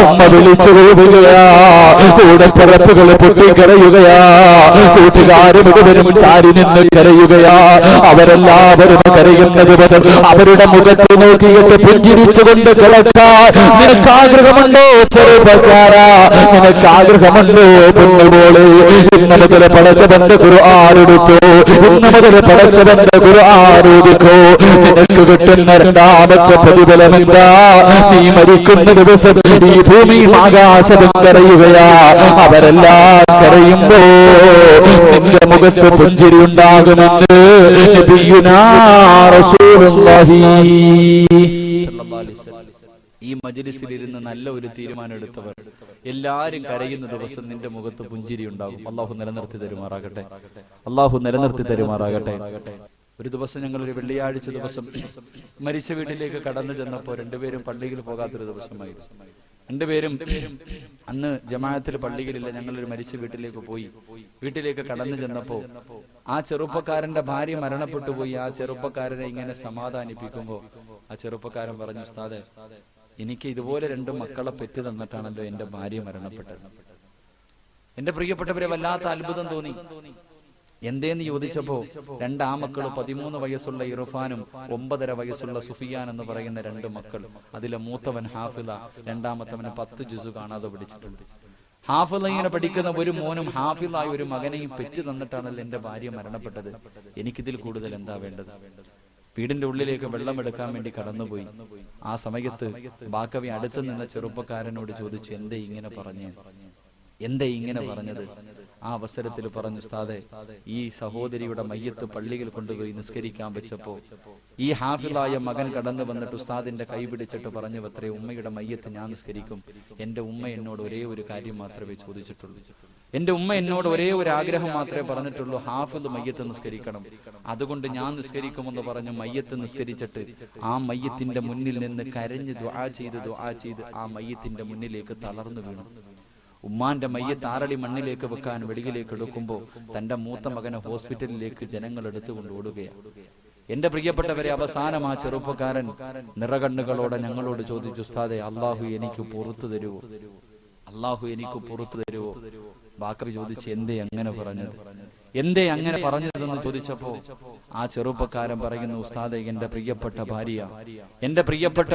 ഉമ്മ വിളിച്ചു പോവുകയാ, കൂടപ്പിറപ്പുകൾ പൊട്ടിക്കരയുകയാ, കൂട്ടുകാര് മുഴുവനും ചാരി നിന്ന് കരയുകയാ. അവരെല്ലാവരും കരയുന്ന ദിവസം അവരുടെ മുഖത്ത് നോക്കിയിട്ട് പുഞ്ചിരിച്ചുകൊണ്ട് കിടക്കാൻ നിനക്ക് ആഗ്രഹമുണ്ടോ ചെറുപ്പക്കാരാ? നിനക്ക് ആഗ്രഹമുണ്ടോ പൊന്നുമോളെ? ഇന്ന് മുതൽ പടച്ചവന്റെ ഖുർആൻ എടുത്തോ, ഇന്ന് മുതൽ പടച്ചവന്റെ ഖുർആൻ ഓതിക്കോ. നിനക്ക് കിട്ടുന്ന രണ്ടാമത്തെ പ്രതിഫലം എന്താ? നീ മരിക്കുന്ന ദിവസം ഈ ഭൂമിയും ആകാശവും കരയുകയാ. അവരെല്ലാം കരയുമ്പോ നിന്റെ മുഖത്ത് പുഞ്ചിരി ഉണ്ടാകുമെന്ന് നബിയുനാ റസൂലുള്ളാഹി. ഈ മജ്‌ലിസിൽ ഇരുന്ന് നല്ല ഒരു തീരുമാനം എടുത്തവർ എല്ലാരും കരയുന്ന ദിവസം നിന്റെ മുഖത്ത് പുഞ്ചിരി ഉണ്ടാകും. അള്ളാഹു നിലനിർത്തി തരുമാറാകട്ടെ, അള്ളാഹു നിലനിർത്തി തരുമാറാകട്ടെ. ഒരു ദിവസം ഞങ്ങൾ ഒരു വെള്ളിയാഴ്ച ദിവസം മരിച്ച വീട്ടിലേക്ക് കടന്നു ചെന്നപ്പോ രണ്ടുപേരും പള്ളിയിൽ പോകാത്തൊരു ദിവസമായിരുന്നു. രണ്ടുപേരും അന്ന് ജമാഅത്തിൽ പള്ളിയിലില്ല. ഞങ്ങളൊരു മരിച്ച വീട്ടിലേക്ക് പോയി. വീട്ടിലേക്ക് കടന്നു ചെന്നപ്പോ ആ ചെറുപ്പക്കാരന്റെ ഭാര്യ മരണപ്പെട്ടു പോയി. ആ ചെറുപ്പക്കാരനെ ഇങ്ങനെ സമാധാനിപ്പിക്കുമ്പോ ആ ചെറുപ്പക്കാരൻ പറഞ്ഞു, ഉസ്താദേ, എനിക്ക് ഇതുപോലെ 2 മക്കളെ പെറ്റ് തന്നിട്ടാണല്ലോ എന്റെ ഭാര്യ മരണപ്പെട്ടത്. എന്റെ പ്രിയപ്പെട്ടവരെ വല്ലാത്ത അത്ഭുതം തോന്നി. എന്തേന്ന് ചോദിച്ചപ്പോ 2 ആമക്കളും 13 വയസ്സുള്ള ഇർഫാനും 9.5 വയസ്സുള്ള സുഫിയാൻ എന്ന് പറയുന്ന 2 മക്കൾ. അതിലെ മൂത്തവൻ ഹാഫിള, രണ്ടാമത്തവന് 10 ജുസു കാണാതെ പഠിച്ചിട്ടുണ്ട്. ഹാഫിള ഇങ്ങനെ പഠിക്കുന്ന ഒരു മോനും ഹാഫിളായ ഒരു മകനെയും പെറ്റ് തന്നിട്ടാണല്ലോ എന്റെ ഭാര്യ മരണപ്പെട്ടത്. എനിക്കിതിൽ കൂടുതൽ എന്താ വേണ്ടത്? വീടിന്റെ ഉള്ളിലേക്ക് വെള്ളമെടുക്കാൻ വേണ്ടി കടന്നുപോയി. ആ സമയത്ത് ബാക്കവി അടുത്ത് നിന്ന ചെറുപ്പക്കാരനോട് ചോദിച്ചു, എന്തേ ഇങ്ങനെ പറഞ്ഞേ, എന്തേ ഇങ്ങനെ പറഞ്ഞത്? ആ അവസരത്തിൽ പറഞ്ഞു, ഉസ്താദേ, ഈ സഹോദരിയുടെ മയ്യത്ത് പള്ളിയിൽ കൊണ്ടുപോയി നിസ്കരിക്കാൻ വെച്ചപ്പോ ഈ ഹാഫിളായ മകൻ കടന്നു വന്നിട്ട് ഉസ്താദിന്റെ കൈ പിടിച്ചിട്ട് പറഞ്ഞു, അത്രേ, ഉമ്മയുടെ മയ്യത്ത് ഞാൻ നിസ്കരിക്കും. എന്റെ ഉമ്മ എന്നോട് ഒരേ ഒരു കാര്യം മാത്രമേ ചോദിച്ചിട്ടുള്ളൂ. എന്റെ ഉമ്മ എന്നോട് ഒരേ ഒരു ആഗ്രഹം മാത്രമേ പറഞ്ഞിട്ടുള്ളൂ, ഹാഫിള് മയ്യത്ത് നിസ്കരിക്കണം. അതുകൊണ്ട് ഞാൻ നിസ്കരിക്കുമെന്ന് പറഞ്ഞു മയ്യത്ത് നിസ്കരിച്ചിട്ട് ആ മയ്യത്തിന്റെ മുന്നിൽ നിന്ന് കരഞ്ഞ് ദുആ ചെയ്ത് ആ മയ്യത്തിന്റെ മുന്നിലേക്ക് തളർന്നു വീണു. ഉമ്മാന്റെ മയ്യത്ത് 6 അടി മണ്ണിലേക്ക് വെക്കാൻ വെളിയിലേക്ക് എടുക്കുമ്പോൾ തന്റെ മൂത്ത മകനെ ഹോസ്പിറ്റലിലേക്ക് ജനങ്ങൾ എടുത്തുകൊണ്ട് ഓടുകയാണ്. എന്റെ പ്രിയപ്പെട്ടവരെ, അവസാനം ആ ചെറുപ്പക്കാരൻ നിറകണ്ണുകളോടെ ഞങ്ങളോട് ചോദിച്ചു, ഉസ്താദേ, അള്ളാഹു എനിക്ക് പുറത്തു തരുവോ? അള്ളാഹു എനിക്ക് പുറത്തു തരുവോ? ബാക്കവി ചോദിച്ചു, എന്തേ അങ്ങനെ പറഞ്ഞത്? എന്തേ അങ്ങനെ പറഞ്ഞതെന്ന് ചോദിച്ചപ്പോ ആ ചെറുപ്പക്കാരൻ പറയുന്നു, ഉസ്താദേ, എന്റെ പ്രിയപ്പെട്ട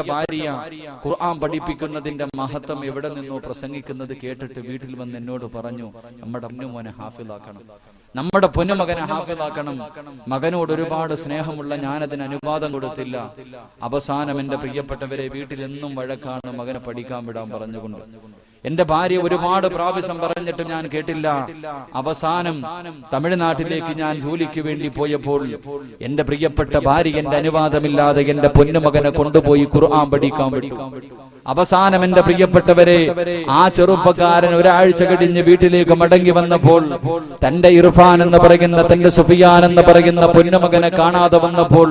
ഭാര്യ ഖുർആൻ പഠിപ്പിക്കുന്നതിന്റെ മഹത്വം എവിടെ നിന്നോ പ്രസംഗിക്കുന്നത് കേട്ടിട്ട് വീട്ടിൽ വന്ന് എന്നോട് പറഞ്ഞു, നമ്മുടെ പൊന്നുമോനെ ഹാഫിളാക്കണം, നമ്മുടെ പൊന്നുമകനെ ഹാഫിളാക്കണം. മകനോട് ഒരുപാട് സ്നേഹമുള്ള ഞാനതിന് അനുവാദം കൊടുത്തില്ല. അവസാനം എന്റെ പ്രിയപ്പെട്ടവരെ വീട്ടിൽ എന്നും വഴക്കാണ് മകനെ പഠിക്കാൻ വിടാൻ പറഞ്ഞുകൊണ്ട്. എന്റെ ഭാര്യ ഒരുപാട് പ്രാവശ്യം പറഞ്ഞിട്ട് ഞാൻ കേട്ടില്ല. അവസാനം തമിഴ്നാട്ടിലേക്ക് ഞാൻ ജോലിക്ക് വേണ്ടി പോയപ്പോൾ എന്റെ പ്രിയപ്പെട്ട ഭാര്യ എന്റെ അനുവാദമില്ലാതെ എന്റെ പൊന്നുമകനെ കൊണ്ടുപോയി ഖുർആൻ പഠിക്കാൻ വിട്ടു. അവസാനം എന്റെ പ്രിയപ്പെട്ടവരെ, ആ ചെറുപ്പക്കാരൻ ഒരാഴ്ച കഴിഞ്ഞ് വീട്ടിലേക്ക് മടങ്ങി വന്നപ്പോൾ തന്റെ ഇർഫാൻ എന്ന് പറയുന്ന, തന്റെ സുഫിയാൻ എന്ന് പറയുന്ന പൊന്നുമകനെ കാണാതെ വന്നപ്പോൾ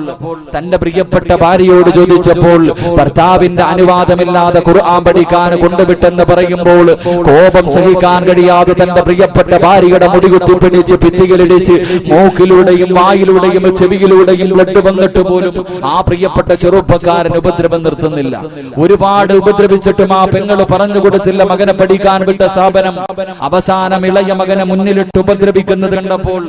തന്റെ പ്രിയപ്പെട്ട ഭാര്യയോട് ചോദിച്ചപ്പോൾ ഭർത്താവിന്റെ അനുവാദമില്ലാതെ ഖുർആൻ പഠിക്കാൻ കൊണ്ടുവിട്ടെന്ന് പറയുമ്പോൾ കോപം സഹിക്കാൻ കഴിയാതെ തന്റെ പ്രിയപ്പെട്ട ഭാര്യയുടെ മുടികുത്തി പിടിച്ച് ഭിത്തികളിടിച്ച് മൂക്കിലൂടെയും വായിലൂടെയും ചെവിയിലൂടെയും ബ്ലഡ് വന്നിട്ട് പോലും ആ പ്രിയപ്പെട്ട ചെറുപ്പക്കാരൻ ഉപദ്രവം നിർത്തുന്നില്ല. ഒരുപാട് ഉപദ്രവിച്ചിട്ടും ആ പെങ്ങള് പറഞ്ഞു കൊടുത്തില്ല. മകനെ പഠിക്കാൻ വിട്ട സ്ഥാപനം അവസാനം ഇളയ മകനെ മുന്നിലിട്ട് ഉപദ്രവിക്കുന്നത് കണ്ടപ്പോൾ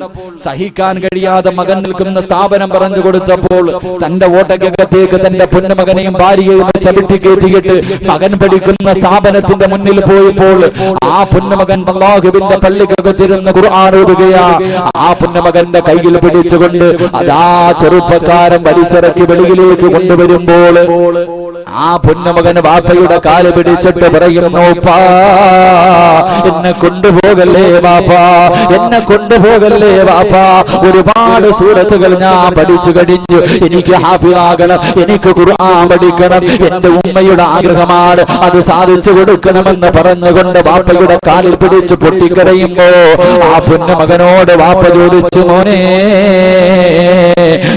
സഹിക്കാൻ കഴിയാതെ മകൻ നിൽക്കുന്ന സ്ഥാപനം പറഞ്ഞു കൊടുത്തപ്പോൾ തന്റെ ഓട്ടകത്തേക്ക് തന്റെ പൊന്നുമകനെയും ഭാര്യയെയും ചവിട്ടി കയറ്റിയിട്ട് മകൻ പഠിക്കുന്ന സ്ഥാപനത്തിന്റെ മുന്നിൽ പോയപ്പോൾ ആ പൊന്നുമകൻ അല്ലാഹുവിന്റെ പള്ളിക്കകത്തിരുന്ന് ഖുർആൻ ഓതുകയാ. ആ പൊന്നുമകന്റെ കയ്യിൽ പിടിച്ചുകൊണ്ട് അതാ ചെറുപ്പക്കാരൻ വലിച്ചിറക്കി വെളിയിലേക്ക് കൊണ്ടുവരുമ്പോൾ ആ പൊന്നുമകൻ വാപ്പയുടെ കാല് പിടിച്ചിട്ട് പറയുന്നു, പാ എന്നെ കൊണ്ടുപോകല്ലേ വാപ്പാ, എന്നെ കൊണ്ടുപോകല്ലേ വാപ്പാ. ഒരുപാട് സൂറത്തുകൾ ഞാൻ പഠിച്ചു കഴിഞ്ഞു, എനിക്ക് ഹാഫിളാകണം, എനിക്ക് ഖുർആൻ പഠിക്കണം, എന്റെ ഉമ്മയുടെ ആഗ്രഹമാണ്, അത് സാധിച്ചു കൊടുക്കണമെന്ന് പറഞ്ഞുകൊണ്ട് വാപ്പയുടെ കാലിൽ പിടിച്ച് പൊട്ടിക്കരയുമ്പോ ആ പൊന്നുമകനോട് വാപ്പ ചോദിച്ചു, മോനെ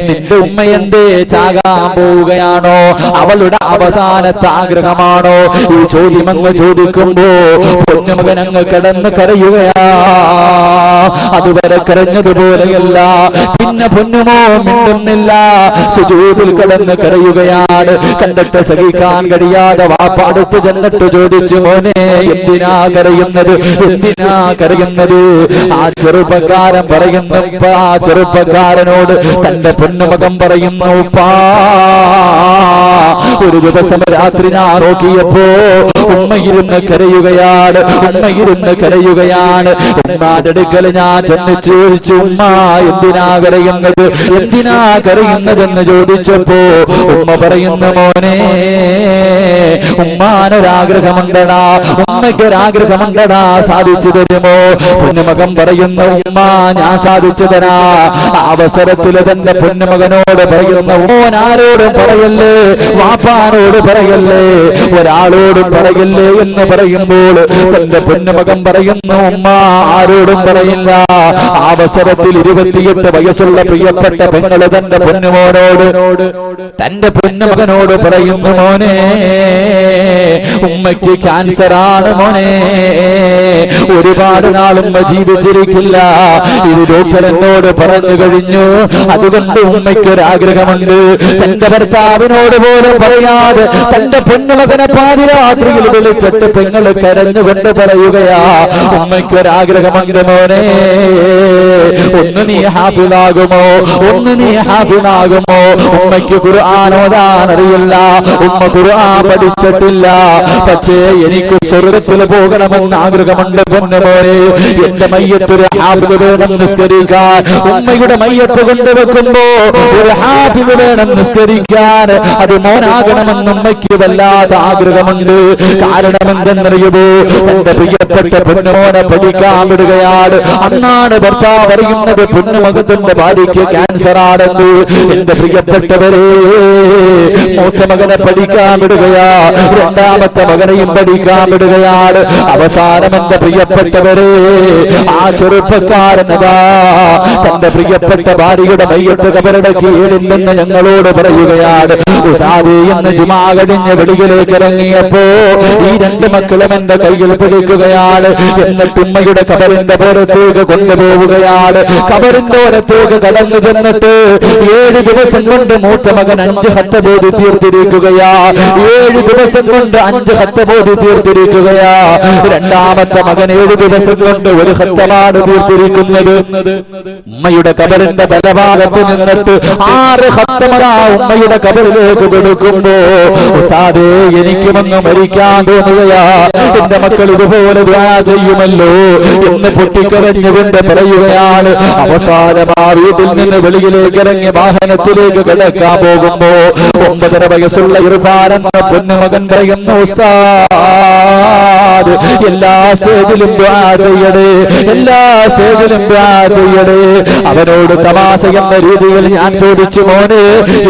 നിന്റെ ഉമ്മ എന്തേ ചാകാൻ പോവുകയാണോ, അവളുടെ അവസാനത്തെ ആഗ്രഹമാണോ? ഈ ചോദ്യം അങ്ങ് ചോദിക്കുമ്പോ പൊന്നുമകൻ അങ്ങ് കിടന്ന് കരയുകയാ. അതുവരെ കരഞ്ഞതുപോലെയല്ല. പിന്നെ പൊന്നുമോ മിണ്ടുന്നില്ല, സുജൂദിൽ കിടന്ന് കരയുകയാണ്. കണ്ടിട്ട് സഹിക്കാൻ കഴിയാതെ വാപ്പ അടുത്ത് ചെന്നിട്ട് ചോദിച്ചു, മോനെ എന്തിനാ കരയുന്നത്, എന്തിനാ കരയുന്നത്? ആ ചെറുപ്പക്കാരൻ പറയുന്നു, ആ ചെറുപ്പക്കാരനോട് തന്റെ പൊന്നുമകൻ പറയുന്നു, പാ ഒരു ദിവസം രാത്രി ഞാൻ നോക്കിയപ്പോ ഉമ്മയിരുന്ന് കരയുകയാണ്, ഉമ്മയിരുന്ന് കരയുകയാണ്. ഉമ്മാന്റെ അടുക്കൽ ഞാൻ ചെന്ന് ചോദിച്ചു, ഉമ്മ എന്തിനാ കരയുന്നത്, എന്തിനാ കരയുന്നതെന്ന് ചോദിച്ചപ്പോ ഉമ്മ പറയുന്നു, മോനെ ഉമ്മാനൊരാഗ്രഹമുണ്ടടാ, ഉമ്മയ്ക്കൊരാഗ്രഹമുണ്ടടാ, സാധിച്ചു തരുമോ? പൊന്നുമകൻ പറയുന്നു, ഉമ്മ ഞാൻ സാധിച്ചു തരാ. അവസരത്തിൽ തന്റെ പൊന്നുമകനോട് പറയുന്നു, മോൻ ആരോടും പറയല്ലേ, വാപ്പാനോട് പറയല്ലേ, ഒരാളോടും പറയല്ലേ എന്ന് പറയുമ്പോൾ തന്റെ പൊന്നുമകൻ പറയുന്നു, ഉമ്മ ആരോടും പറയില്ല. അവസരത്തിൽ 28 വയസ്സുള്ള പ്രിയപ്പെട്ട പെങ്ങള് തന്റെ പൊന്നുമോനോട്, തന്റെ പൊന്നുമകനോട് പറയുന്നു, മോനെ ഉമ്മയ്ക്ക് ക്യാൻസർ ആണ് മോനെ, ഒരുപാട് നാളുമ്മ ജീവിച്ചിരിക്കില്ല, ഇത് ഡോക്ടർ എന്നോട് പറഞ്ഞു കഴിഞ്ഞു. അതുകൊണ്ട് ഉമ്മയ്ക്കൊരാഗ്രഹമുണ്ട്. തന്റെ ഭർത്താവിനോട് പോലും പറയാതെ തന്റെ പൊന്നുമകനെ പാതിരാത്രിയിൽ വിളിച്ചിട്ട് പെങ്ങള് കരഞ്ഞുകൊണ്ട് പറയുകയാ, ഉമ്മയ്ക്കൊരാഗ്രഹമുണ്ട് മോനെ, ഒന്ന് നീ ഹാഫിളാകുമോ, ഒന്ന് നീ ഹാഫിളാകുമോ? ഉമ്മയ്ക്ക് ഖുർആൻ ഓതാൻ അറിയില്ല, ഉമ്മ ഖുർആൻ പഠിച്ചിട്ടില്ല, പക്ഷേ എനിക്ക് സ്വർഗ്ഗത്തിൽ പോകണമെന്ന് ആഗ്രഹമുണ്ട് പൊന്നുമോനെ. എന്റെ മയ്യത്തൊരു ഹാഫിള് വേണം നിസ്കരിക്കാൻ. ഉമ്മയുടെ മയ്യത്ത് കൊണ്ടുവെക്കുമ്പോ ഒരു ഹാഫിള് വേണം നിസ്കരിക്കാൻ. അത് മോനാകണമെന്ന് ഉമ്മയ്ക്ക് വല്ലാത്ത ആഗ്രഹമുണ്ട്. കാരണം എന്തെന്നറിയുമോ? തന്റെ പ്രിയപ്പെട്ട പൊന്നുമോനെ പഠിക്കാൻ വിടുകയാണ്. അന്നാണ് ഭർത്താവ് അറിയുന്നത് പൊന്നുമകത്തിന്റെ ഭാര്യയ്ക്ക് ക്യാൻസർ ആണെന്ന്. എന്റെ പ്രിയപ്പെട്ടവരെ, മൂത്ത മകനെ പഠിക്കാൻ വിടുകയാ, രണ്ടാമത്തെ മകനെയും പഠിക്കാൻ വിടുകയാണ്. അവസാനം എന്റെ പ്രിയപ്പെട്ടവരെ, ആ ചെറുപ്പക്കാരനതാ തന്റെ പ്രിയപ്പെട്ട ഭാര്യയുടെ മയ്യത്ത് കബറടക്കി ഏടുന്നെന്ന് ഞങ്ങളോട് പറയുകയാണ്. ഉസാദി എന്ന് ജുമാ കഴിഞ്ഞ് വെളിയിലേക്ക് ഇറങ്ങിയപ്പോ ഈ 2 മക്കളും എന്റെ കയ്യിൽ പിടിക്കുകയാണ്. എന്നിട്ട് ഉമ്മയുടെ കബറിന്റെ പുറത്തേക്ക് കൊണ്ടുപോവുകയാണ്. കബറിന്റെ പുറത്തേക്ക് കടന്നു ചെന്നിട്ട് 7 ദിവസം കൊണ്ട് മൂത്ത മകൻ 5 ഹത്ത് ബോധി തീർത്തിരിക്കുകയാ. 7 ദിവസം കൊണ്ട് 5 ഹത്ത് ബോധി തീർത്തിരിക്കുകയാ. രണ്ടാമത്തെ മകൻ 7 ദിവസം കൊണ്ട് 1 ഹത്തമാണ് തീർത്തിരിക്കുന്നത്. ഉമ്മയുടെ കബറിന്റെ ബലഭാഗത്ത് നിന്നിട്ട് 6 ഹത്തമതാ ഉമ്മയുടെ കബറിലേക്ക് കൊടുക്കുമ്പോ ഉസ്താദേ എനിക്കുമൊന്ന് മരിക്കാൻ തോന്നുകയാ, എന്റെ മക്കൾ ഇതുപോലെ ദുആ ചെയ്യുമല്ലോ എന്ന് പൊട്ടിക്കരഞ്ഞുകൊണ്ട് പറയുകയാണ്. അവസാനം ആ വീട്ടിൽ നിന്ന് വെളിയിലേക്ക് ഇറങ്ങി വാഹനത്തിലേക്ക് കിടക്കാൻ പോകുമ്പോ 9.5 വയസ്സുള്ള ഇർഫാൻ എന്ന പൊന്നുമകൻ പറയുന്നു, ഉസ്താദ് എല്ലാ സ്റ്റേജിലും ദുആ ചെയ്യണേ, എല്ലാ സ്റ്റേജിലും ദുആ ചെയ്യണേ. അവനോട് തമാശ എന്ന രീതിയിൽ ഞാൻ ചോദിച്ചു, മോനെ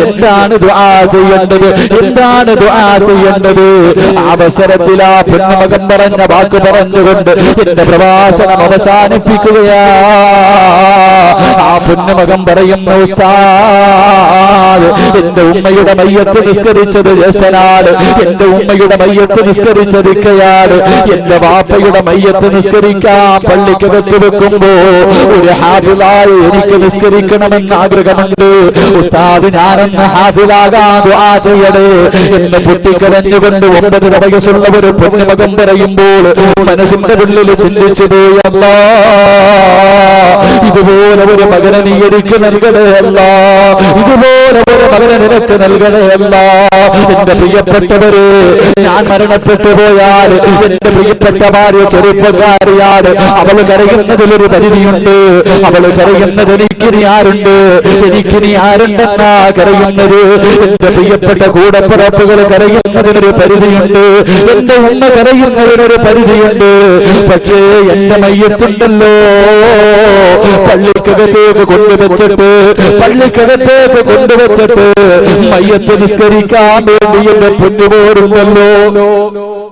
എന്താണ് ദുആ ചെയ്യേണ്ടത്, എന്താണ് ദുആ ചെയ്യേണ്ടത്? അവസരത്തിൽ ആ പൊന്നുമകൻ പറഞ്ഞ വാക്ക് പറഞ്ഞുകൊണ്ട് എന്റെ പ്രഭാഷണം അവസാനിപ്പിക്കുകയാ. ആ പൊന്നുമകൻ പറയുന്ന ഉസ്താദ്, എന്റെ ഉമ്മയുടെ മയ്യത്ത് നിസ്കരിച്ചത് ജ്യേഷ്ഠനാണ്, എന്റെ ഉമ്മയുടെ മയ്യത്ത് നിസ്കരിച്ചത് ഇക്കയാണ്, എന്റെ വാപ്പയുടെ മയ്യത്ത് നിസ്കരിക്കാൻ പള്ളിക്കകത്ത് വെക്കുമ്പോ ഒരു ഹാഫിളായി എനിക്ക് നിസ്കരിക്കണമെന്ന് ആഗ്രഹമുണ്ട്. ഉസ്താദ്, ഞാനെന്ന് ഹാഫിളാകാൻ ദുആ ചെയ്യണേ എന്ന് പൊട്ടിക്കരഞ്ഞുകൊണ്ട് 9 വയസ്സുള്ള ഒരു പൊന്നുമകൻ പറയുമ്പോൾ മനസ്സിന്റെ ഉള്ളിൽ ചിന്തിച്ചു പോയി, അല്ലാ ഇതുപോലെ ഒരു മകനെ നീ എനിക്ക് നൽകണേ അല്ലാ, ഇതുപോലെ ഒരു മകനെ നിനക്ക് നൽകണേ അല്ലാ. എന്റെ പ്രിയപ്പെട്ടവര്, ഞാൻ മരണപ്പെട്ടു പോയാൽ എന്റെ പ്രിയപ്പെട്ട ഭാര്യ ചെറുപ്പക്കാരിയാണ്, അവൾ കരയുന്നതിലൊരു പരിധിയുണ്ട്. അവൾ കരയുന്നത് എനിക്കിനി ആരുണ്ട്, എനിക്കിനി ആരുണ്ടെന്നാ കരയുന്നത്. എന്റെ പ്രിയപ്പെട്ട കൂടപ്പിറപ്പുകൾ കരയുന്നതിനൊരു പരിധിയുണ്ട്, എന്റെ ഉമ്മ കരയുന്നതിനൊരു പരിധിയുണ്ട്. പക്ഷേ എന്റെ മയ്യത്തുണ്ടല്ലോ, പള്ളിക്കകത്തേക്ക് കൊണ്ടുവച്ചിട്ട് മയ്യത്ത് നിസ്കരിക്കാൻ വേണ്ടി എന്റെ പൊന്നുമോനുണ്ടല്ലോ,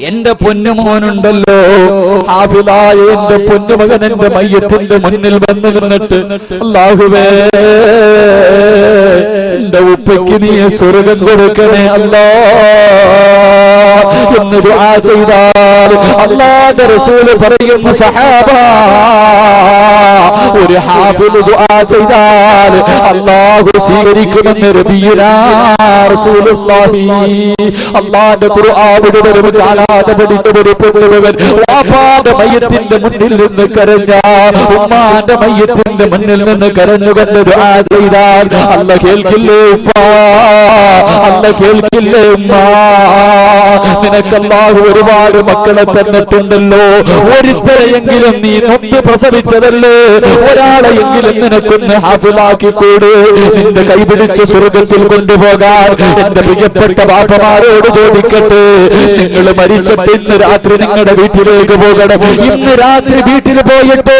എന്റെ പൊന്നുമോനുണ്ടല്ലോ, ഹാഫിളായ എന്റെ പൊന്നുമകൻ എന്റെ മയ്യത്തിന്റെ മുന്നിൽ വന്ന് നിന്നിട്ട്, അല്ലാഹുവേ എന്റെ ഉപ്പയ്ക്ക് നീ സ്വർഗം കൊടുക്കണേ അല്ലാ എന്ന് ദുആ ചെയ്താൽ അല്ലാഹുവിന്റെ റസൂല് പറയുന്ന സഹാബ, ഒരു ഹാഫിള് ദുആ ചെയ്താൽ അല്ലാഹു സ്വീകരിക്കുമെന്ന് നബിയുനാ റസൂലുള്ളാഹി. അല്ലാഹുവിന്റെ ഖുർആനിൽ കാണാതെ പഠിച്ച ഒരു പൊന്നുമകൻ വാപ്പാന്റെ മയ്യത്തിന്റെ മുന്നിൽ നിന്ന് കരഞ്ഞ, ഉമ്മാന്റെ മയ്യത്തിന്റെ മുന്നിൽ നിന്ന് കരഞ്ഞുകൊണ്ട് ദുആ ചെയ്താൽ അല്ലാഹു കേൾക്കില്ലേ ഉപ്പാ, അല്ലാഹു കേൾക്കില്ലേ ഉമ്മാ. നിനക്ക് അല്ലാഹു ഒരുപാട് മക്കളെ തന്നിട്ടുണ്ടല്ലോ, ഒരുത്തരെയെങ്കിലും നീ നൊന്ത് പ്രസവിച്ചതല്ലേ, ഒരാളെയെങ്കിലും നിനക്കൊന്ന് ഹാഫിളാക്കിക്കൂട്, നിന്റെ കൈപിടിച്ച് സ്വർഗത്തിൽ കൊണ്ടുപോകാൻ. എന്റെ പ്രിയപ്പെട്ട ബാപ്പമാരോട് ചോദിക്കട്ടെ, നിങ്ങൾ മരിച്ചിട്ട് ഇന്ന് രാത്രി നിങ്ങളുടെ വീട്ടിലേക്ക് പോകണം. ഇന്ന് രാത്രി വീട്ടിൽ പോയിട്ട്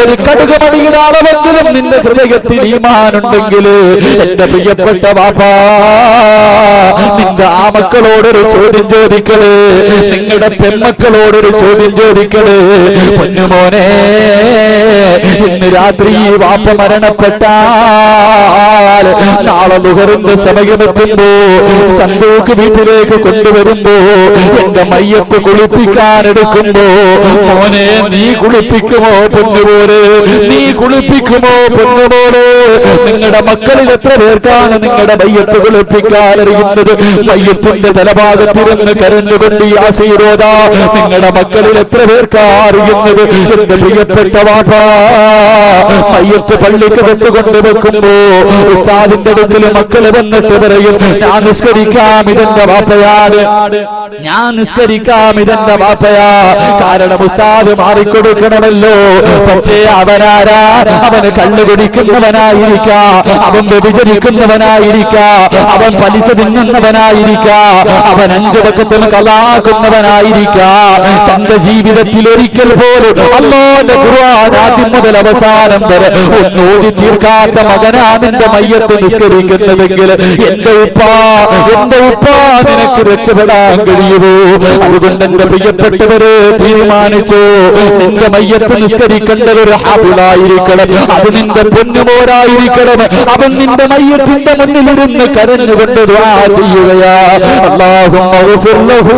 ഒരു കടുകുമണിയുടെ അളവെങ്കിലും നിന്റെ ഹൃദയത്തിൽ ഈമാനുണ്ടെങ്കിൽ എന്റെ പ്രിയപ്പെട്ട ബാപ്പാ, നിന്റെ ആ മക്കളോടൊരു ചോദ്യം ചോദിക്കണേ, നിങ്ങളുടെ പെൺമക്കളോടൊരു ചോദ്യം ചോദിക്കണേ, പൊന്നുമോനെ ഇന്ന് രാത്രി ഈ വാപ്പ മരണപ്പെട്ടാൽ നാളെ ളുഹറിന്റെ സമയമെത്തുമ്പോ സന്തൂക്ക് വീട്ടിലേക്ക് കൊണ്ടുവരുമ്പോ എന്റെ മയ്യത്ത് കുളിപ്പിക്കാൻ എടുക്കുമ്പോ, മോനെ നീ കുളിപ്പിക്കുമോ പൊന്നുപോലെ, നീ കുളിപ്പിക്കുമോ പൊന്നുപോലെ? നിങ്ങളുടെ മക്കളിൽ എത്ര പേർക്കാണ് നിങ്ങളുടെ മയ്യത്ത് കുളിപ്പിക്കാൻ അറിയുന്നത്? മയ്യത്തിന്റെ തലഭാഗത്തിരുന്ന് കരഞ്ഞുകൊണ്ട് യാസീനോദ നിങ്ങളുടെ മക്കളിൽ എത്ര പേർക്കാ അറിയുന്നത്? എന്റെ പ്രിയപ്പെട്ട വാപ്പാ, മയ്യത്ത് പള്ളിക്കകത്ത് കൊണ്ടുവെക്കുമ്പോ ഉസ്താദിന്റെ അടുക്കൽ മക്കള് വന്നിട്ട് പറയും, ഞാൻ നിസ്കരിക്കാം ഇതെന്റെ വാപ്പയാണ്, ഞാൻ നിസ്കരിക്കാം ഇതെന്റെ വാപ്പയാ. കാരണം ഉസ്താദ് മാറിക്കൊടുക്കണമല്ലോ. പക്ഷേ അവനാരാ? അവന് കള്ളു കുടിക്കുന്നവനായിരിക്കാം, അവൻ വ്യഭിചരിക്കുന്നവനായിരിക്കാം, അവൻ പലിശ തിന്നുന്നവനായിരിക്കാം, അവൻ 5 വഖത്തിന് കളാക്കുന്നവനായിരിക്കാം. തന്റെ ജീവിതത്തിൽ ഒരിക്കൽ പോലും അല്ലാഹുവിന്റെ ഖുർആൻ ആദ്യം മുതൽ അവസാനം വരെ ഒന്നോതി തീർക്കാത്ത മകനാ നിന്റെ മയ്യത്ത് നിസ്കരിക്കുന്നതെങ്കിൽ എന്റെ ഉപ്പാ നിനക്ക് രക്ഷപ്പെടാൻ കഴിയുമോ? അതുകൊണ്ട് എന്റെ പ്രിയപ്പെട്ടവരെ തീരുമാനിച്ചു, നിന്റെ മയ്യത്ത് നിസ്കരിക്കേണ്ടത് ഒരു ഹാഫിളായിരിക്കണം, അത് നിന്റെ പൊന്നുമോരായിരിക്കണം. അവൻ നിന്റെ മയ്യത്തിന്റെ മുന്നിലിരുന്ന് കരഞ്ഞുകൊണ്ട് ദുആ ചെയ്യുകയാ, അല്ലാഹുമ്മ ഗ്ഫിർ ലഹു